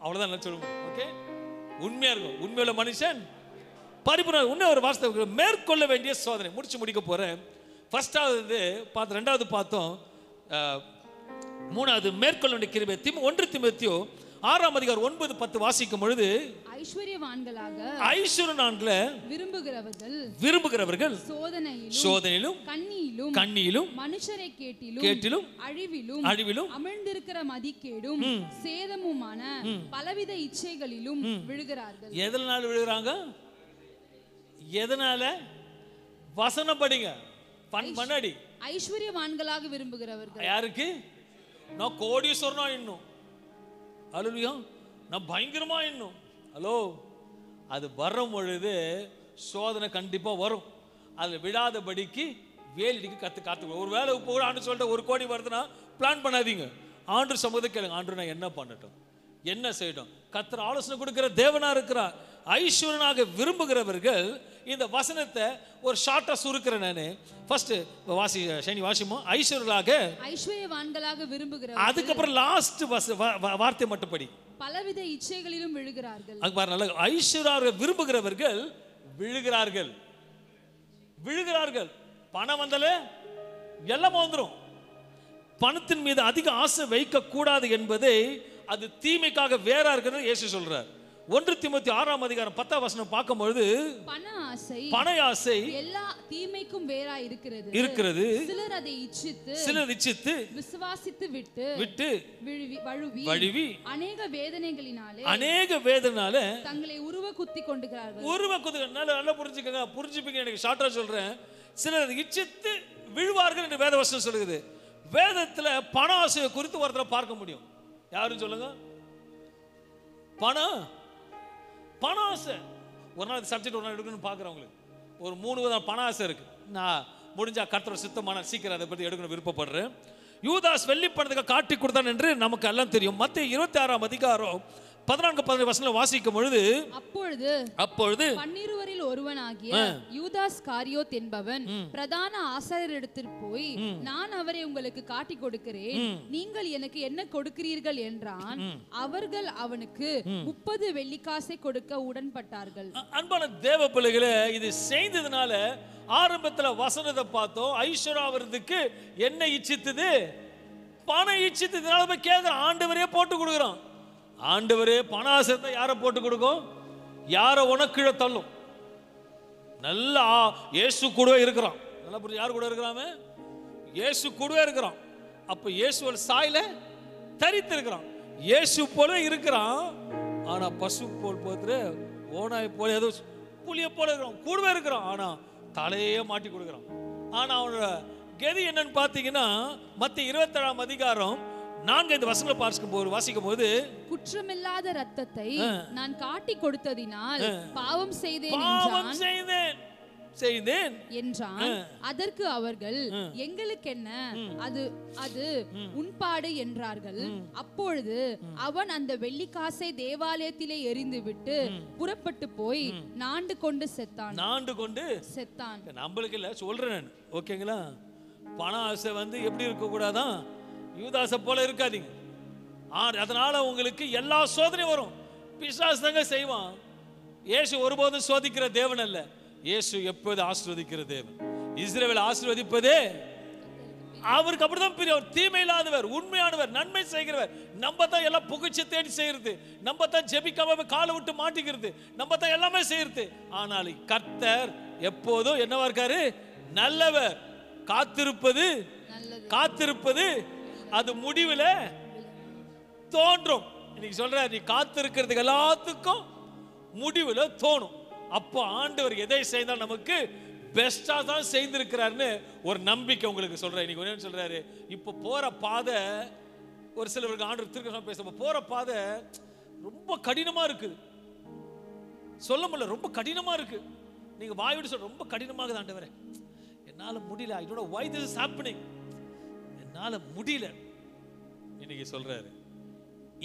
அவ்வளோதான் நான் சொல்லுவேன். ஓகே, உண்மையாக இருக்கும். உண்மையுள்ள மனுஷன் பரிபூர்ண. இன்னும் ஒரு வார்த்தை, மேற்கொள்ள வேண்டிய சோதனை. முடிக்க போறேன். ஃபர்ஸ்டாவது பார்த்து, ரெண்டாவது பார்த்தோம், மூணாவது மேற்கொள்ள வேண்டிய கிருபை. 1 தீமோத்தேயு 6:9-10 வாசிக்கும் பொழுது, ஐஸ்வர்யவான்களை விரும்புகிறவர்கள் சோதனையிலும் கண்ணியிலும் மனுஷரை கேட்டிலும் அழிவிலும் அமிழ்ந்திருக்கிற மதிக்கேடும் சேதமுமான பலவித இச்சைகளிலும் விழுகிறார்கள். எதனால விழுகிறாங்க? எதனால? வசனம் படிங்க, பண்ணாடி. ஐஸ்வர்யவான்களாக விரும்புகிறவர்கள். யாருக்கு? நான் கோடீஸ்வரனா இன்னும், அல்லேலூயா, நான் பயங்கரமா இன்னும். ஹலோ, அது வரும் பொழுது சோதனை கண்டிப்பா வரும். அதில் விடாதபடிக்கு வேலிடிக்கு காத்து. ஒரு வேலை இப்போ கூட ஆண்டு சொல்லிட்டு 1 கோடி வருதுன்னா பிளான் பண்ணாதீங்க. ஆண்டு சம்மதம் கேளுங்க. ஆண்டு நான் என்ன பண்ணட்டும், என்ன செய்யட்டும், கர்த்தர் ஆலோசனை கொடுக்கிற தேவனா இருக்கிறார். ஐஸ்வர்யனாக விரும்புகிறவர்கள், இந்த வசனத்தை ஒரு ஷார்ட்டா சுருக்கிறேன் நானு. ஃபர்ஸ்ட் வாசி சனி வாசிமோ, ஐஸ்வர்யவான்களாக விரும்புகிறவர்கள். அதுக்கப்புறம் லாஸ்ட் வார்த்தை மட்டும் படி. பலவித இச்சைகளிலும் விழுகிறார்கள். அது பாரு நல்லா, ஐஸ்வர்யராக விரும்புகிறவர்கள் விழுகிறார்கள். விழுகிறார்கள். பணம் வந்தாலே எல்லாம் வந்துடும். பணத்தின் மீது அதிக ஆசை வைக்க கூடாது என்பதை அது தீமைக்காக வேறா இருக்கிறது இயேசு சொல்றார். 1 தீமோத்தேயு 6ஆம் அதிகாரம் 10ஆம் வசனம் பார்க்கும்போது, பண ஆசை எல்லா தீமைக்கும் வேறா இருக்கிறது. சிலர் அதை இச்சித்து விசுவாசித்து விட்டு வழுவி அநேக வேதனைகளினாலே தங்களை உருவ குத்தி கொண்டுகிறார்கள். நல்லா புரிஞ்சுக்கங்க, புரிஞ்சுப்பீங்க. எனக்கு ஷார்ட்டா சொல்றேன். சிலர் இச்சித்து விழுவார்கள் என்று வேத வசனம் சொல்லுது. வேதத்துல பண ஆசையை குறித்து ஒருத்தரை பார்க்க முடியும். யாரும் சொல்லுங்க. பண ஆசை ஒரு நாள் சப்ஜெக்ட் ஒரு நாள் எடுக்கணும்னு பார்க்குறவங்களுக்கு ஒரு 3 விதமான பண ஆசை இருக்கு. நான் முடிஞ்சா கர்த்தர் சித்தமான சீக்கிரம் அதை பற்றி எடுக்கணும் விருப்பப்படுறேன். யூதாஸ் வெள்ளி பணத்துக்கு காட்டி கொடுத்தான் என்று நமக்கு எல்லாம் தெரியும். மத்தேயு 26ஆம் அதிகாரம் 14-15 வசனம் வாசிக்கும் பொழுது, அப்பொழுது 12 ஒருவனாகிய யூதாஸ் காரியோத் என்பவன் பிரதான ஆசாரியரிடத்தில் போய், நான் அவரை உங்களுக்கு காட்டி கொடுக்கிறேன், நீங்கள் எனக்கு என்ன கொடுக்கிறீர்கள் என்றான். அவர்கள் அவனுக்கு 30 வெள்ளிக்காசை கொடுக்க உடன்பட்டார்கள். அன்பான தேவ பிள்ளைகளே, இது செய்ததுனால ஆரம்பத்துல வசனத்தை பார்த்தோம். ஐஸ்வர்யாவிற்கு என்ன இச்சித்தது? பணம் இச்சித்ததுனால போய் கேட்கிற ஆண்டவரே போட்டு கொடுக்குறான். ஆண்டவரே பண ஆசை தான் யாரை போட்டு கொடுக்கும்? யாரை உனக்கு தள்ளும். நல்லா இயேசு கூடவே இருக்கிறான். நல்லா புரிஞ்சு, யார் கூட இருக்கிறாமே? இயேசு கூடவே இருக்கிறான். அப்ப இயேசுவோட சாயில தரித்து இருக்கிறான். இயேசு போல இருக்கிறான். ஆனா பசு போல் போத்துற ஓனாய் போல ஏதோ புளிய போல இருக்கிறான். கூடவே இருக்கிறான். ஆனா தலையே மாட்டி கொடுக்குறான். ஆனா அவனோட கதி என்னன்னு பாத்தீங்கன்னா, மத்தேயு 27ஆம் அதிகாரம் 4 வசனங்களை வாசிக்கும் போது, குற்றமில்லாத இரத்தத்தை நான் காட்டி கொடுத்ததினால் பாவம் செய்தேன் என்றான். அதற்கு அவர்கள், எங்களுக்கு என்ன, அது உன்பாடு என்றார்கள். அப்பொழுது அவன் அந்த வெள்ளிக்காசை தேவாலயத்திலே எறிந்துவிட்டு புறப்பட்டு போய் நாண்டு கொண்டு செத்தான். நம்மளுக்கு இல்ல சொல்றேன், ஓகேங்களா? பண ஆசை எப்படி இருக்க கூடாதான்? யூதாசை போல இருக்காதீங்க. அதனால உங்களுக்கு எல்லா சோதனையும் வரும். பிசாசு தாங்க செய்வான். இயேசு ஒருபோதும் சோதிக்கிற தேவன் அல்ல. இயேசு எப்போது ஆசீர்வதிக்கிற தேவன். இஸ்ரவேலை ஆசீர்வதிப்பதே அவருக்கு அப்படிதான் பிரியம். தீமை இல்லாதவர், உண்மையானவர், நன்மை செய்கிறவர். நம்ம தான் எல்லாம் புகழ்ச்சி தேடி செய்யறது, நம்ம தான் ஜெபிக்காம காலை விட்டு மாட்டிக்கிறது, நம்ம தான் எல்லாமே செய்யறது. ஆனால் கர்த்தர் எப்போதும் என்னவா இருக்காரு? நல்லவர். காத்திருப்பது அது முடிவில் தோன்றும். இன்னைக்கு சொல்ற, நீ காத்திருக்கிறதுக்கு எல்லாத்துக்கும் முடிவில் தோணும். அப்போ ஆண்டவர் எதை செய்தால் நமக்கு பெஸ்டா தான் செய்திருக்கிறாருன்னு ஒரு நம்பிக்கை உங்களுக்கு சொல்றேன். இன்னைக்கு என்ன சொல்றாரு? இப்போ போற பாதை, ஒரு சிலருக்கு ஆண்டவர் திருக்க பேச போற பாதை ரொம்ப கடினமா இருக்குது. சொல்ல முடியல, ரொம்ப கடினமா இருக்கு. நீங்க வாய்விட்டு சொல்ற, ரொம்ப கடினமாகுது ஆண்டவரே, என்னால முடியல. I don't know why this is happening. என்னால முடியல. இன்னைக்கு சொல்றாரு,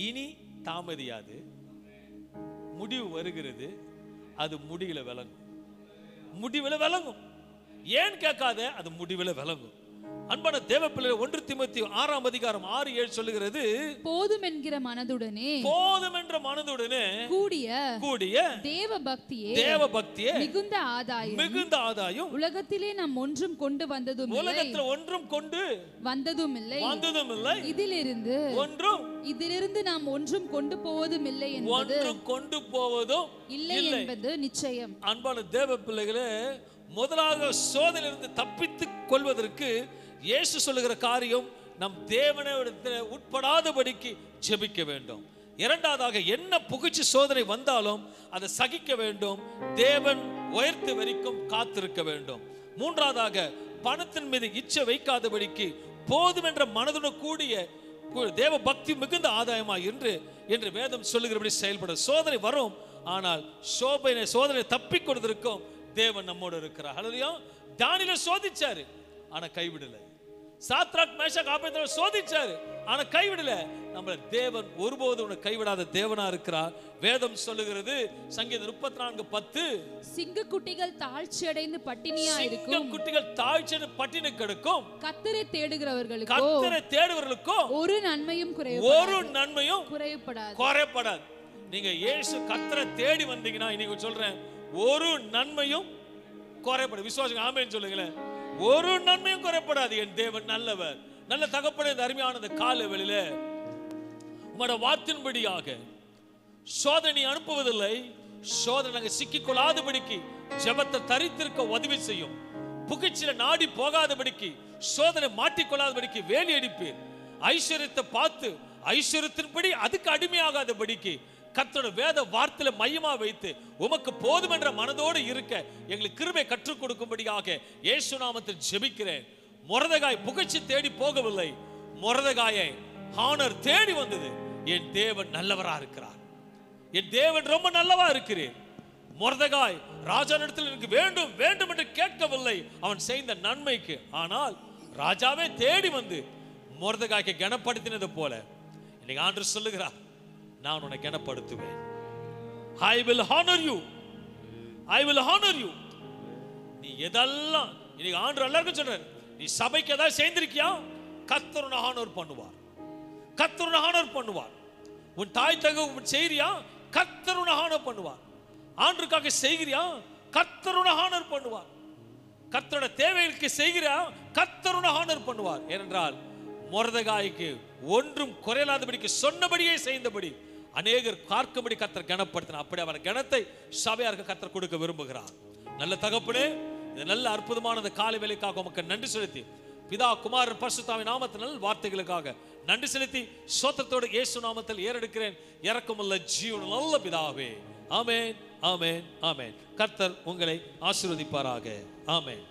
இனி தாமதியாது, முடிவு வருகிறது. அது முடிவில் விளங்கும். ஏன் கேட்காத? அது முடிவில் விளங்கும். அன்பான தேவ பிள்ளைகளே, 1 தீமோத்தேயு 6ஆம் அதிகாரம் 6-7 சொல்லுகிறது, போதும் என்ற மனதுடனே கூடிய தேவ பக்தியே மிகுந்த ஆதாயம் உலகத்திலே நாம் ஒன்றும் கொண்டு வந்ததும் இல்லை, இதிலிருந்து நாம் ஒன்றும் கொண்டு போவதும் இல்லை என்பது நிச்சயம். அன்பான தேவ பிள்ளைகளே, முதலாக சோதனையிலிருந்து தப்பித்துக் கொள்வதற்கு இயேசு சொல்லுகிற காரியம், நம் தேவனிடத்தில் உட்படாதபடிக்கு ஜெபிக்க வேண்டும். இரண்டாவதாக, என்ன புகழ்ச்சி சோதனை வந்தாலும் அதை சகிக்க வேண்டும். தேவன் உயர்த்து வரைக்கும் காத்திருக்க வேண்டும். மூன்றாவதாக, பணத்தின் மீது இச்சை வைக்காதபடிக்கு போதும் என்ற மனதுடன் கூடிய தேவ பக்தி மிகுந்த ஆதாயமா என்று வேதம் சொல்லுகிறபடி செயல்பட. சோதனை வரும், ஆனால் சோதனை தப்பிக் கொள்வதற்கும் தேவன் நம்மோடு இருக்கிறார். ஹல்லேலூயா. தானியேலை சோதிச்சாரு, ஆனா கைவிடல. சாத்ராக் மேஷாக் ஆபேத்நேகோ சோதிச்சாரு, ஆனா கைவிடல. நம்ம தேவன் ஒருபோது உன்னை கைவிடாத தேவனா இருக்கிறார். வேதம் சொல்லுகிறது சங்கீதம் 34:10, சிங்கக்குட்டிகள் தாழ்ச்சி அடைந்து பட்டினியா இருக்கும், சிங்கக்குட்டிகள் தாழ்ச்சி அடைந்து பட்டினி கிடக்கும், கர்த்தரை தேடுகிறவர்களுக்கோ ஒரு நன்மையும் குறைபடாது. நீங்க இயேசு கர்த்தரை தேடி வந்தீங்கன்னா, இன்னைக்கு சொல்றேன், ஒரு நன்மையும் குறைபடாது. விசுவாசம் ஆமென் சொல்லுங்களேன். ஒரு நன்மையும் குறைபடாது. என் தேவன் நல்லவர். நல்ல தகப்பனே, இந்த அருமையான இந்த காலை வேளையிலே உம்முடைய வார்த்தையின்படியாக சோதனை அனுப்புவதில்லை, சோதனை நாங்கள் சிக்கிக்கொள்ளாதபடிக்கு ஜெபத்தை தரித்திருக்க உதவி செய்யும். புகிச்சில நாடி போகாதபடிக்கு, சோதனை மாட்டிக்கொள்ளாதபடிக்கு வேலி அடிப்பீர். ஐஸ்வர்யத்தை பார்த்து ஐஸ்வர்யத்தின்படி அதுக்கு அடிமையாகாதபடிக்கு கர்த்தருடைய வேத வார்த்தையில மையமா வைத்து உமக்கு போதும் என்ற மனதோடு இருக்க எங்களுக்கு கிருபை கற்றுக் கொடுக்கும்படியாக இயேசு நாமத்தில் ஜெபிக்கிறேன். மொர்தெகாய் புகழ்ச்சி தேடி போகவில்லை, மொர்தெகாயை ஹானர் தேடி வந்தது. என் தேவன் நல்லவரா இருக்கிறார், என் தேவன் ரொம்ப நல்லவா இருக்கிறேன். மொர்தெகாய் ராஜாவிடத்தில் எனக்கு வேண்டும் வேண்டும் என்று கேட்கவில்லை, அவன் செய்த நன்மைக்கு. ஆனால் ராஜாவே தேடி வந்து மொர்தெகாய்க்கு கனப்படுத்தினது போல இன்னைக்கு ஆண்டவர் சொல்லுகிறார், நான் உன்னை கனப்படுத்துவேன். I will honor you, I will honor you. நீ எதெல்லாம் இன்னைக்கு ஆண்டவர் எல்லாருக்கும் சொல்றார், நீ சபைக்கு ஏதாவது செய்திருக்கியா, கர்த்தர் உன்னை ஹானர் பண்ணுவார், கர்த்தர் உன்னை ஹானர் பண்ணுவார். உன் தாய் தகவல் செய்கிறியா, கர்த்தர் உன்னை ஹானர் பண்ணுவார். ஆண்டவருக்காக செய்கிறியா, கர்த்தர் உன்னை ஹானர் பண்ணுவார். கர்த்தரோட தேவைகளுக்கு செய்கிறியா, கர்த்தர் உன்னை ஹானர் பண்ணுவார். ஏனென்றால் மொர்தெகாய்க்கு ஒன்றும் குறையாதபடிக்கு சொன்னபடியே செய்தபடி அநேகர் பார்க்கும்படி கர்த்தர் கனப்படுத்தினார். அப்படி அவர் கனத்தை சபையாருக்கு கர்த்தர் கொடுக்க விரும்புகிறார். நல்ல தகப்பனே, இந்த நல்ல அற்புதமான இந்த காலை வேளைக்காக உமக்கு நன்றி செலுத்தி, பிதா குமாரன் பரிசுத்தாவின் நாமத்தில் வார்த்தைகளுக்காக நன்றி செலுத்தி ஸ்தோத்திரத்தோடு இயேசு நாமத்தில் ஏறெடுக்கிறேன். இரக்கமுள்ள ஜீவன் நல்ல பிதாவே. ஆமென், ஆமென், ஆமென். கர்த்தர் உங்களை ஆசீர்வதிப்பாராக. ஆமென்.